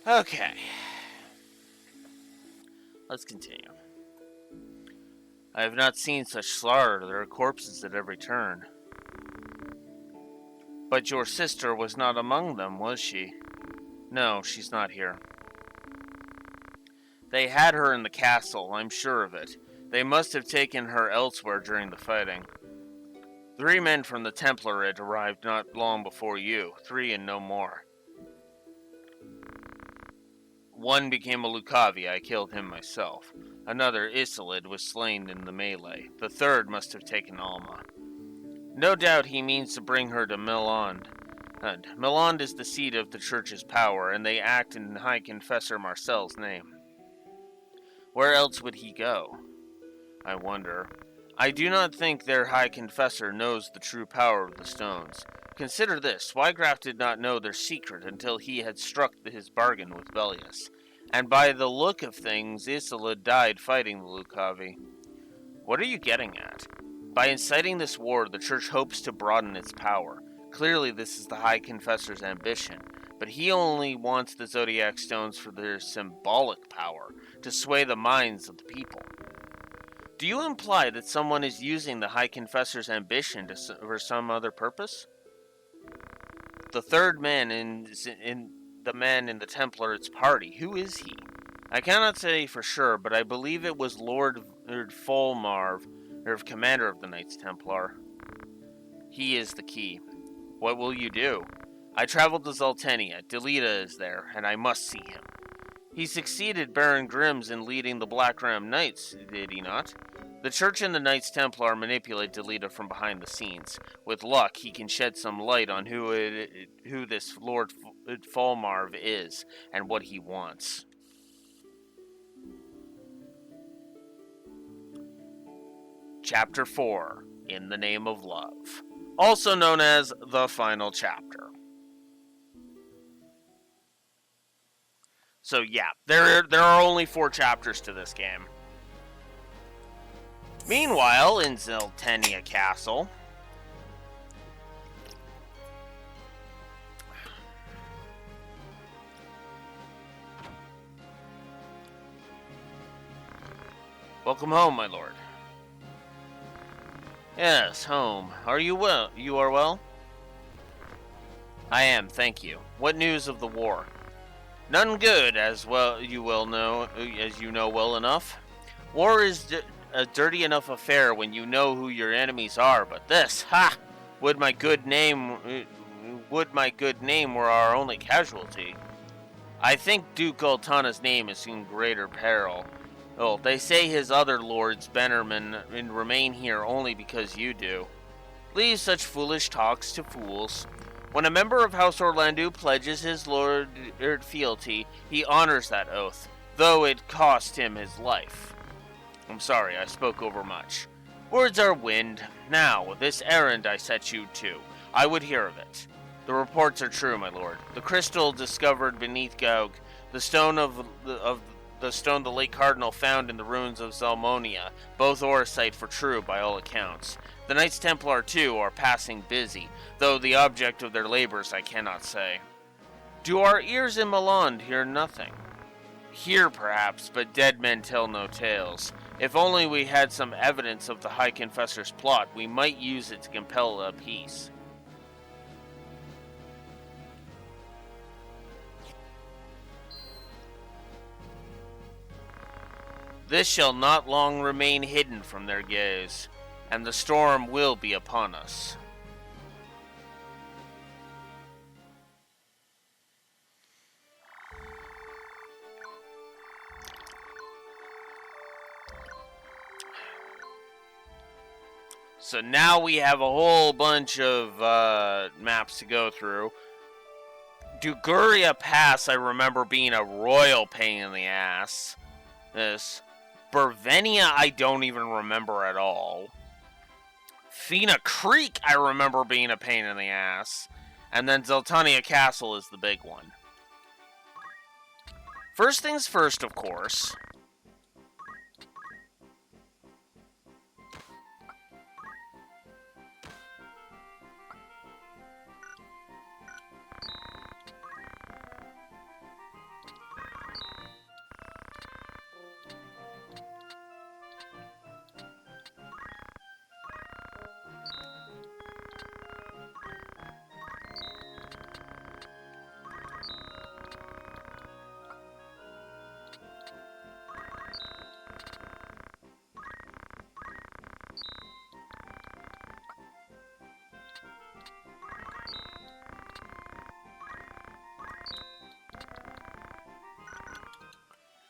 Okay. Let's continue. I have not seen such slaughter. There are corpses at every turn. But your sister was not among them, was she? No, she's not here. They had her in the castle, I'm sure of it. They must have taken her elsewhere during the fighting. 3 men from the Templarate arrived not long before you. 3 and no more. One became a Lucavi. I killed him myself. Another, Isolid, was slain in the melee. The 3rd must have taken Alma. No doubt he means to bring her to Milond. And Milond is the seat of the church's power, and they act in High Confessor Marcel's name. Where else would he go? I wonder. I do not think their High Confessor knows the true power of the stones. Consider this, Swygraf did not know their secret until he had struck his bargain with Velius. And by the look of things, Isolde died fighting the Lucavi. What are you getting at? By inciting this war, the Church hopes to broaden its power. Clearly this is the High Confessor's ambition, but he only wants the Zodiac Stones for their symbolic power, to sway the minds of the people. Do you imply that someone is using the High Confessor's ambition for some other purpose? The 3rd man in the Templarit's party, who is he? I cannot say for sure, but I believe it was Lord Folmarv, or commander of the Knights Templar. He is the key. What will you do? I traveled to Zaltenia. Delita is there, and I must see him. He succeeded Baron Grimms in leading the Black Ram Knights, did he not? The Church and the Knights Templar manipulate Delita from behind the scenes. With luck, he can shed some light on who this Lord Folmarv is, and what he wants. Chapter 4, In the Name of Love. Also known as the final chapter. So yeah, there are only 4 chapters to this game. Meanwhile, in Zaltenia Castle, welcome home, my lord. Yes, home. Are you well? You are well? I am, thank you. What news of the war? None good, as well you know well enough. War is a dirty enough affair when you know who your enemies are, but this, would my good name were our only casualty. I think Duke Altana's name is in greater peril. Oh, they say his other lords, Bannerman, remain here only because you do. Leave such foolish talks to fools. When a member of House Orlandu pledges his lord fealty, he honors that oath, though it cost him his life. I'm sorry, I spoke overmuch. Words are wind. Now, this errand I set you to, I would hear of it. The reports are true, my lord. The crystal discovered beneath Gaug, the stone the late cardinal found in the ruins of Zalmonia, both Oricite for true by all accounts. The Knights Templar, too, are passing busy, though the object of their labors I cannot say. Do our ears in Milond hear nothing? Hear, perhaps, but dead men tell no tales. If only we had some evidence of the High Confessor's plot, we might use it to compel a peace. This shall not long remain hidden from their gaze, and the storm will be upon us. So now we have a whole bunch of maps to go through. Duguria Pass, I remember being a royal pain in the ass. Bervenia, I don't even remember at all. Fina Creek, I remember being a pain in the ass. And then Zaltania Castle is the big one. First things first, of course.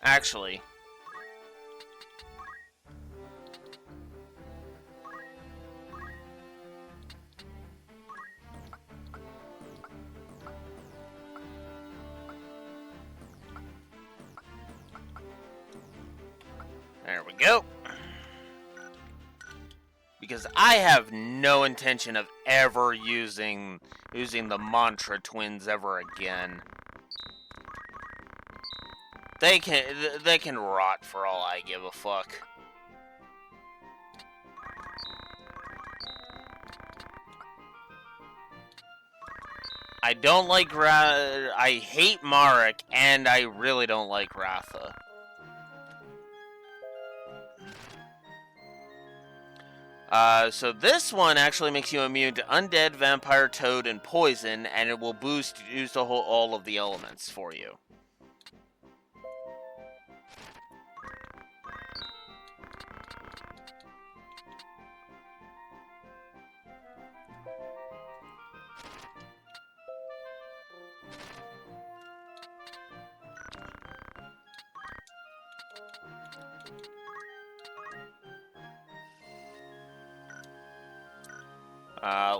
Actually, there we go. Because I have no intention of ever using the Mantra Twins ever again. They can rot for all I give a fuck. I don't like I hate Marek, and I really don't like Ratha. So this one actually makes you immune to undead, vampire, toad, and poison, and it will use all of the elements for you.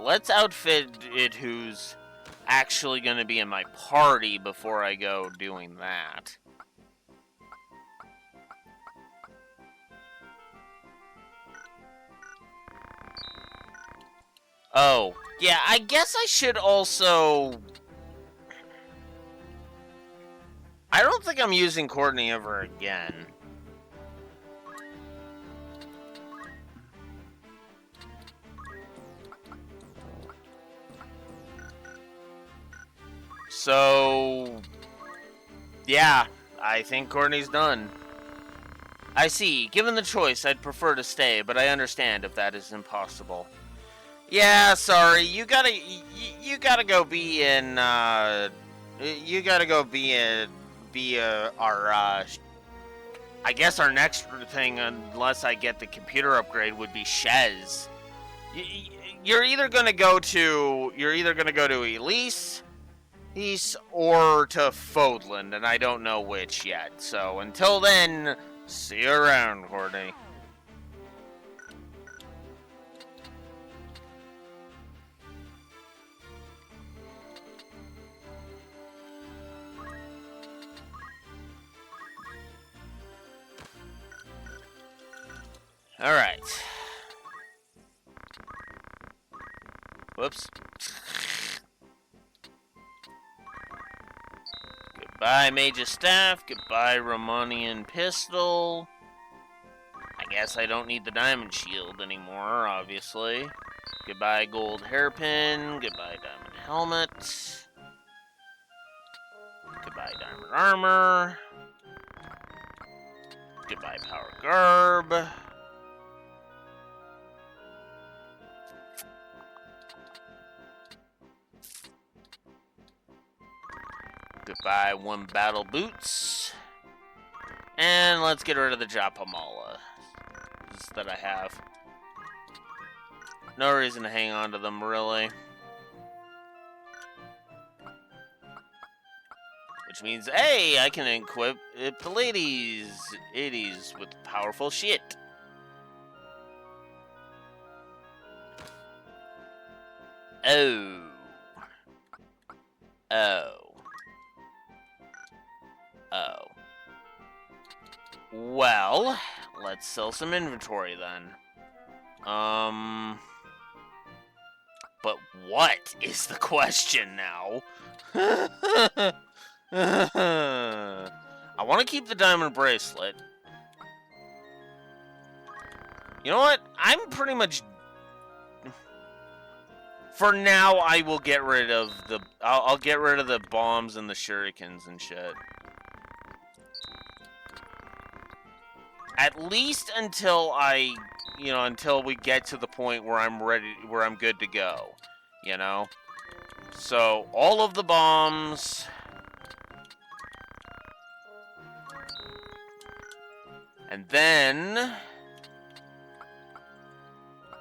Let's outfit it who's actually going to be in my party before I go doing that. Oh, yeah, I guess I should also... I don't think I'm using Courtney ever again. So, yeah, I think Courtney's done. I see. Given the choice, I'd prefer to stay, but I understand if that is impossible. Yeah, sorry. You gotta go be in. You gotta go be our. I guess our next thing, unless I get the computer upgrade, would be Shez. You're either gonna go to Elise. Or to Fodland, and I don't know which yet. So until then, see you around, Courtney. Alright. Whoops. Goodbye, Mage's Staff. Goodbye, Romanian Pistol. I guess I don't need the Diamond Shield anymore, obviously. Goodbye, Gold Hairpin. Goodbye, Diamond Helmet. Goodbye, Diamond Armor. Goodbye, Power Garb. Goodbye, One Battle Boots. And let's get rid of the Japamala that I have. No reason to hang on to them, really. Which means, hey, I can equip the ladies' 80s with powerful shit. Oh. Well, let's sell some inventory then. But what is the question now? I want to keep the diamond bracelet. You know what? I'm pretty much... For now, I will get rid of the... I'll get rid of the bombs and the shurikens and shit. At least until until we get to the point where I'm ready, where I'm good to go, you know? So, all of the bombs. And then...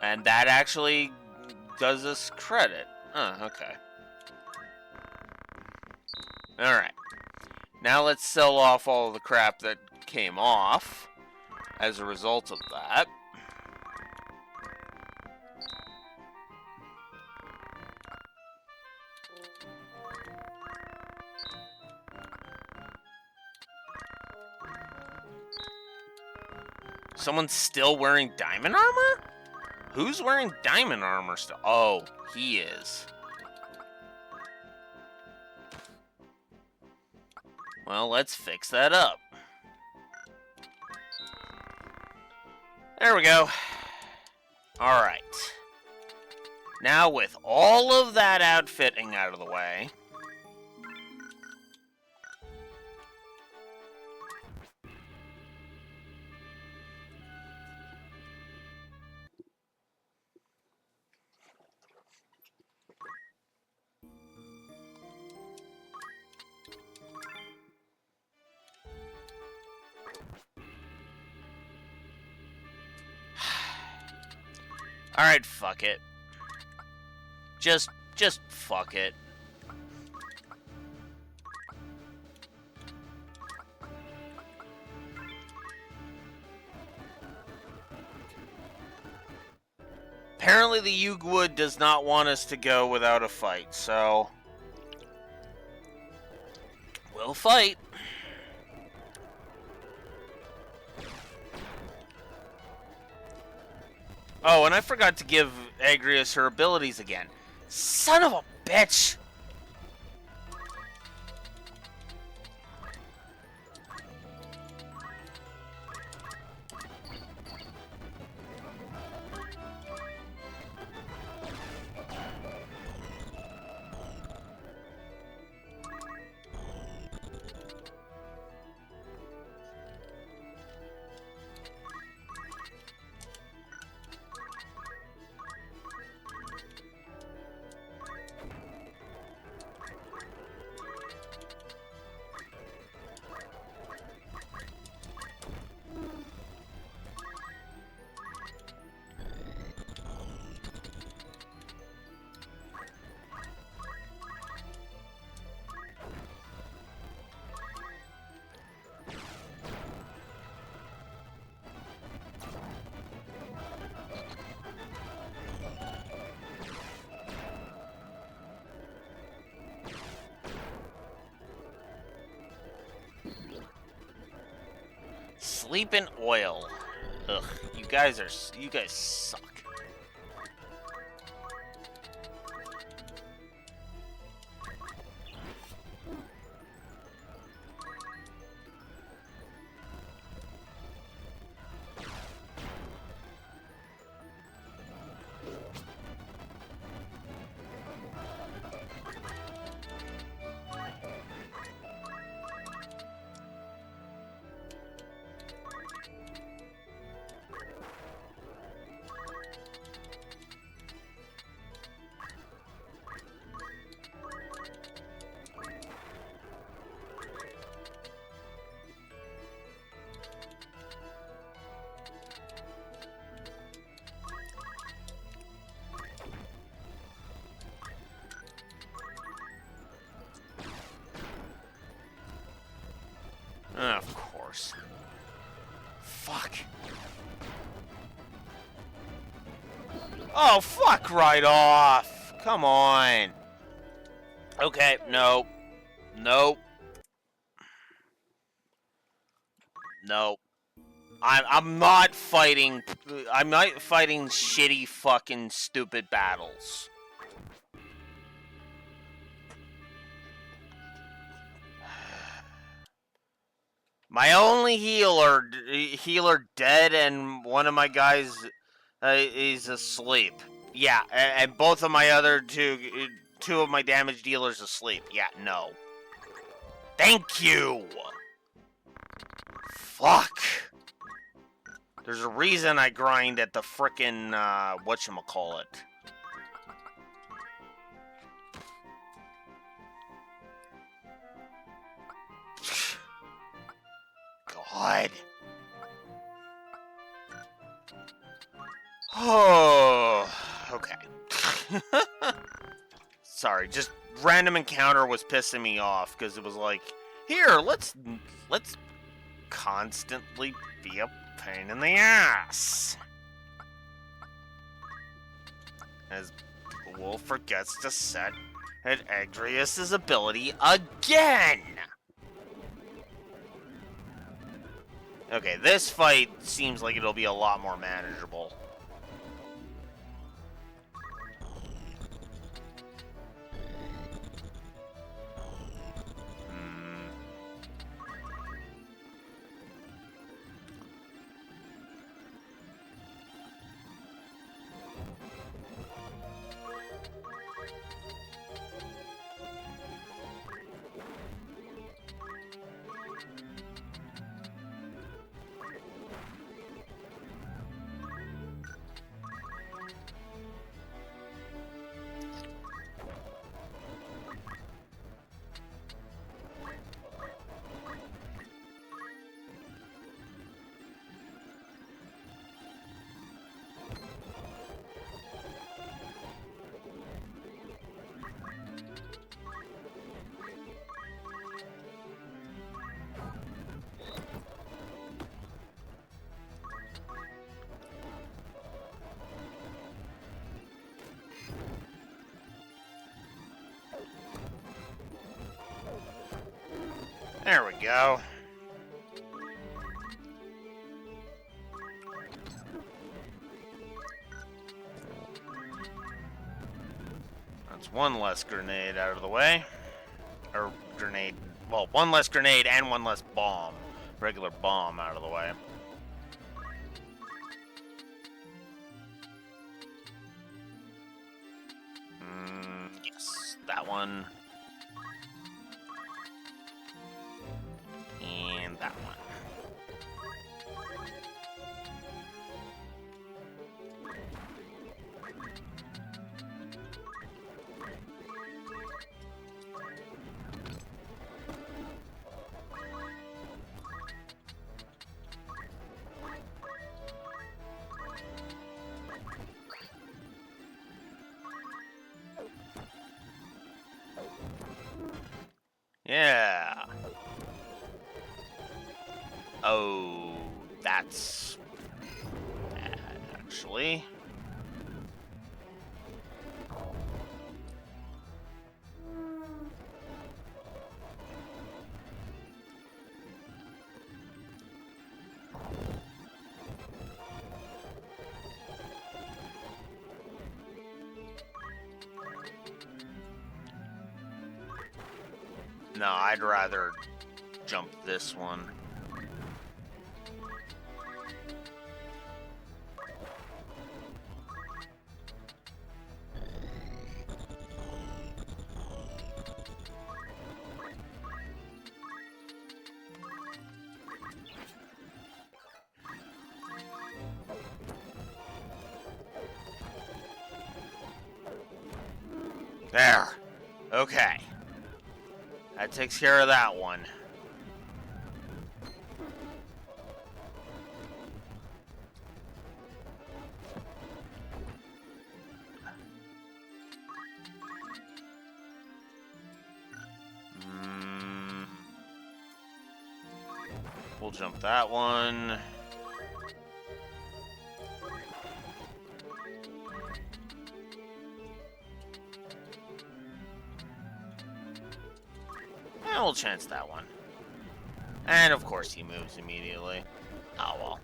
And that actually does us credit. Oh, okay. Alright. Now let's sell off all of the crap that came off as a result of that. Someone's still wearing diamond armor? Who's wearing diamond armor still? Oh, he is. Well, let's fix that up. There we go. Alright. Now with all of that outfitting out of the way... Alright, fuck it. Just fuck it. Apparently the Yugwood does not want us to go without a fight, so... we'll fight. Oh, and I forgot to give Agrias her abilities again. Son of a bitch! Sleep in oil. Ugh, you guys suck. Of course. Fuck. Oh, fuck right off. Come on. Okay, no. Nope. Nope. I'm not fighting shitty fucking stupid battles. My only healer dead, and one of my guys is asleep. Yeah, and both of my other two of my damage dealers asleep. Yeah, no. Thank you! Fuck! There's a reason I grind at the frickin', whatchamacallit. God. Oh, okay. Sorry, just random encounter was pissing me off because it was like, here, let's constantly be a pain in the ass. As Wolf forgets to set at Agrias' ability again! Okay, this fight seems like it'll be a lot more manageable. There we go. That's one less grenade out of the way. Or grenade. Well, one less grenade and one less bomb. Regular bomb out of the way. Yes, that one. And that one. Yeah. Oh, that's bad, actually. No, I'd rather jump this one. There. Okay. That takes care of that one. We'll jump that one. And we'll chance that one. And of course he moves immediately. Oh well.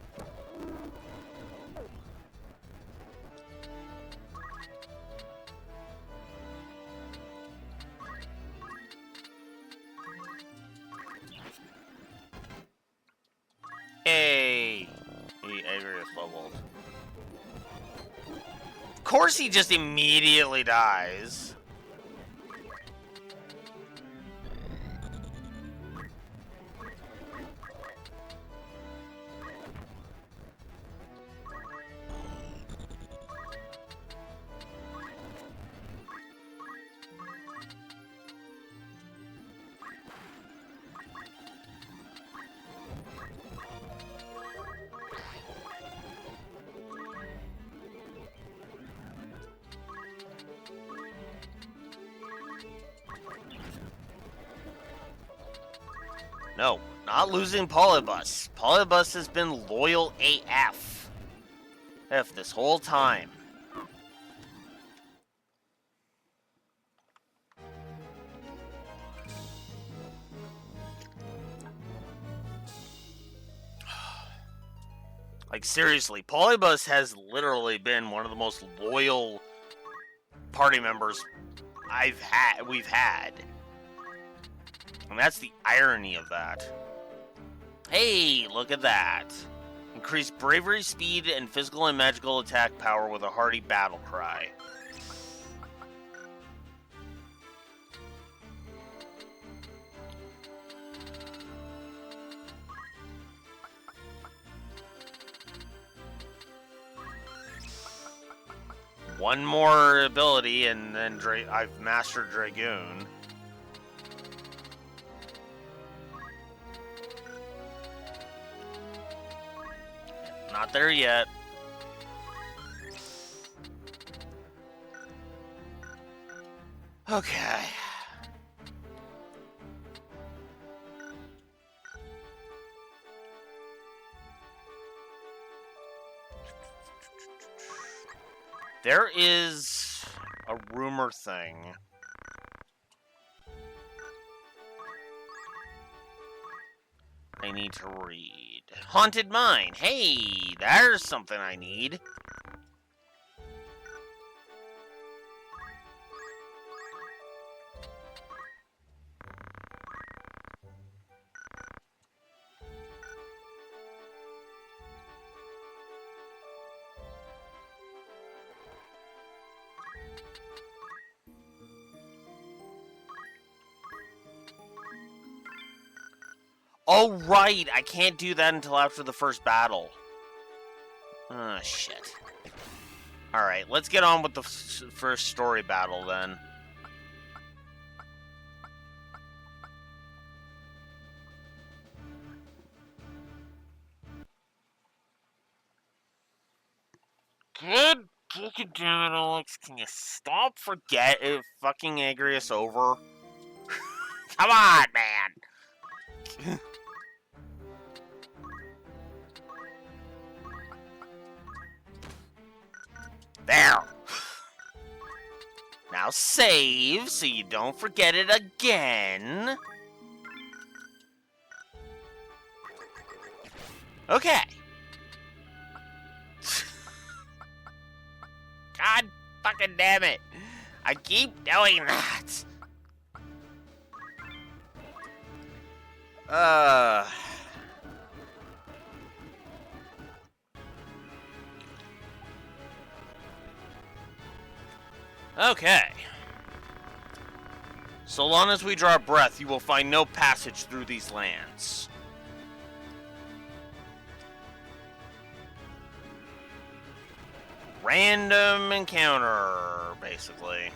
Hey! Agrias leveled. Of course he just immediately dies. No, Not losing Polybus. Polybus has been loyal AF. This whole time. Like, seriously, Polybus has literally been one of the most loyal party members we've had. And that's the irony of that. Hey, look at that. Increase bravery, speed, and physical and magical attack power with a hearty battle cry. One more ability, and then I've mastered Dragoon. Not there yet. Okay. There is a rumor thing. I need to read. Haunted Mine. Hey, there's something I need. Oh, right! I can't do that until after the first battle. Oh, shit. Alright, let's get on with the first story battle, then. Good fucking damn it, Alex. Can you stop fucking Agrius over? Come on, man! There! Now save, so you don't forget it again. Okay. God fucking damn it. I keep doing that. Okay. So long as we draw breath, you will find no passage through these lands. Random encounter, basically.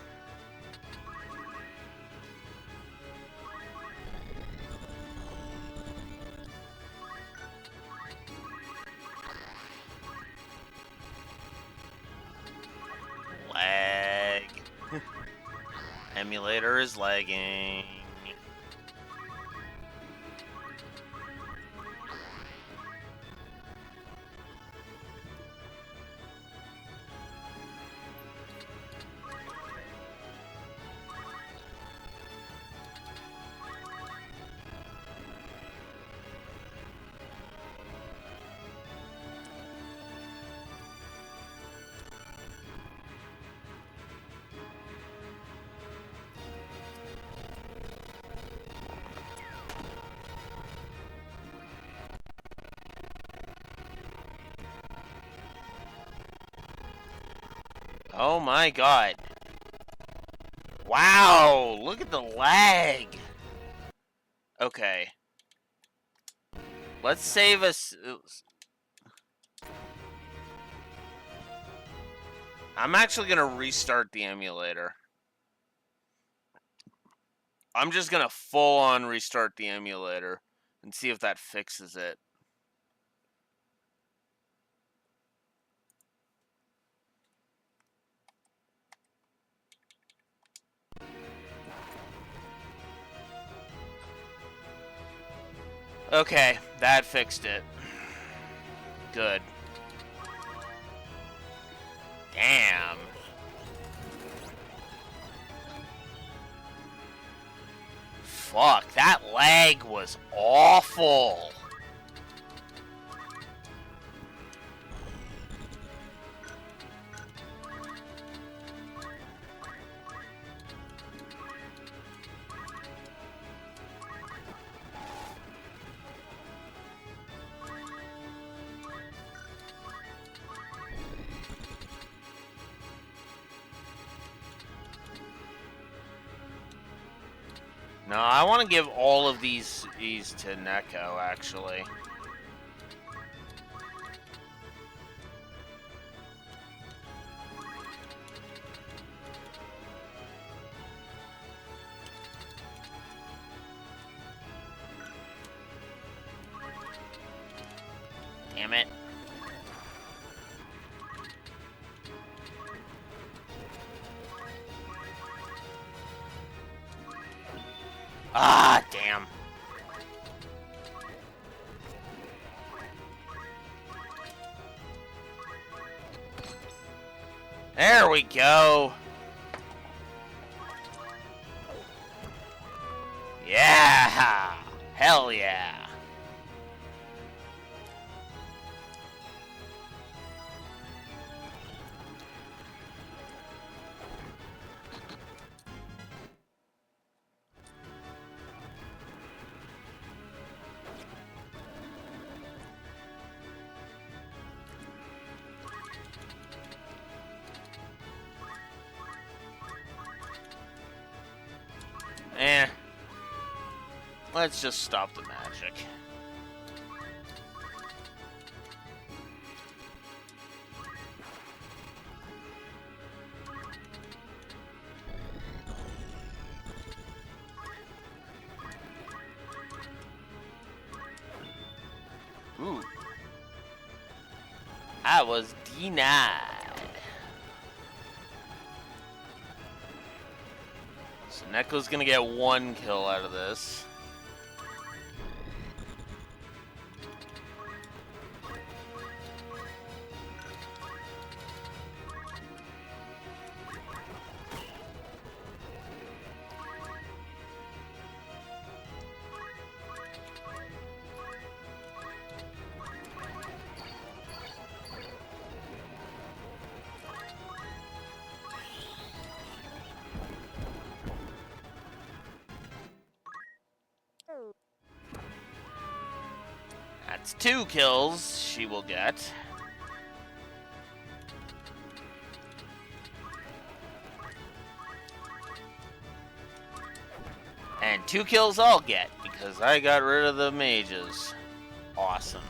Lag. Emulator is lagging. Oh my god. Wow, look at the lag. Okay. Let's save us. I'm actually going to restart the emulator. I'm just going to full on restart the emulator and see if that fixes it. Okay, that fixed it. Good. Damn. Fuck, that lag was awful. No, I want to give all of these to Neko, actually. Damn it. Ah, damn. There we go. Yeah. Hell yeah. Eh. Let's just stop the magic. Ooh. I was denied. So Neko's gonna get 1 kill out of this. That's 2 kills she will get. And 2 kills I'll get because I got rid of the mages. Awesome.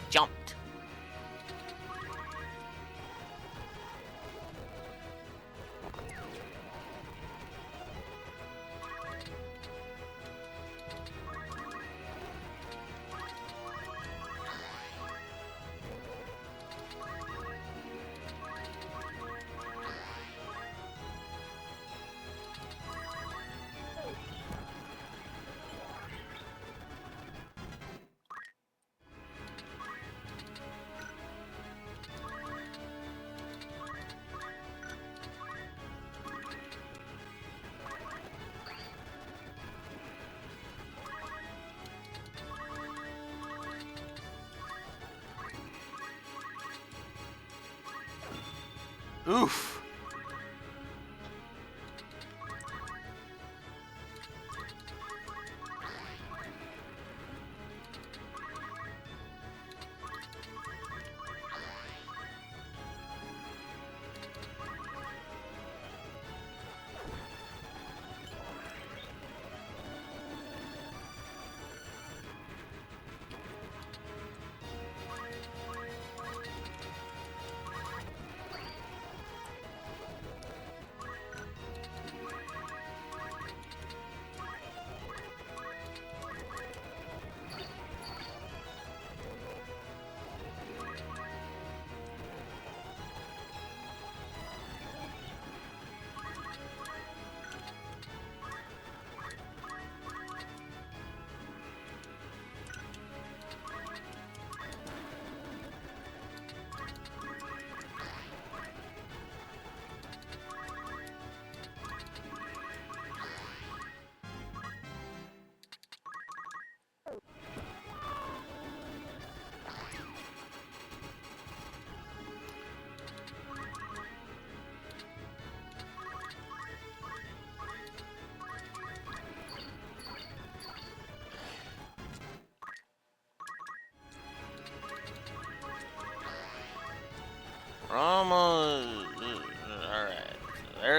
Jumped. Oof.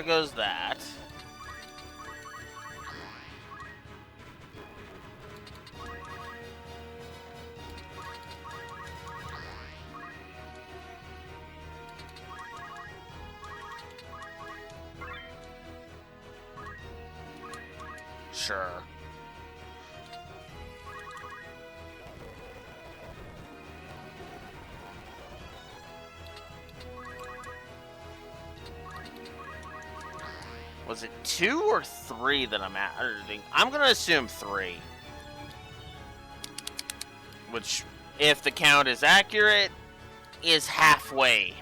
goes that. Sure. Was it 2 or 3 that I'm at? I'm gonna assume 3. Which, if the count is accurate, is halfway.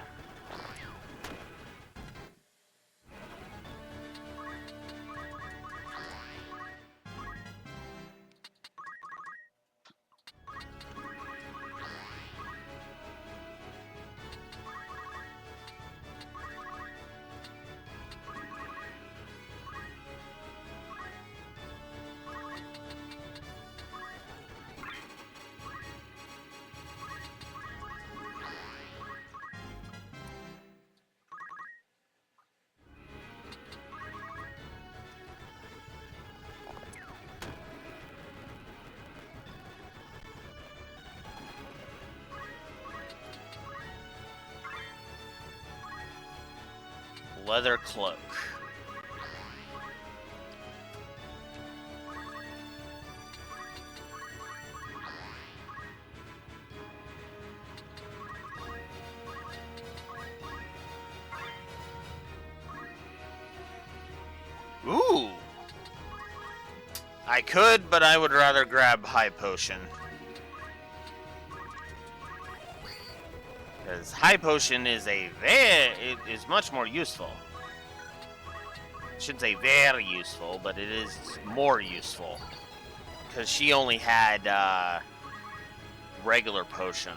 Leather cloak. Ooh. I could, but I would rather grab High Potion. Because High Potion is much more useful. I shouldn't say very useful, but it is more useful. Because she only had regular potion.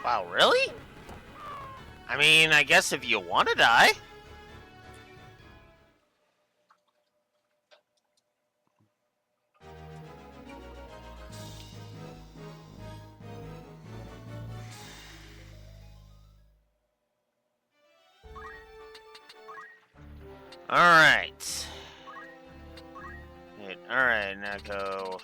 Wow, really? I mean, I guess if you want to die. Alright. Alright, now go.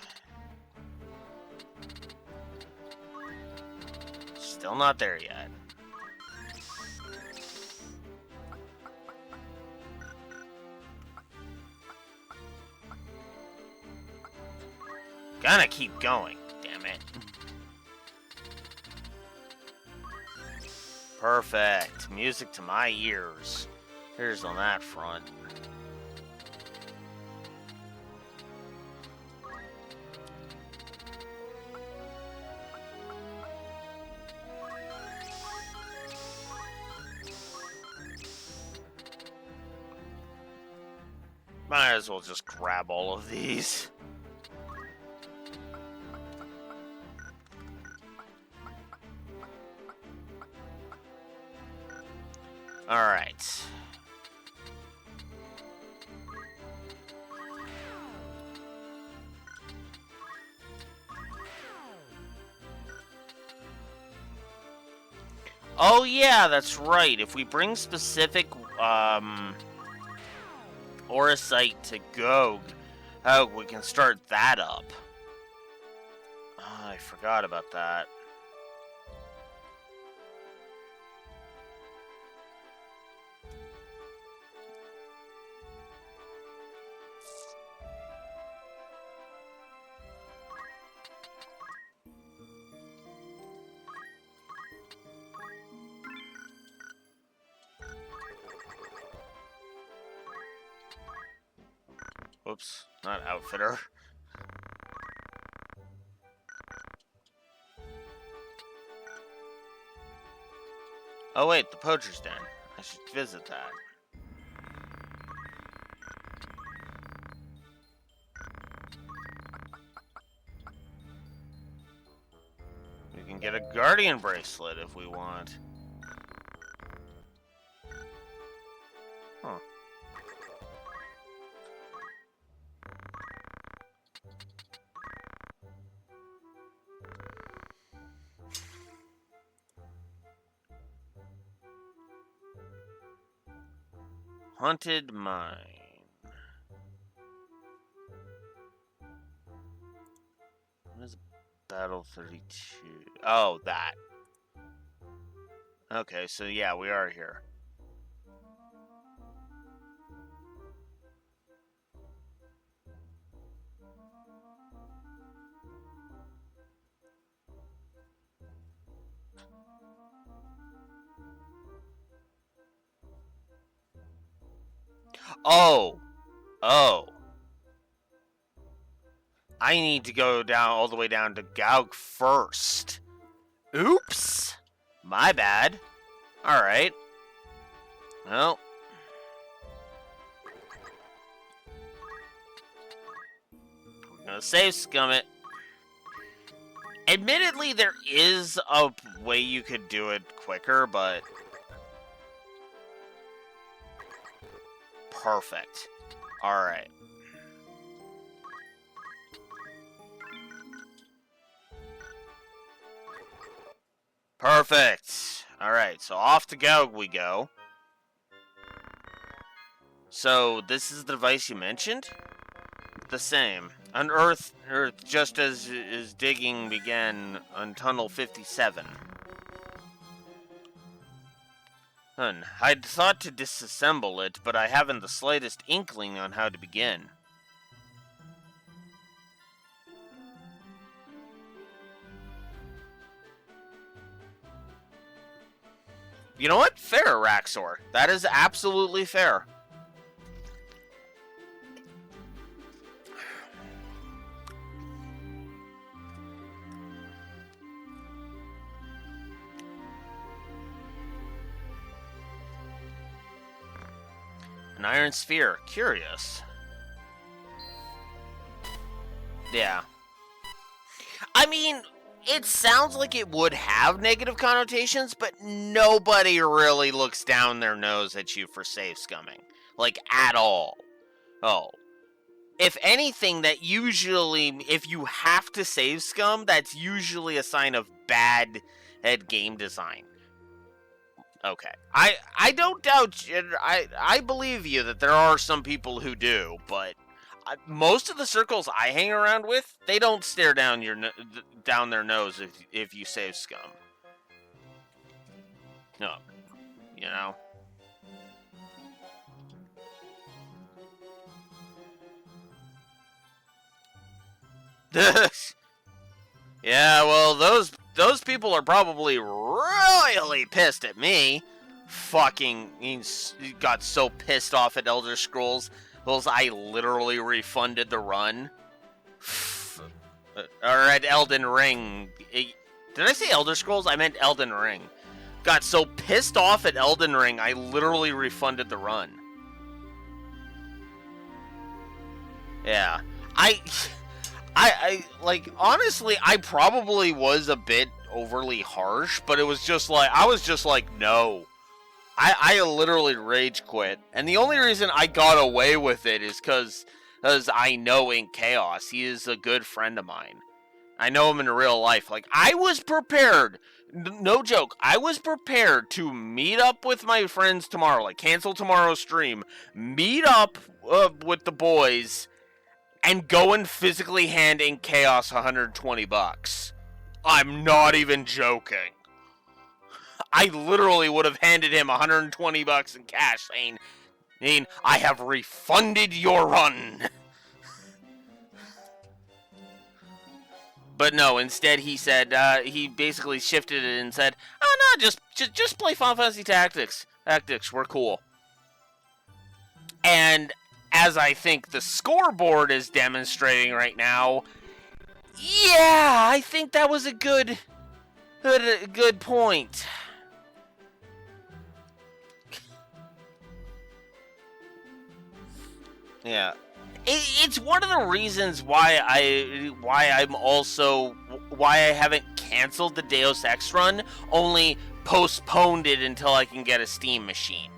Still not there yet. Gotta keep going, damn it. Perfect. Music to my ears. Here's on that front. Might as well just grab all of these. Alright. Oh yeah, that's right. If we bring specific Auracite to Gog, we can start that up. Oh, I forgot about that. Whoops, not outfitter. Oh wait, the poacher's den. I should visit that. We can get a guardian bracelet if we want. Huh. Haunted Mine. What is Battle 32? Oh, that. Okay, so yeah, we are here. Oh. I need to go down all the way down to Gog first. Oops. My bad. Alright. Well. We're gonna save scum it. Admittedly, there is a way you could do it quicker, but... Perfect. Alright. Perfect. Alright, so off to Gog we go. So, this is the device you mentioned? The same. Unearth Earth just as digging began on Tunnel 57. I'd thought to disassemble it, but I haven't the slightest inkling on how to begin. You know what? Fair, Raxor. That is absolutely fair. An iron sphere. Curious. Yeah. I mean, it sounds like it would have negative connotations, but nobody really looks down their nose at you for save scumming. Like, at all. Oh. If anything, that usually, if you have to save scum, that's usually a sign of bad game design. Okay. I don't doubt you. I believe you that there are some people who do, but most of the circles I hang around with, they don't stare down down their nose if you save scum. No. You know. Yeah, well, those people are probably really pissed at me. Fucking, he got so pissed off at Elder Scrolls. I literally refunded the run. Or at Elden Ring. Did I say Elder Scrolls? I meant Elden Ring. Got so pissed off at Elden Ring, I literally refunded the run. Yeah. I like, honestly, I probably was a bit overly harsh, but it was just like, I was just like, no. I literally rage quit. And the only reason I got away with it is because I know in Chaos, he is a good friend of mine. I know him in real life. Like, I was prepared. No joke. I was prepared to meet up with my friends tomorrow. Like, cancel tomorrow's stream. Meet up with the boys. And go and physically hand in Chaos $120. I'm not even joking. I literally would have handed him $120 in cash saying, I have refunded your run. But no, instead he said, he basically shifted it and said, oh no, just play Final Fantasy Tactics. We're cool. And as I think the scoreboard is demonstrating right now, yeah, I think that was a good point. Yeah. It's one of the reasons why I haven't canceled the Deus Ex run, only postponed it until I can get a Steam machine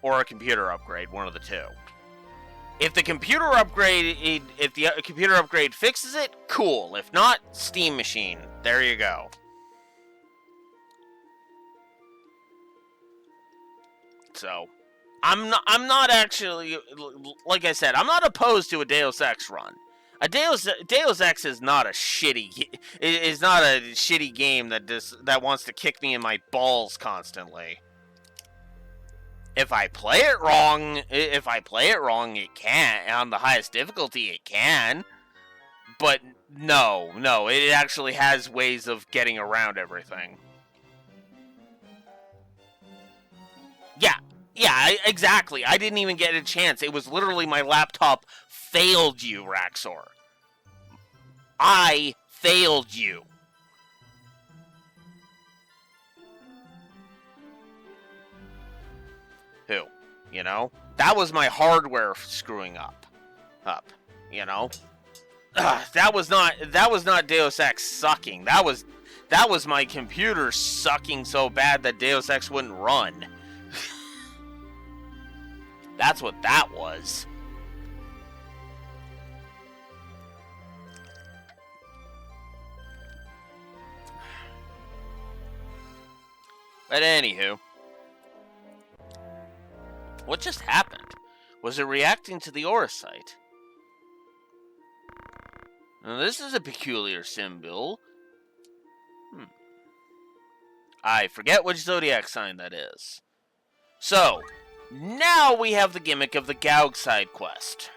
or a computer upgrade, one of the two. If the computer upgrade fixes it, cool. If not, Steam machine. There you go. So, I'm not actually, like I said, I'm not opposed to a Deus Ex run. A Deus Ex is not a shitty game that wants to kick me in my balls constantly. If I play it wrong, it can. On the highest difficulty, it can. But no, it actually has ways of getting around everything. Yeah, exactly. I didn't even get a chance. It was literally my laptop failed you, Raxor. I failed you. Who? You know? That was my hardware screwing up. You know? That was not Deus Ex sucking. That was my computer sucking so bad that Deus Ex wouldn't run. That's what that was. But anywho, what just happened? Was it reacting to the aura site? Now, this is a peculiar symbol. I forget which zodiac sign that is. So, now we have the gimmick of the Gaug side quest.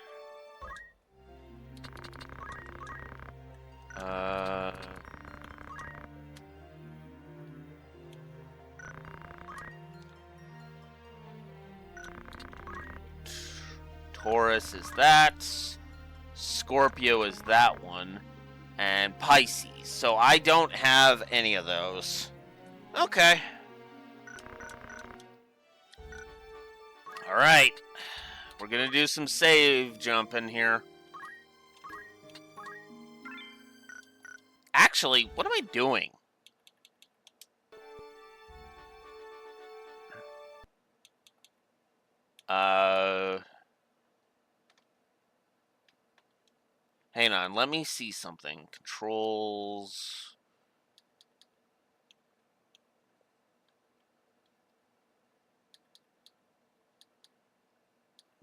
Taurus is that. Scorpio is that one. And Pisces. So I don't have any of those. Okay. Alright. We're gonna do some save jumping here. Actually, what am I doing? Hang on, let me see something. Controls.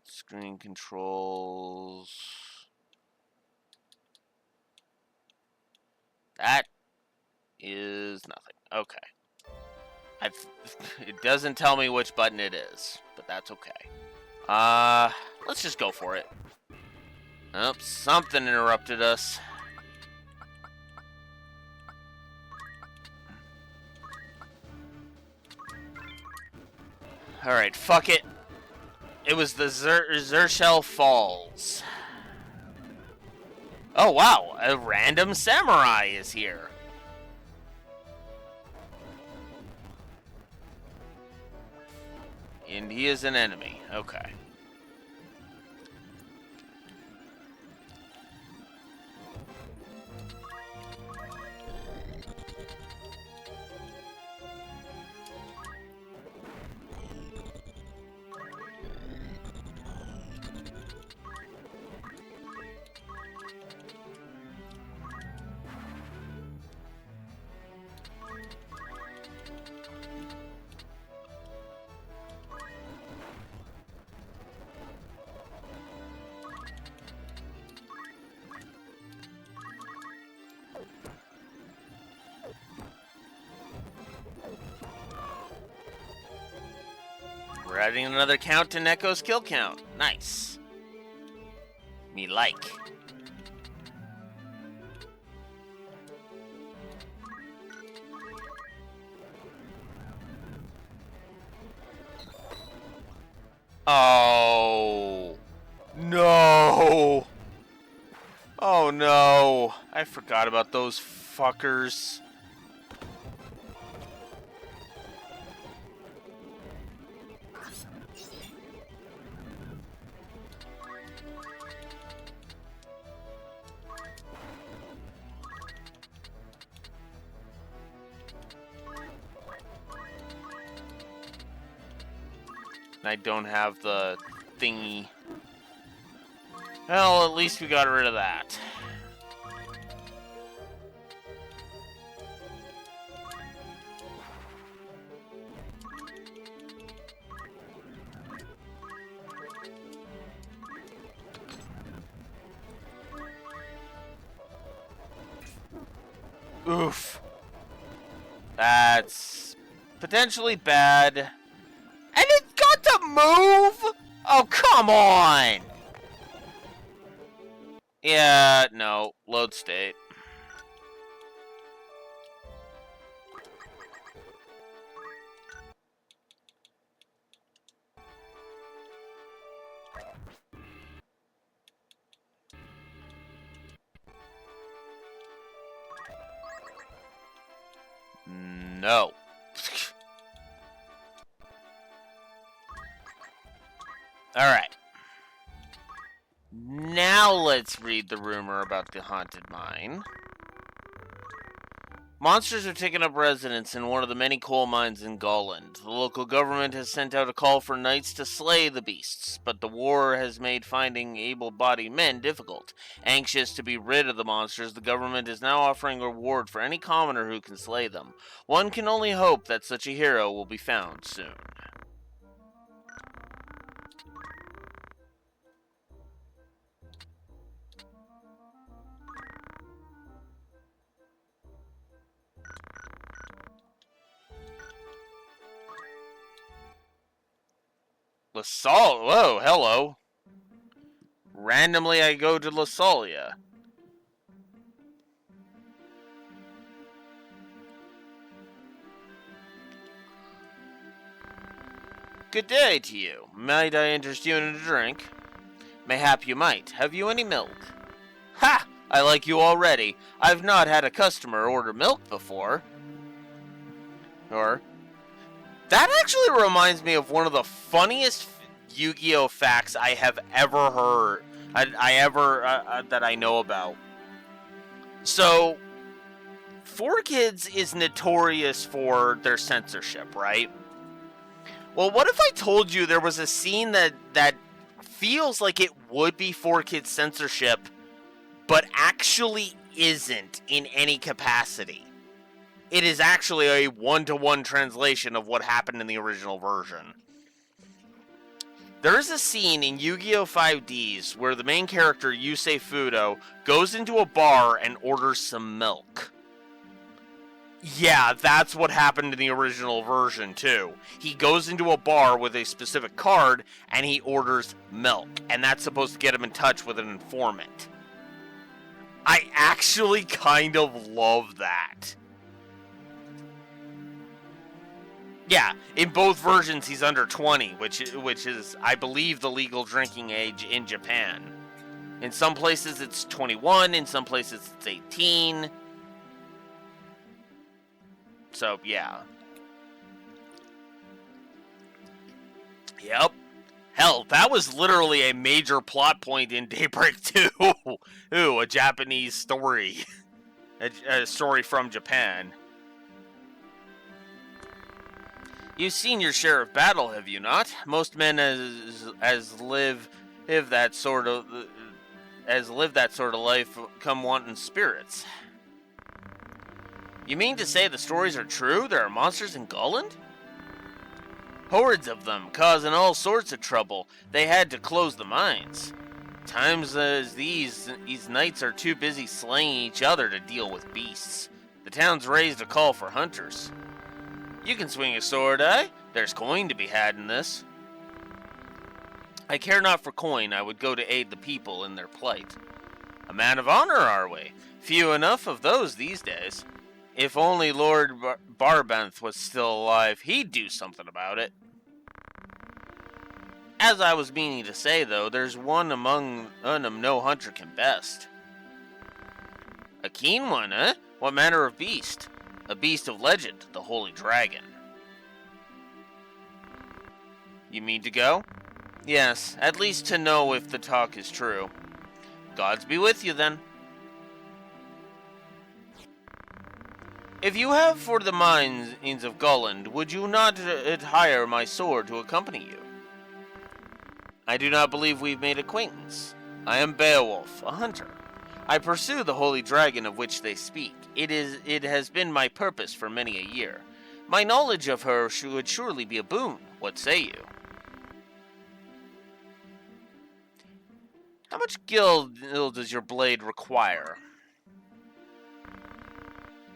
Screen controls. That is nothing. Okay. It doesn't tell me which button it is, but that's okay. Let's just go for it. Oh, something interrupted us. Alright, fuck it. It was the Zershell Falls. Oh wow, a random samurai is here. And he is an enemy. Okay. We're adding another count to Neko's kill count. Nice. Me like. Oh. No. Oh no. I forgot about those fuckers. I don't have the thingy. Well, at least we got rid of that. Oof. That's potentially bad. And it got to move? Oh, come on! Yeah, no. Load state. No. Alright. Now let's read the rumor about the haunted mine. Monsters are taking up residence in one of the many coal mines in Golland. The local government has sent out a call for knights to slay the beasts, but the war has made finding able-bodied men difficult. Anxious to be rid of the monsters, the government is now offering a reward for any commoner who can slay them. One can only hope that such a hero will be found soon. LaSalle. Whoa, hello. Randomly, I go to Lasalia. Good day to you. Might I interest you in a drink? Mayhap you might. Have you any milk? Ha! I like you already. I've not had a customer order milk before. Or... That actually reminds me of one of the funniest Yu-Gi-Oh facts I have ever heard. That I know about. So, 4Kids is notorious for their censorship, right? Well, what if I told you there was a scene that feels like it would be 4Kids censorship, but actually isn't in any capacity? It is actually a one-to-one translation of what happened in the original version. There is a scene in Yu-Gi-Oh! 5Ds where the main character, Yusei Fudo, goes into a bar and orders some milk. Yeah, that's what happened in the original version, too. He goes into a bar with a specific card, and he orders milk, and that's supposed to get him in touch with an informant. I actually kind of love that. Yeah, in both versions he's under 20, which is, I believe, the legal drinking age in Japan. In some places it's 21, in some places it's 18. So, yeah. Yep. Hell, that was literally a major plot point in Daybreak 2. Ooh, a Japanese story. A story from Japan. You've seen your share of battle, have you not? Most men live that sort of life come wanting spirits. You mean to say the stories are true? There are monsters in Golland? Hordes of them, causing all sorts of trouble. They had to close the mines. Times as these knights are too busy slaying each other to deal with beasts. The town's raised a call for hunters. You can swing a sword, eh? There's coin to be had in this. I care not for coin, I would go to aid the people in their plight. A man of honor, are we? Few enough of those these days. If only Lord Barbanth was still alive, he'd do something about it. As I was meaning to say, though, there's one among 'em no hunter can best. A keen one, eh? What manner of beast? A beast of legend, the holy dragon. You mean to go? Yes, at least to know if the talk is true. Gods be with you, then. If you have for the mines of Golland, would you not hire my sword to accompany you? I do not believe we've made acquaintance. I am Beowulf, a hunter. I pursue the holy dragon of which they speak. It has been my purpose for many a year. My knowledge of her would surely be a boon. What say you? How much gil does your blade require?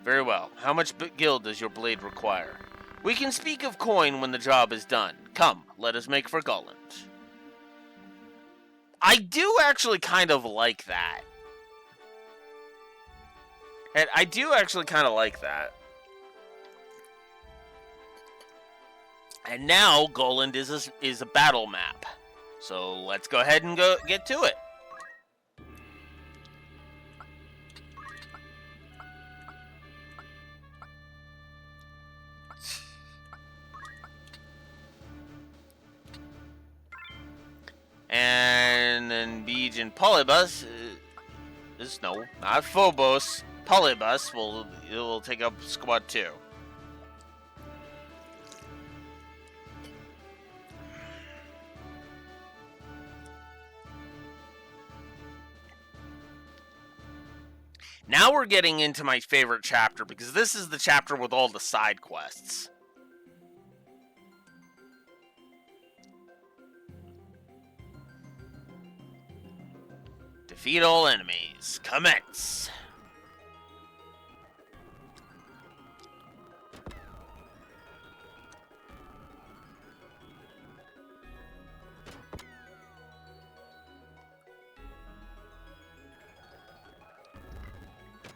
Very well. How much gil does your blade require? We can speak of coin when the job is done. Come, let us make for Golland. I do actually kind of like that. And I do actually kind of like that. And now Golland is a battle map. So let's go ahead and get to it. And then Beej and Polybus no, not Phobos. Polybus will take up squad 2. Now we're getting into my favorite chapter, because this is the chapter with all the side quests. Defeat all enemies. Commence.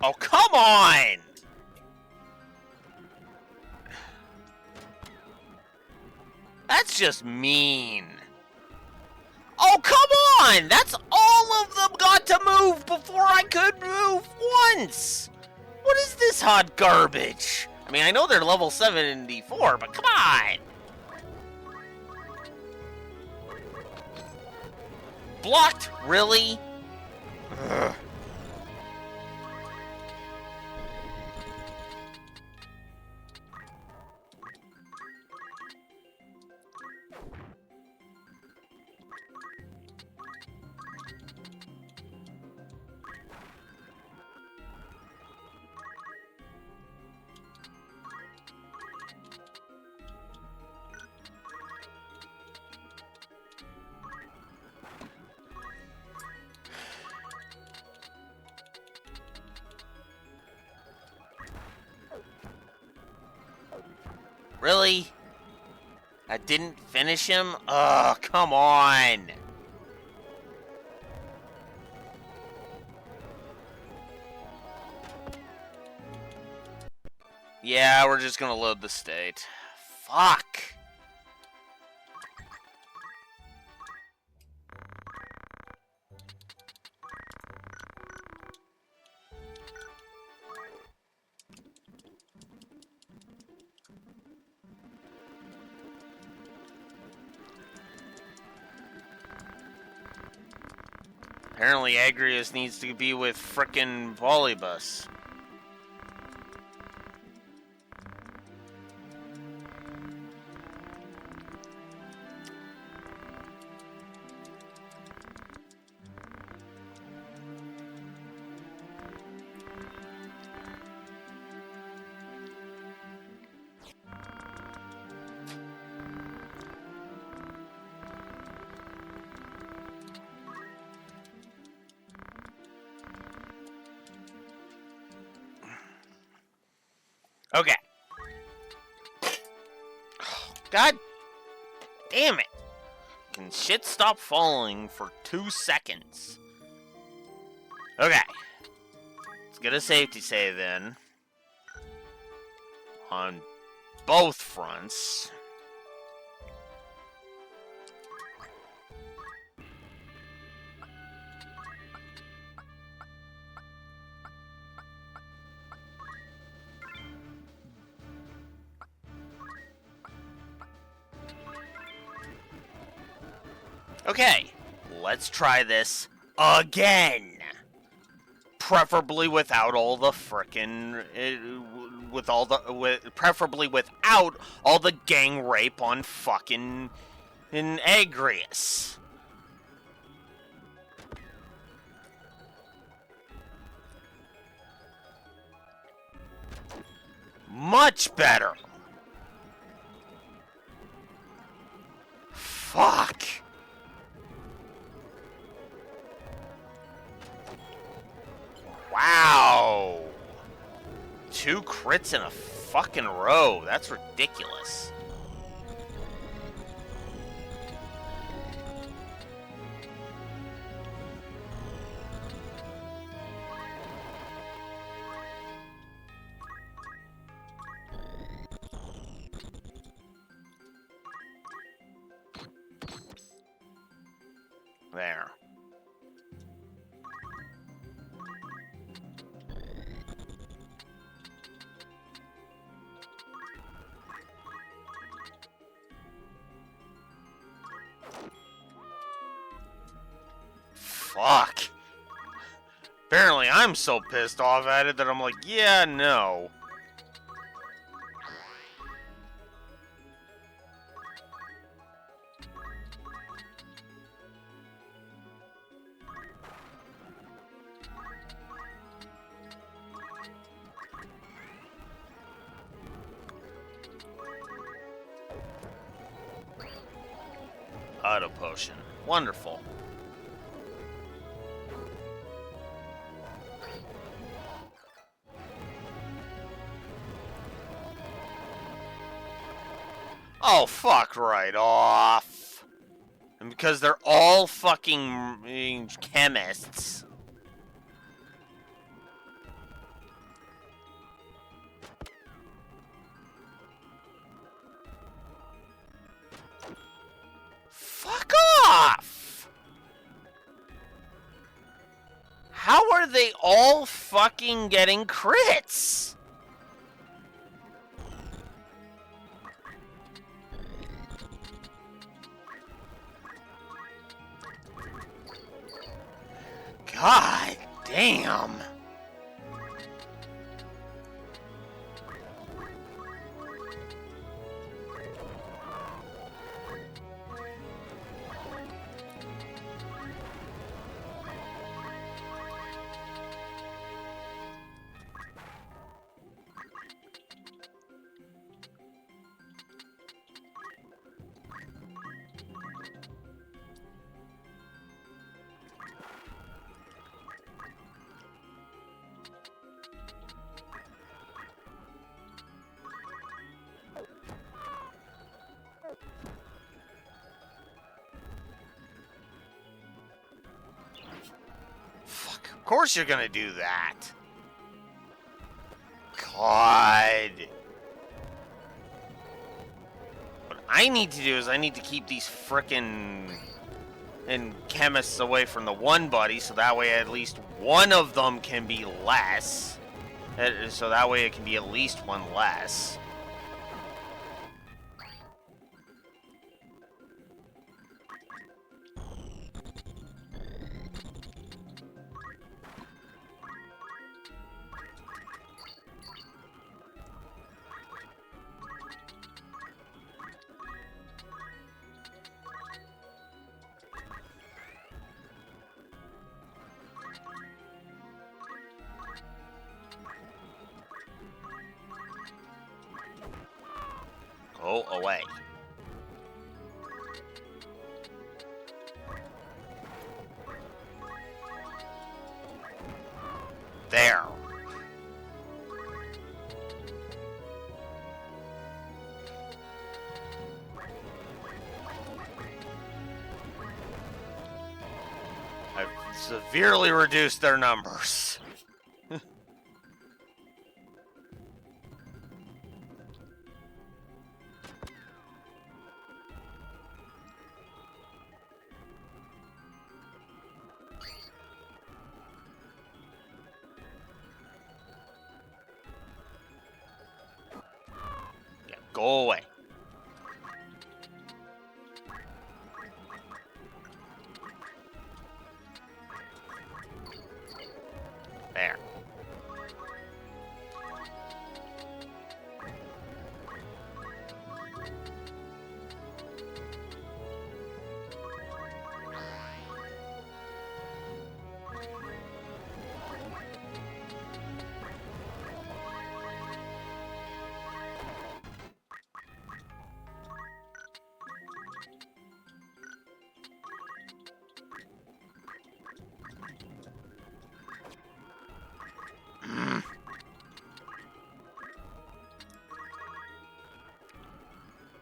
Oh, come on! That's just mean. Oh, come on! That's all of them got to move before I could move once! What is this hot garbage? I mean, I know they're level 74, but come on! Blocked? Really? Ugh. Really? I didn't finish him? Oh, come on! Yeah, we're just gonna load the state. Fuck! Apparently Agrius needs to be with frickin' Polybus. Okay. God damn it. Can shit stop falling for 2 seconds? Okay. Let's get a safety save in. On both fronts. Okay, let's try this again. Preferably without all the frickin' preferably without all the gang rape on fucking Agrias. Much better. Fuck. Wow. 2 crits in a fucking row. That's ridiculous. There. Fuck. Apparently I'm so pissed off at it that I'm like, yeah, no. Auto potion. Wonderful. Oh, fuck right off. And because they're all fucking chemists. Fuck off! How are they all fucking getting crits? God damn. Of course you're gonna do that. God. What I need to do is I need to keep these frickin' chemists away from the one buddy, so that way at least one of them can be less. So that way it can be at least one less. Go away. There. severely reduced their numbers. Yeah, go away. There.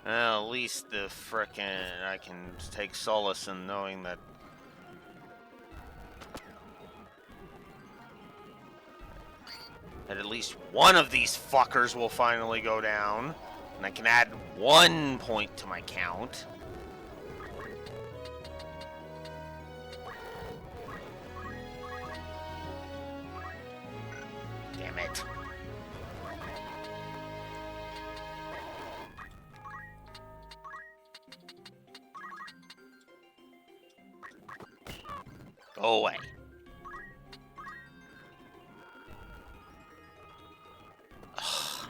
Well, at least the frickin' I can take solace in knowing that at least one of these fuckers will finally go down, and I can add 1 point to my count. Damn it. Go away. Ugh.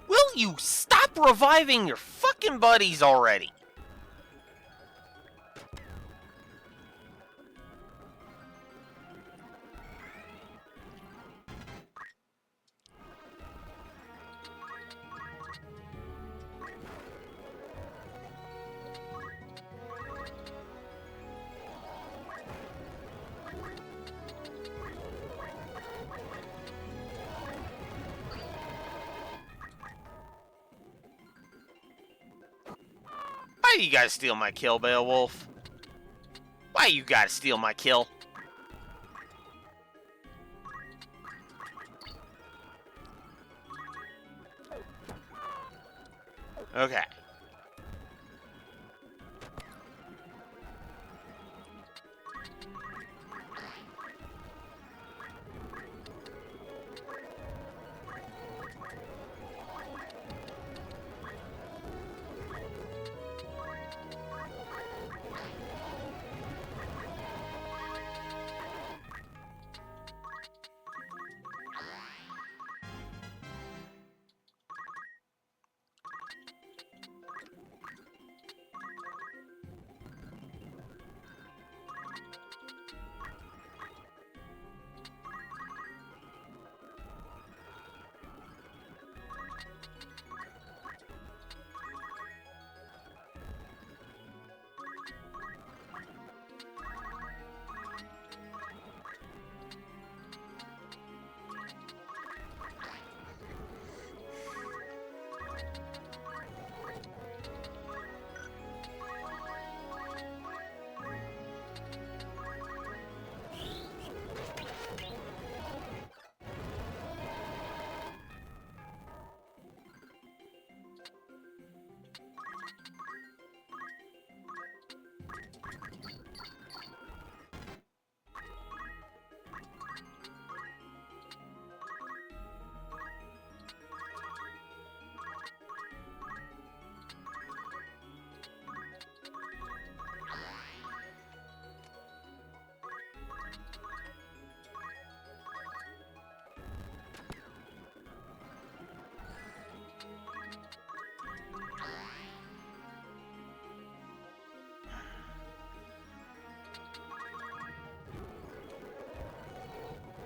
Will you stop reviving your fucking buddies already? Why you gotta steal my kill, Beowulf? Why you gotta steal my kill? Okay.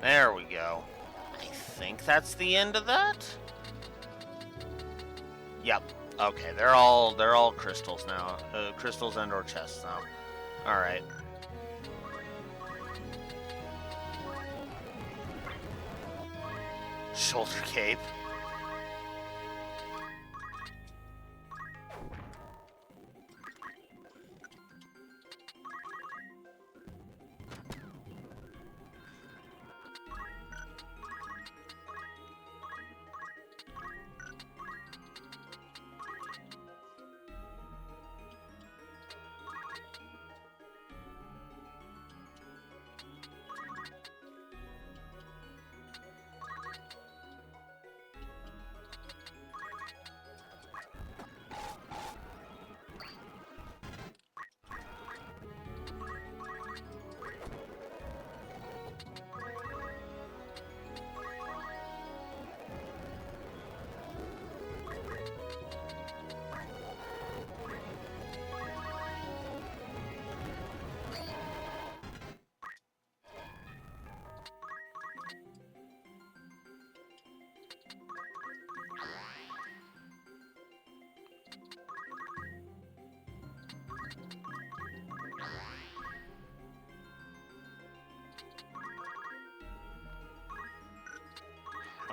There we go. I think that's the end of that. Yep. Okay, they're all crystals now. Crystals and/or chests now. All right. Shoulder cape.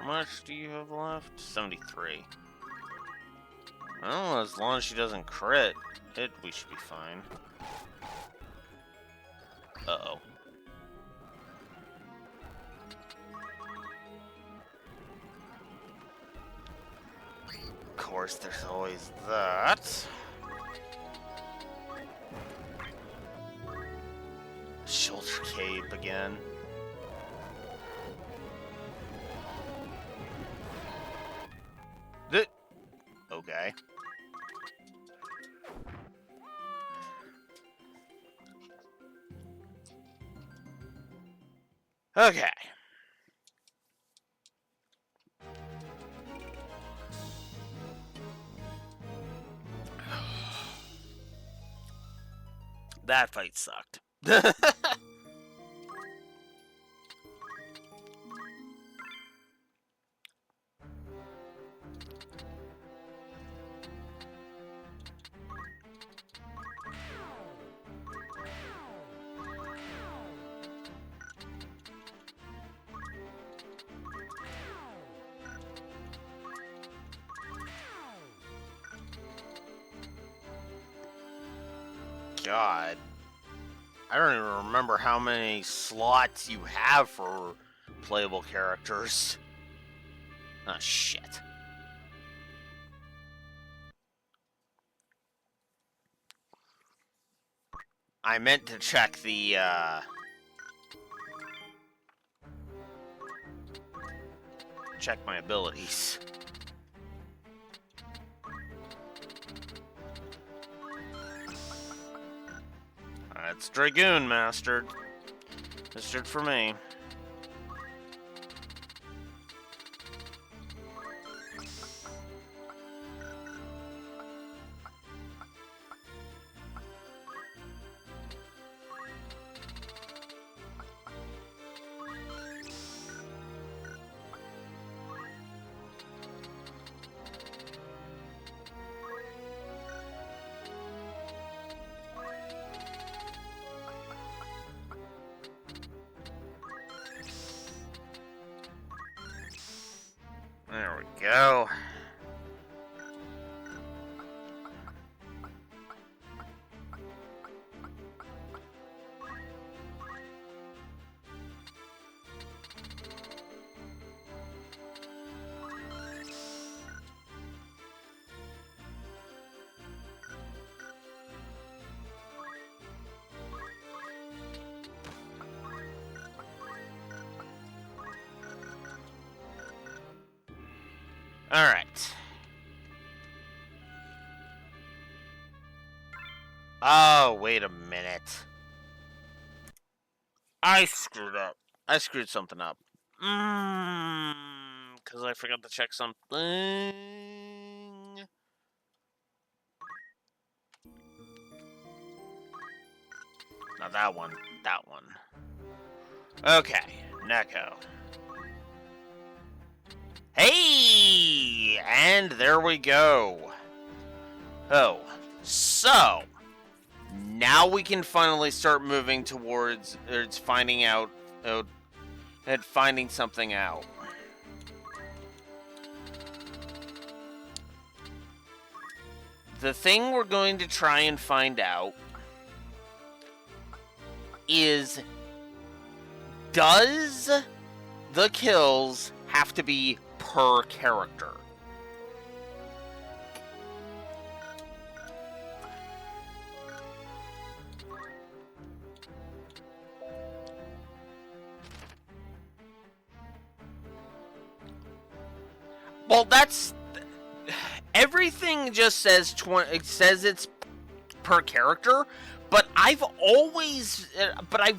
much do you have left? 73. Well, as long as she doesn't crit it, we should be fine. Uh-oh. Of course, there's always that. Shoulder cape again. Okay. Okay. That fight sucked. God. I don't even remember how many slots you have for playable characters. Oh, shit. I meant to check the, check my abilities. That's Dragoon mastered. Mastered for me. There we go. Alright. Oh, wait a minute. I screwed up. I screwed something up. Because I forgot to check something. Not that one. That one. Okay. Neko. Hey! And there we go. Oh. So. Now we can finally start moving towards finding out and finding something out. The thing we're going to try and find out is, does the kills have to be per character? Well, that's everything. Just says it says it's per character, but I've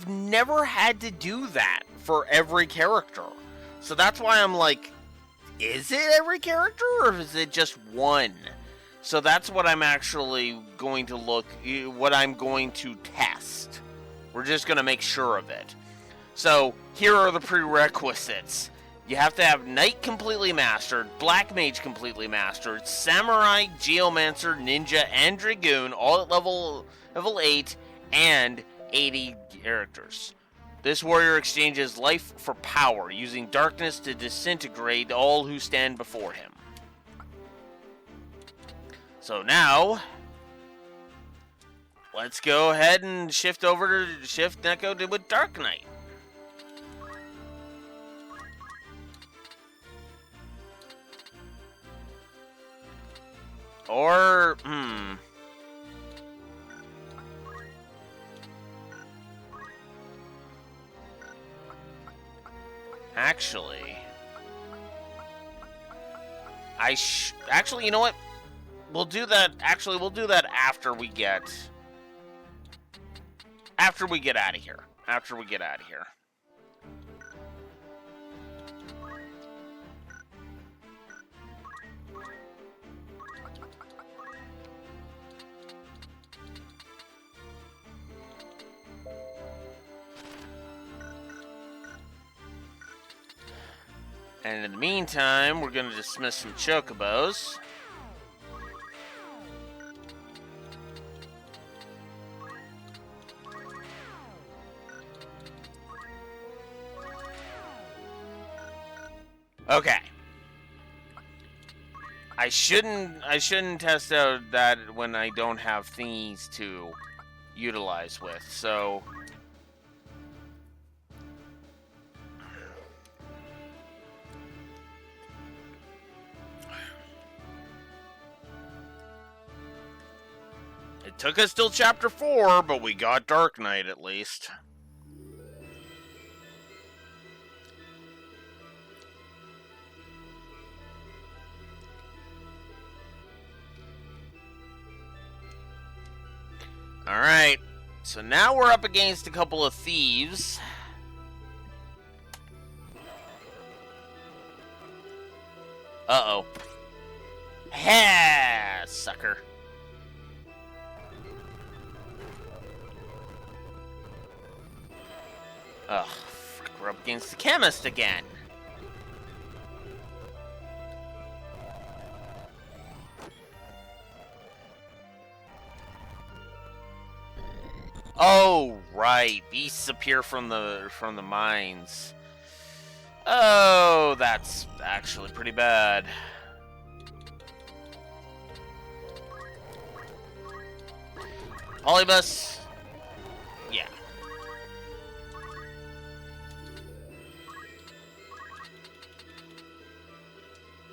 never had to do that for every character. So that's why I'm like, is it every character or is it just one? So that's what I'm actually going to what I'm going to test. We're just going to make sure of it. So here are the prerequisites. You have to have Knight completely mastered, Black Mage completely mastered, Samurai, Geomancer, Ninja, and Dragoon all at level 8 and 80 characters. This warrior exchanges life for power, using darkness to disintegrate all who stand before him. So now, let's go ahead and shift Neko with Dark Knight. Or, Actually, actually, you know what? We'll do that. Actually, we'll do that after we get out of here. After we get out of here. And in the meantime, we're going to dismiss some chocobos. Okay. I shouldn't test out that when I don't have thingies to utilize with. So it took us till chapter 4, but we got Dark Knight at least. Alright, so now we're up against a couple of thieves. Uh-oh. Ha, sucker. Ugh, frick, we're up against the chemist again. Oh, right. Beasts appear from the mines. Oh, that's actually pretty bad. Polybus. Yeah.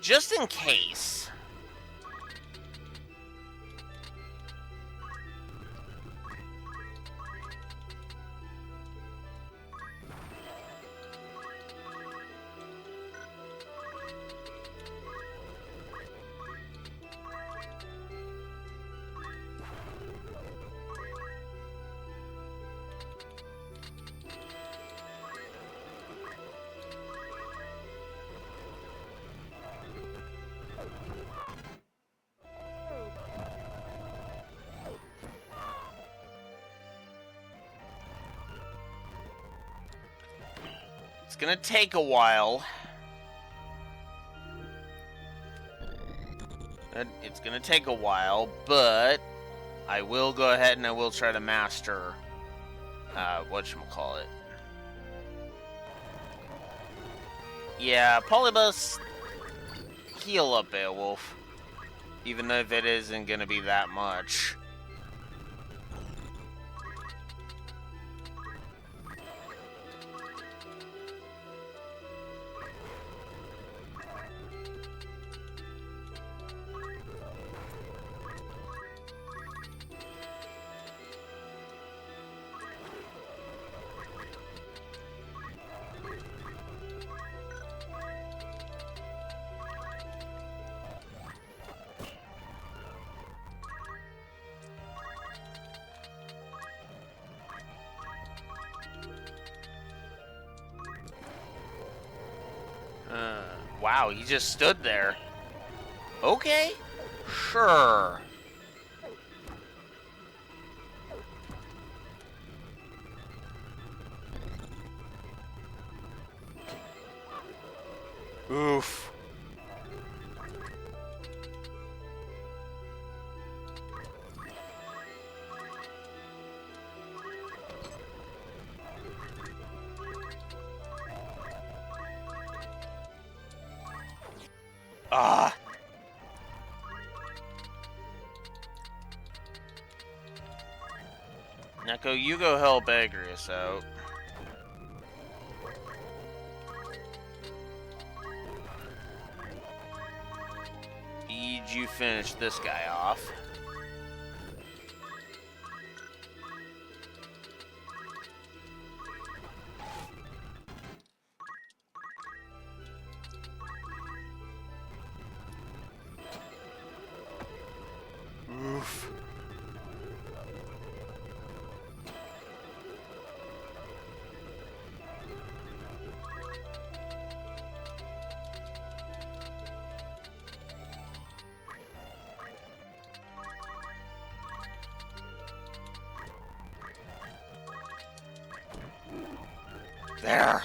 Just in case. It's gonna take a while. It's gonna take a while, but I will go ahead and I will try to master whatchamacallit. Yeah, Polybus, heal up Beowulf. Even if it isn't gonna be that much. Wow, he just stood there. Okay, sure. Oof. Ah! Neko, you go help Agrius out. Eid, you finish this guy off. Oof. There.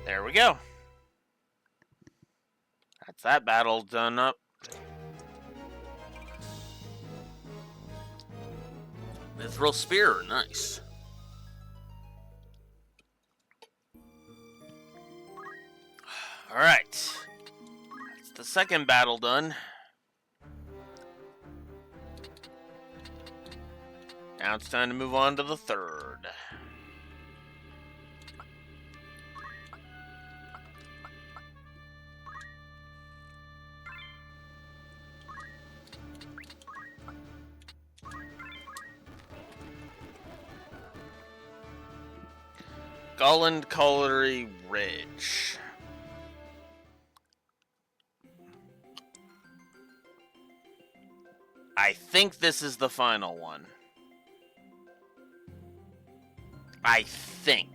There we go. That's that battle done up. Mithril Spear, nice. Alright. That's the second battle done. Now it's time to move on to the third. Golland Colliery Ridge. I think this is the final one. I think.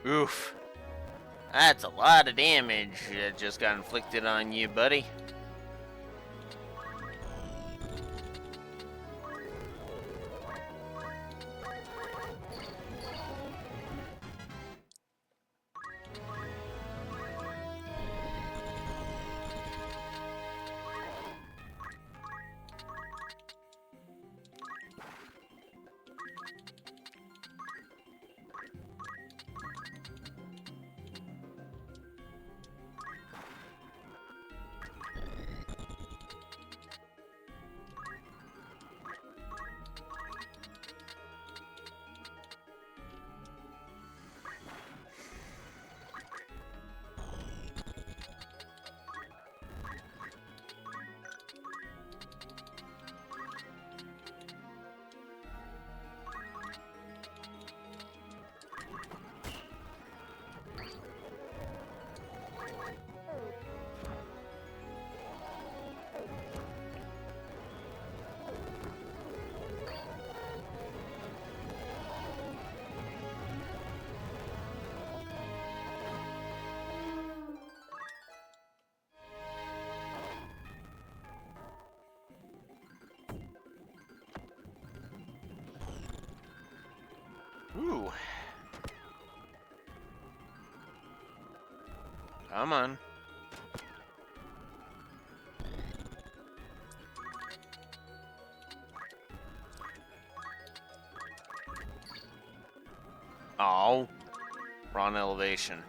Oof. That's a lot of damage that just got inflicted on you, buddy. Come on. Oh. Wrong elevation.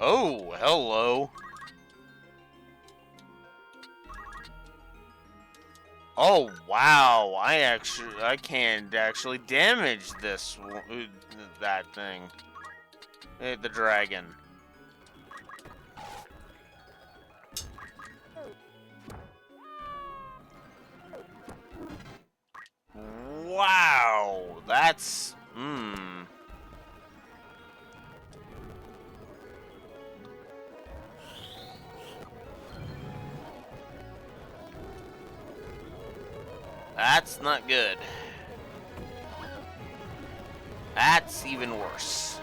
Oh, hello. Oh, wow. I can't actually damage that thing. The dragon. Wow. That's, That's not good. That's even worse.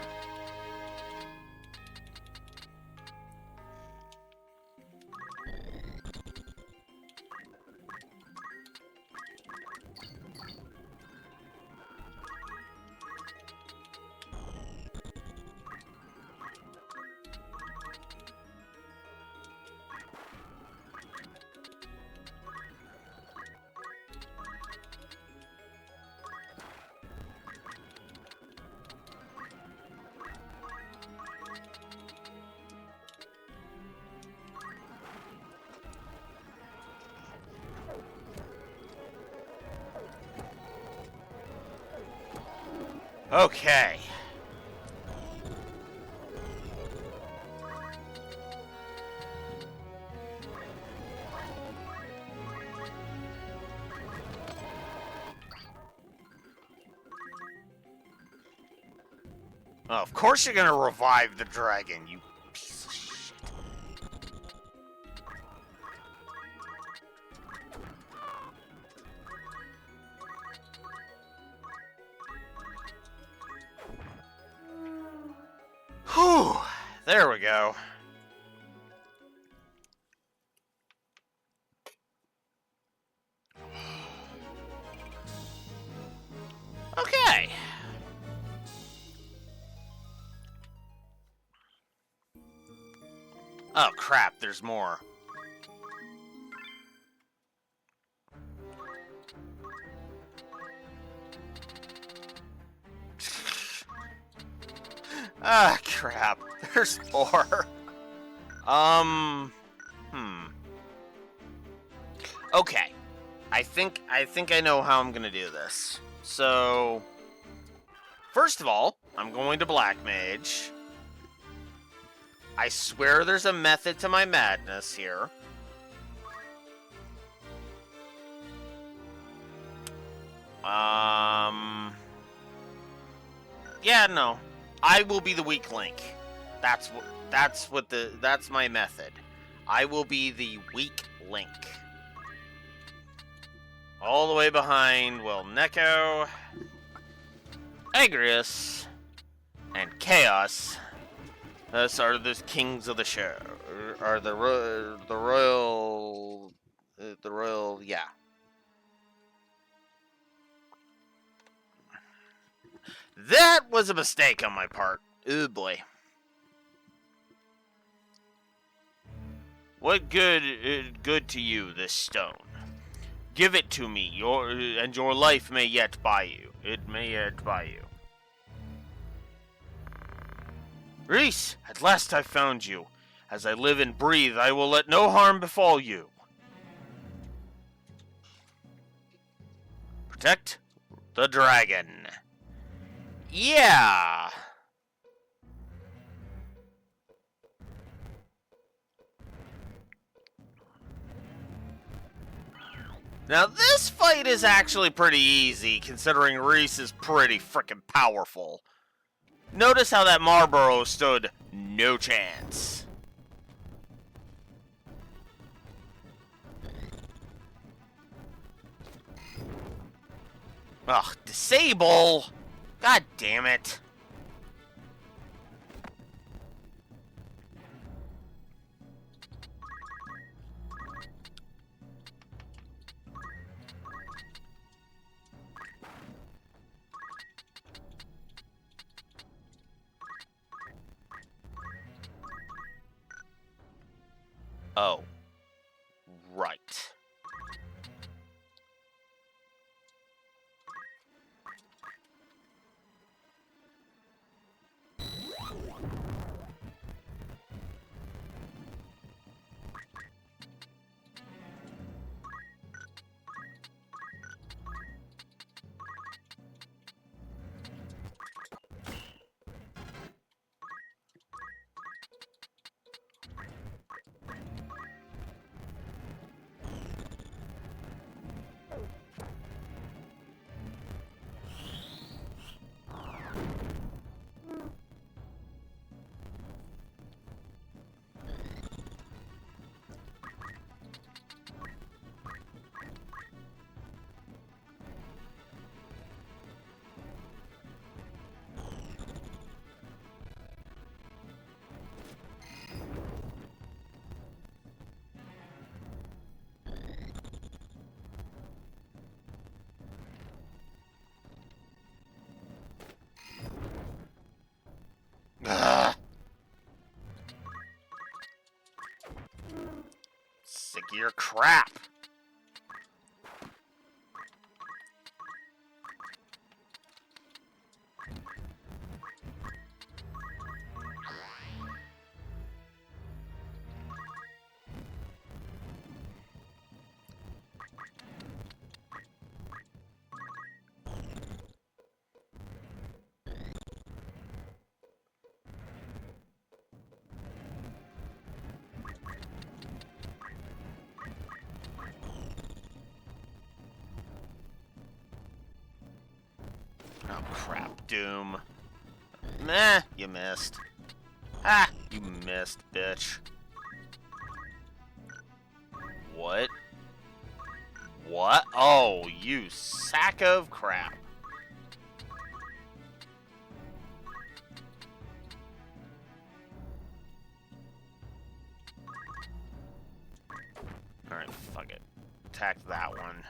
Okay. Oh, of course you're gonna revive the dragon, you piece of shit. Whew. There we go. Okay. Oh crap, there's more. Ah, crap. There's more. Okay. I think I know how I'm gonna do this. So, first of all, I'm going to Black Mage. I swear there's a method to my madness here. Yeah, no. I will be the weak link. That's my method. I will be the weak link. All the way behind, well, Neko, Agrius, and Chaos. Thus are the kings of the show. Are the royal, yeah. That was a mistake on my part. Oh boy. What good to you, this stone? Give it to me, and your life may yet buy you. It may yet buy you. Reese, at last I've found you. As I live and breathe, I will let no harm befall you. Protect the dragon. Yeah. Now, this fight is actually pretty easy, considering Reese is pretty frickin' powerful. Notice how that Marlboro stood no chance. Ugh, disable! God damn it. Oh. Right. Ugh. Sick of your crap. Oh crap, Doom. Meh, you missed. Ah, you missed, bitch. What? What? Oh, you sack of crap. Alright, fuck it. Attack that one.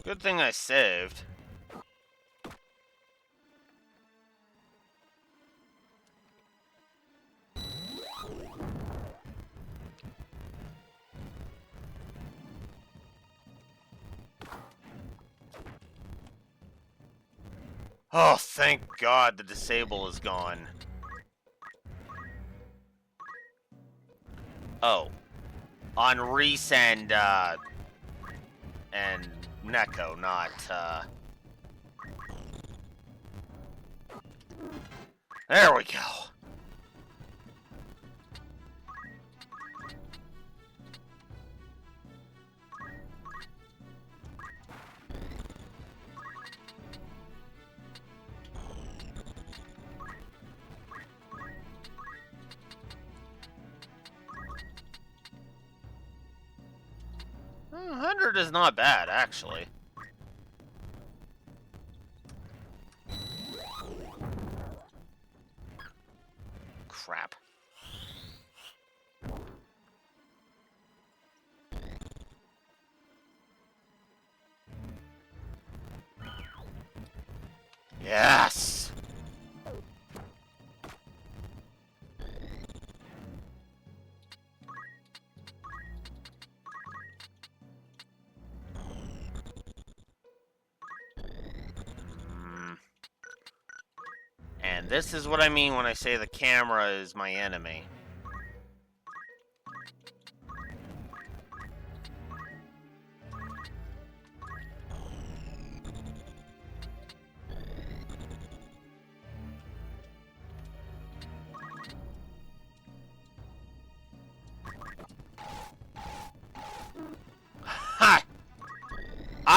Good thing I saved. Oh, thank God the disable is gone. Oh. On Reese and Neko, not, There we go. Hmm, 100 is not bad, actually. Crap. Yes! And this is what I mean when I say the camera is my enemy.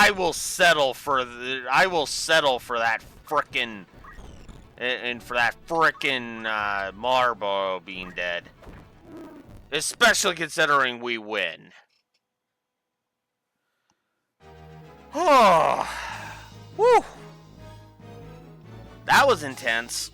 I will settle for that frickin' and for that frickin' Marbo being dead. Especially considering we win. Oh, whew. That was intense.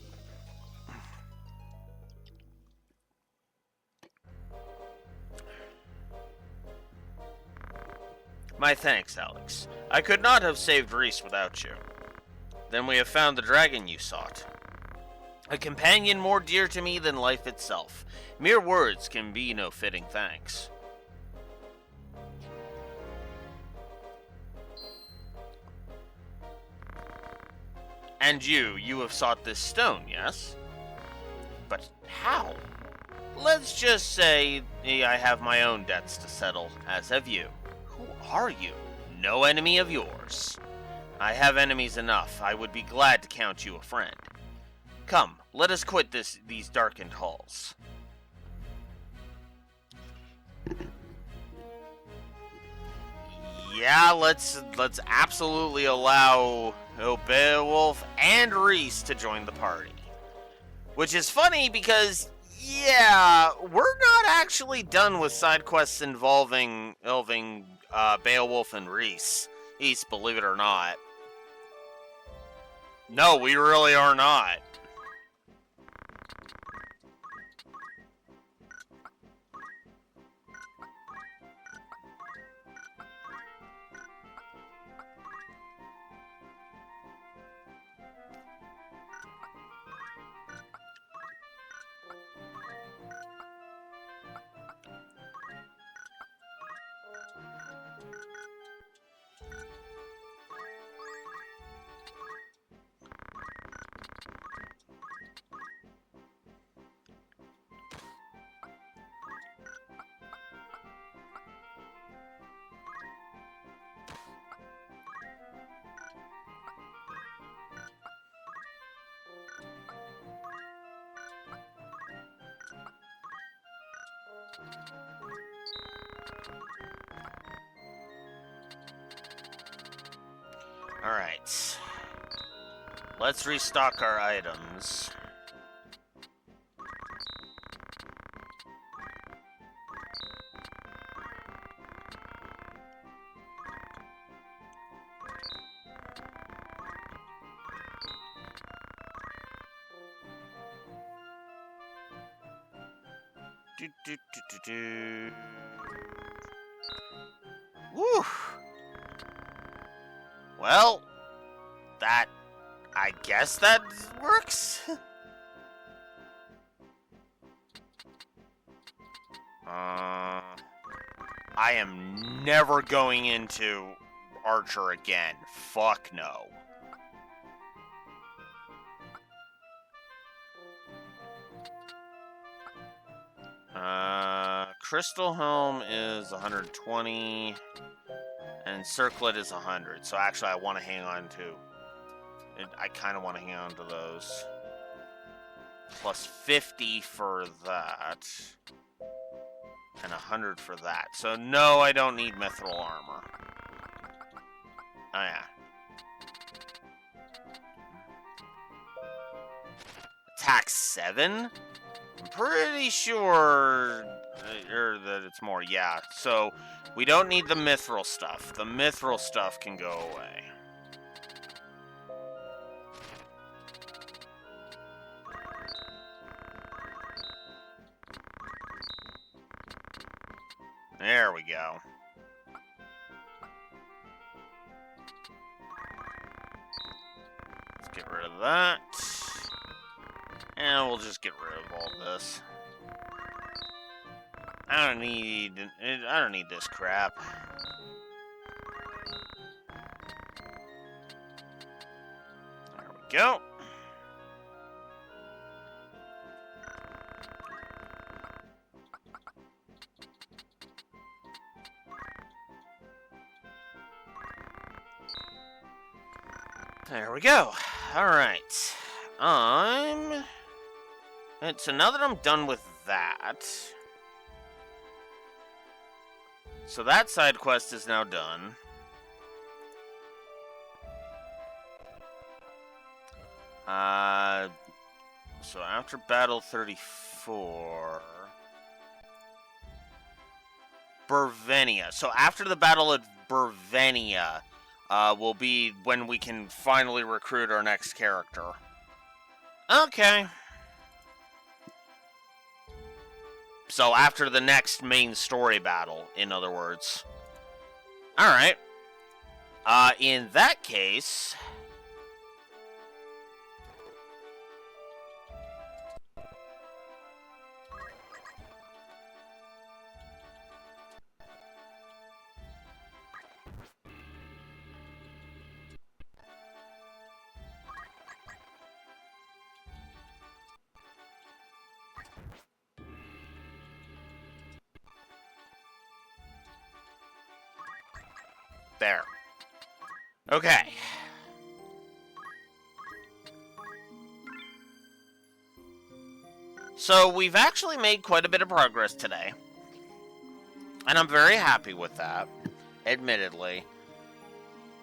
My thanks, Alex. I could not have saved Reese without you. Then we have found the dragon you sought. A companion more dear to me than life itself. Mere words can be no fitting thanks. And you have sought this stone, yes? But how? Let's just say I have my own debts to settle, as have you. Who are you? No enemy of yours. I have enemies enough. I would be glad to count you a friend. Come, let us quit these darkened halls. Yeah, let's absolutely allow Beowulf and Reese to join the party. Which is funny because, yeah, we're not actually done with side quests involving Beowulf and Reese, believe it or not. No, we really are not. Alright. Let's restock our items. Woo! Well, I guess that works. I am never going into Archer again. Fuck no. Crystal Helm is 120, and Circlet is 100. So actually, I want to hang on to. I kind of want to hang on to those. Plus 50 for that, and 100 for that. So no, I don't need mithril armor. Oh yeah. Attack 7? I'm pretty sure that it's more, yeah. So, we don't need the mithril stuff. The mithril stuff can go away. There we go. Let's get rid of that. And we'll just get rid of all this. I don't need this crap. There we go. There we go. Alright. So now that I'm done with that... So that side quest is now done. So after Battle 34... Bervenia. So after the Battle of Bervenia, will be when we can finally recruit our next character. Okay. So after the next main story battle, in other words. Alright. In that case... There. Okay. So we've actually made quite a bit of progress today. And I'm very happy with that, admittedly.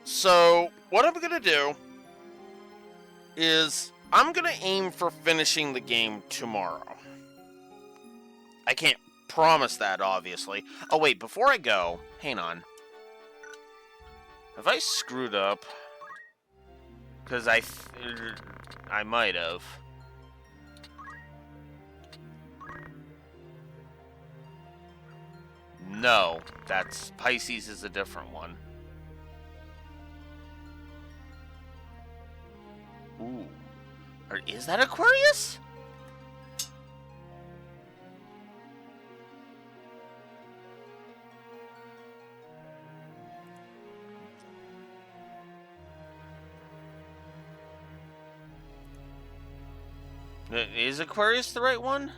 So what I'm going to do is I'm going to aim for finishing the game tomorrow. I can't promise that, obviously. Oh, wait, before I go, hang on. Have I screwed up? Because I might have. No, that's Pisces is a different one. Ooh. Or is that Aquarius? Is Aquarius the right one?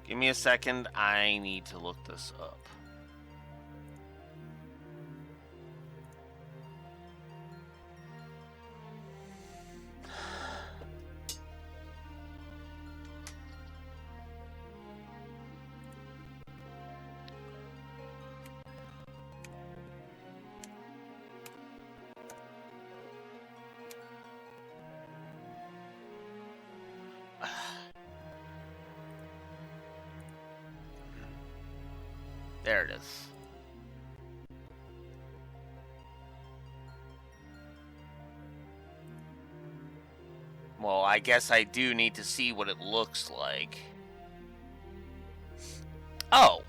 Give me a second. I need to look this up. There it is. Well, I guess I do need to see what it looks like. Oh,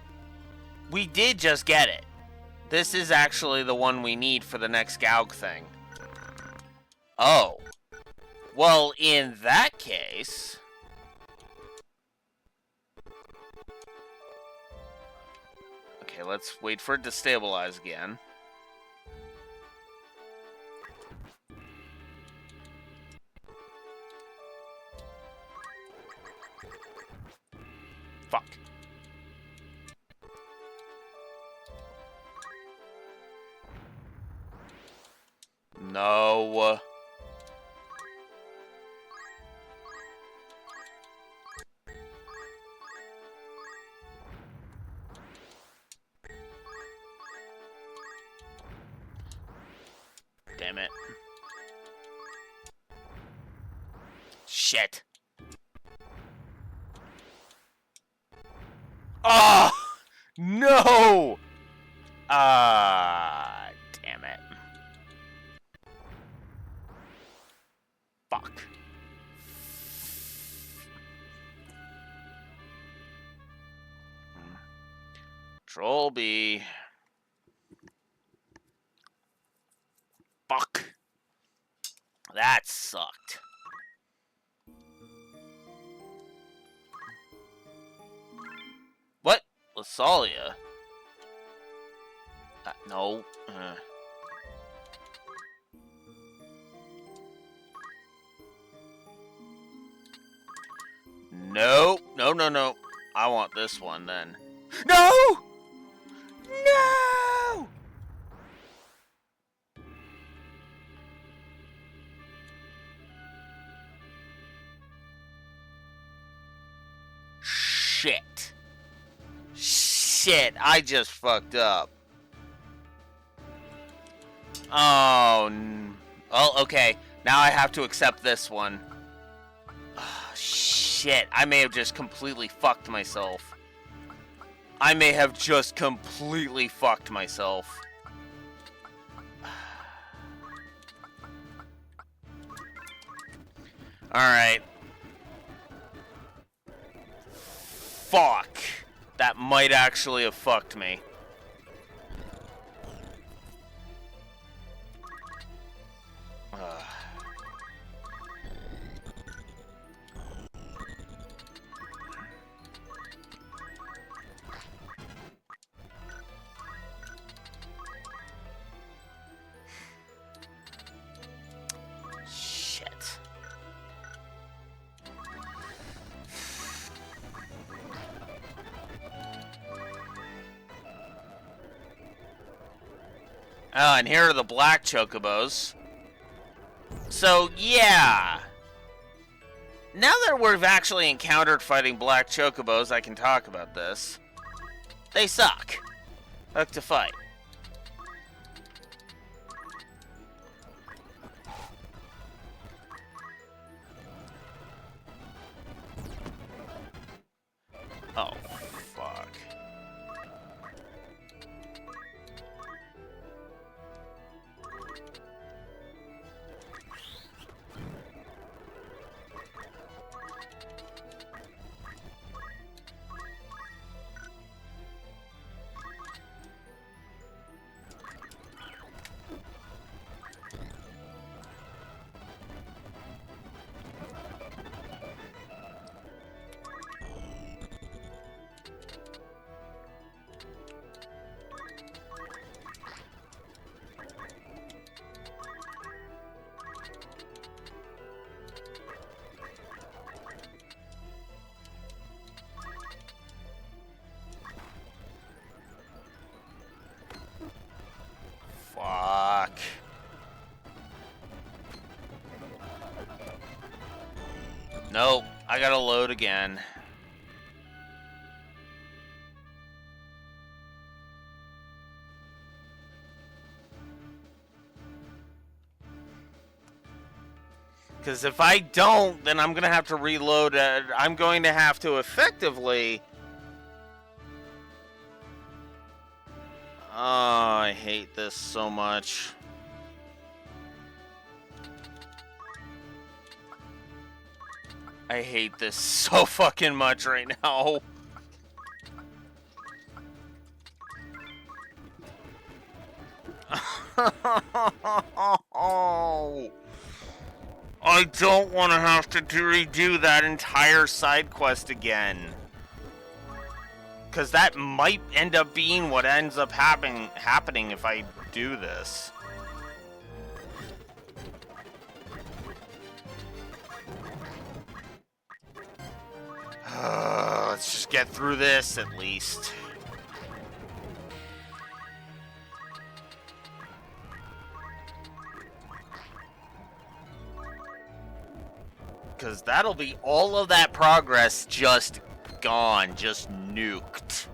we did just get it. This is actually the one we need for the next Gaug thing. Oh. Well, in that case... Okay, let's wait for it to stabilize again. Fuck. No. Damn it. Shit. Oh! No! Damn it. Fuck. Control B. Fuck. That sucked. What? Lasalia? No. No, no, no, no. I want this one then. No! No! Shit. Shit, I just fucked up. Oh, okay. Now I have to accept this one. Oh, shit, I may have just completely fucked myself. I may have just completely fucked myself. Alright. Fuck. That might actually have fucked me. Shit. Oh, and here are the black chocobos. So, yeah. Now that we've actually encountered fighting black chocobos, I can talk about this. They suck. Hook to fight. Oh, fuck. Fuck. Nope, I gotta load again. Because if I don't, then I'm gonna have to reload it. I'm going to have to effectively... Oh, I hate this so much. I hate this so fucking much right now. I don't want to have to redo that entire side quest again. Because that might end up being what ends up happening if I do this. Let's just get through this at least. Because that'll be all of that progress just gone, just nuked.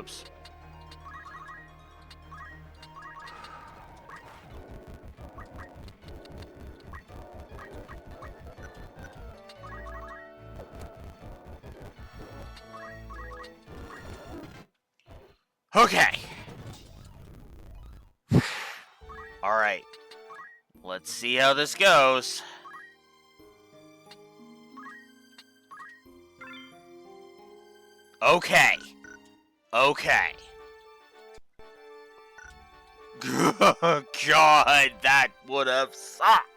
Oops. Okay. Alright. Let's see how this goes. Okay. Okay. God, that would have sucked.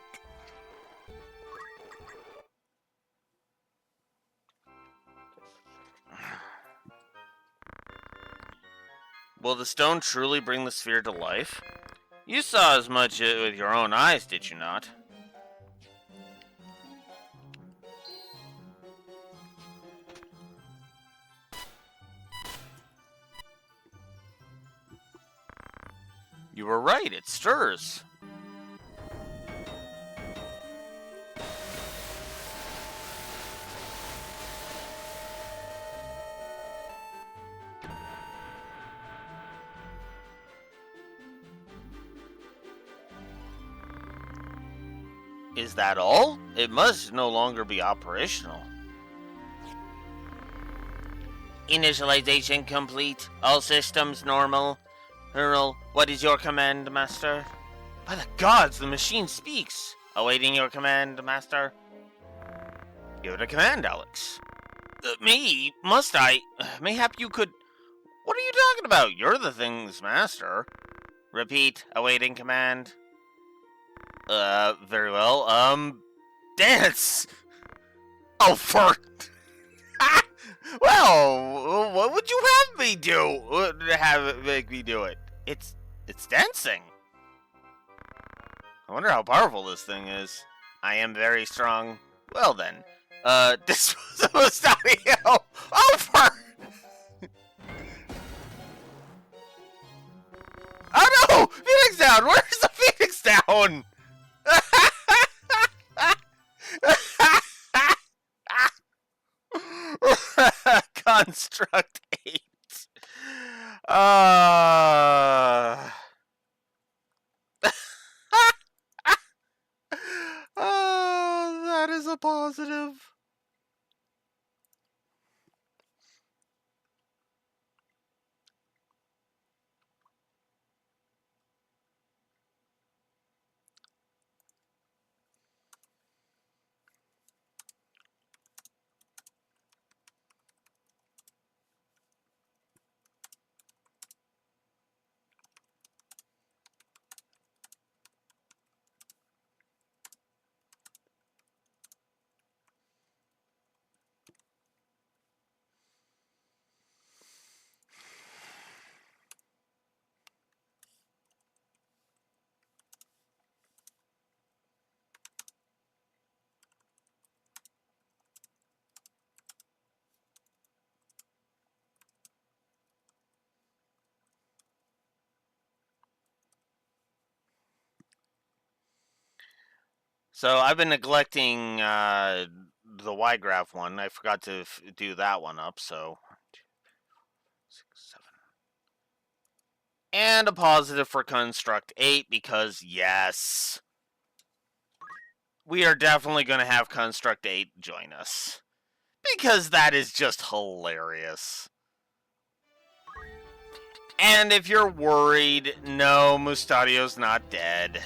Will the stone truly bring the sphere to life? You saw as much with your own eyes, did you not? You were right, it stirs. Is that all? It must no longer be operational. Initialization complete. All systems normal. Earl, what is your command, Master? By the gods, the machine speaks. Awaiting your command, Master. Give it a command, Alex. Me? Must I? Mayhap you could... What are you talking about? You're the thing's master. Repeat, awaiting command. Very well. Dance! Oh, for... Well, what would you have me do? Make me do it? It's dancing. I wonder how powerful this thing is. I am very strong. Well then, dispose of Mustadio. Over! Oh no! Phoenix down! Where's the Phoenix down? Construct 8. That is a positive. So I've been neglecting the Y graph one. I forgot to do that one up. So 6, 7. And a positive for Construct 8 because, yes, we are definitely going to have Construct 8 join us. Because that is just hilarious. And if you're worried, no, Mustadio's not dead.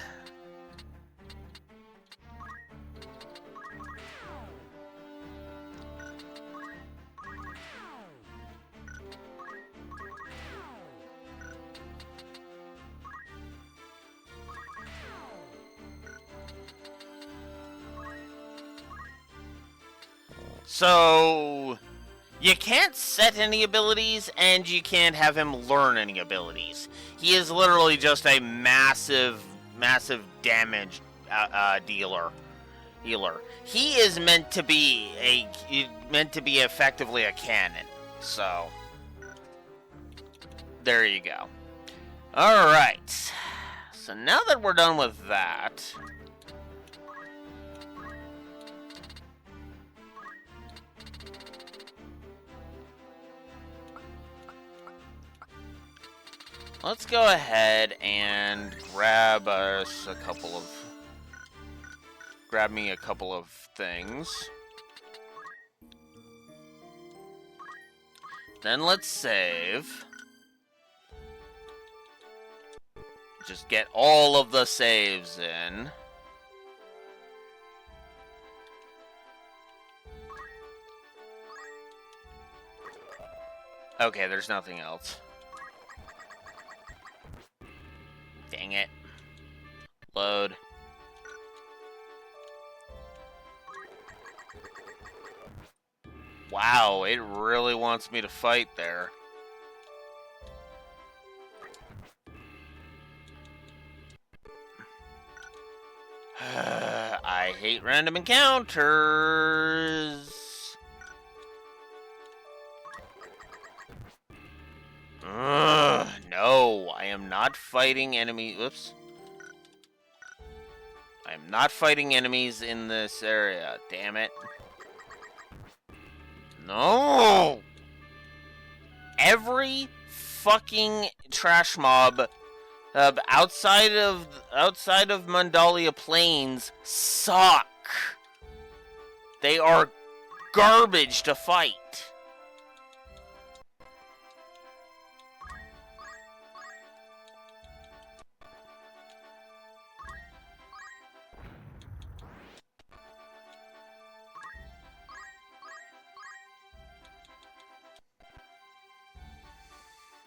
So, you can't set any abilities, and you can't have him learn any abilities. He is literally just a massive, massive damage healer. He is meant to be effectively a cannon. So, there you go. All right. So now that we're done with that. let's go ahead and grab me a couple of things. Then let's save. Just get all of the saves in. Okay, there's nothing else. Dang it. Load. Wow, it really wants me to fight there. I hate random encounters. No, I am not fighting enemy. Oops. I am not fighting enemies in this area. Damn it. No! Every fucking trash mob outside of Mandalia Plains suck. They are garbage to fight.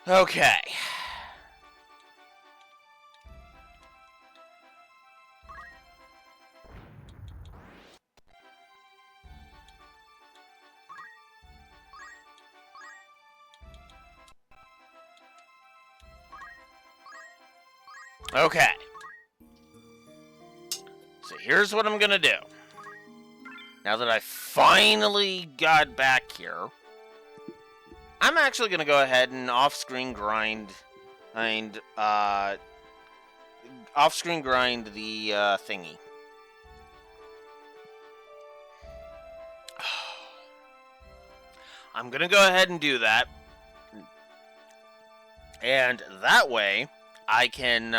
Okay. Okay. So here's what I'm gonna do. Now that I finally got back here, I'm actually gonna go ahead and off-screen grind the thingy. I'm gonna go ahead and do that, and that way I can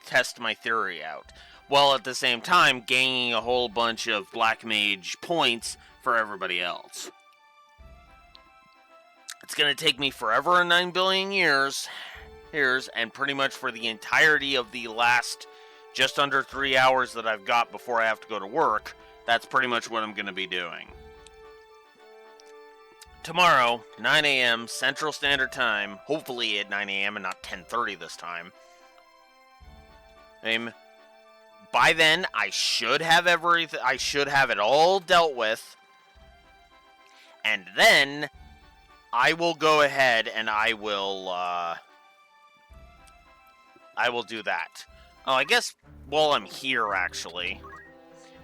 test my theory out, while at the same time gaining a whole bunch of Black Mage points for everybody else. It's going to take me forever and 9 billion years, and pretty much for the entirety of the last just under 3 hours that I've got before I have to go to work, that's pretty much what I'm going to be doing. Tomorrow, 9 a.m. Central Standard Time, hopefully at 9 a.m. and not 10:30 this time. By then, I should have everything. I should have it all dealt with, and then I will go ahead and I will do that. Oh, I guess while I'm here, actually,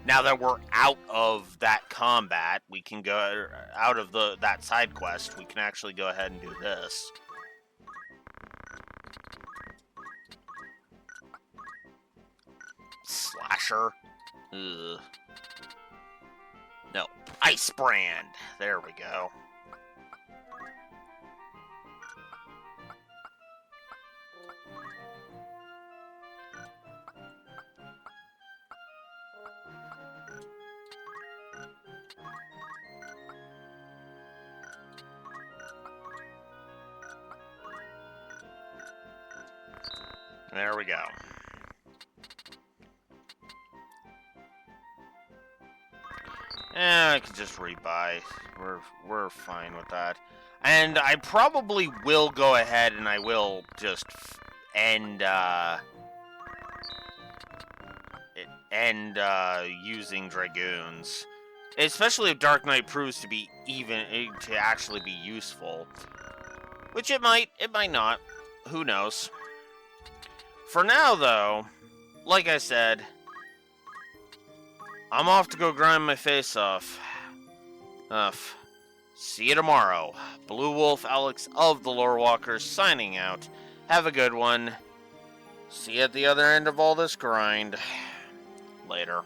now that we're out of that combat, we can go out of that side quest. We can actually go ahead and do this. Slasher. Ugh. No, Ice Brand. There we go. There we go. I can just rebuy. We're fine with that. And I probably will go ahead and I will just end using Dragoons. Especially if Dark Knight proves to be to actually be useful. Which it might not. Who knows? For now, though, like I said, I'm off to go grind my face off. See you tomorrow. Blue Wolf Alex of the Lore Walkers signing out. Have a good one. See you at the other end of all this grind. Later.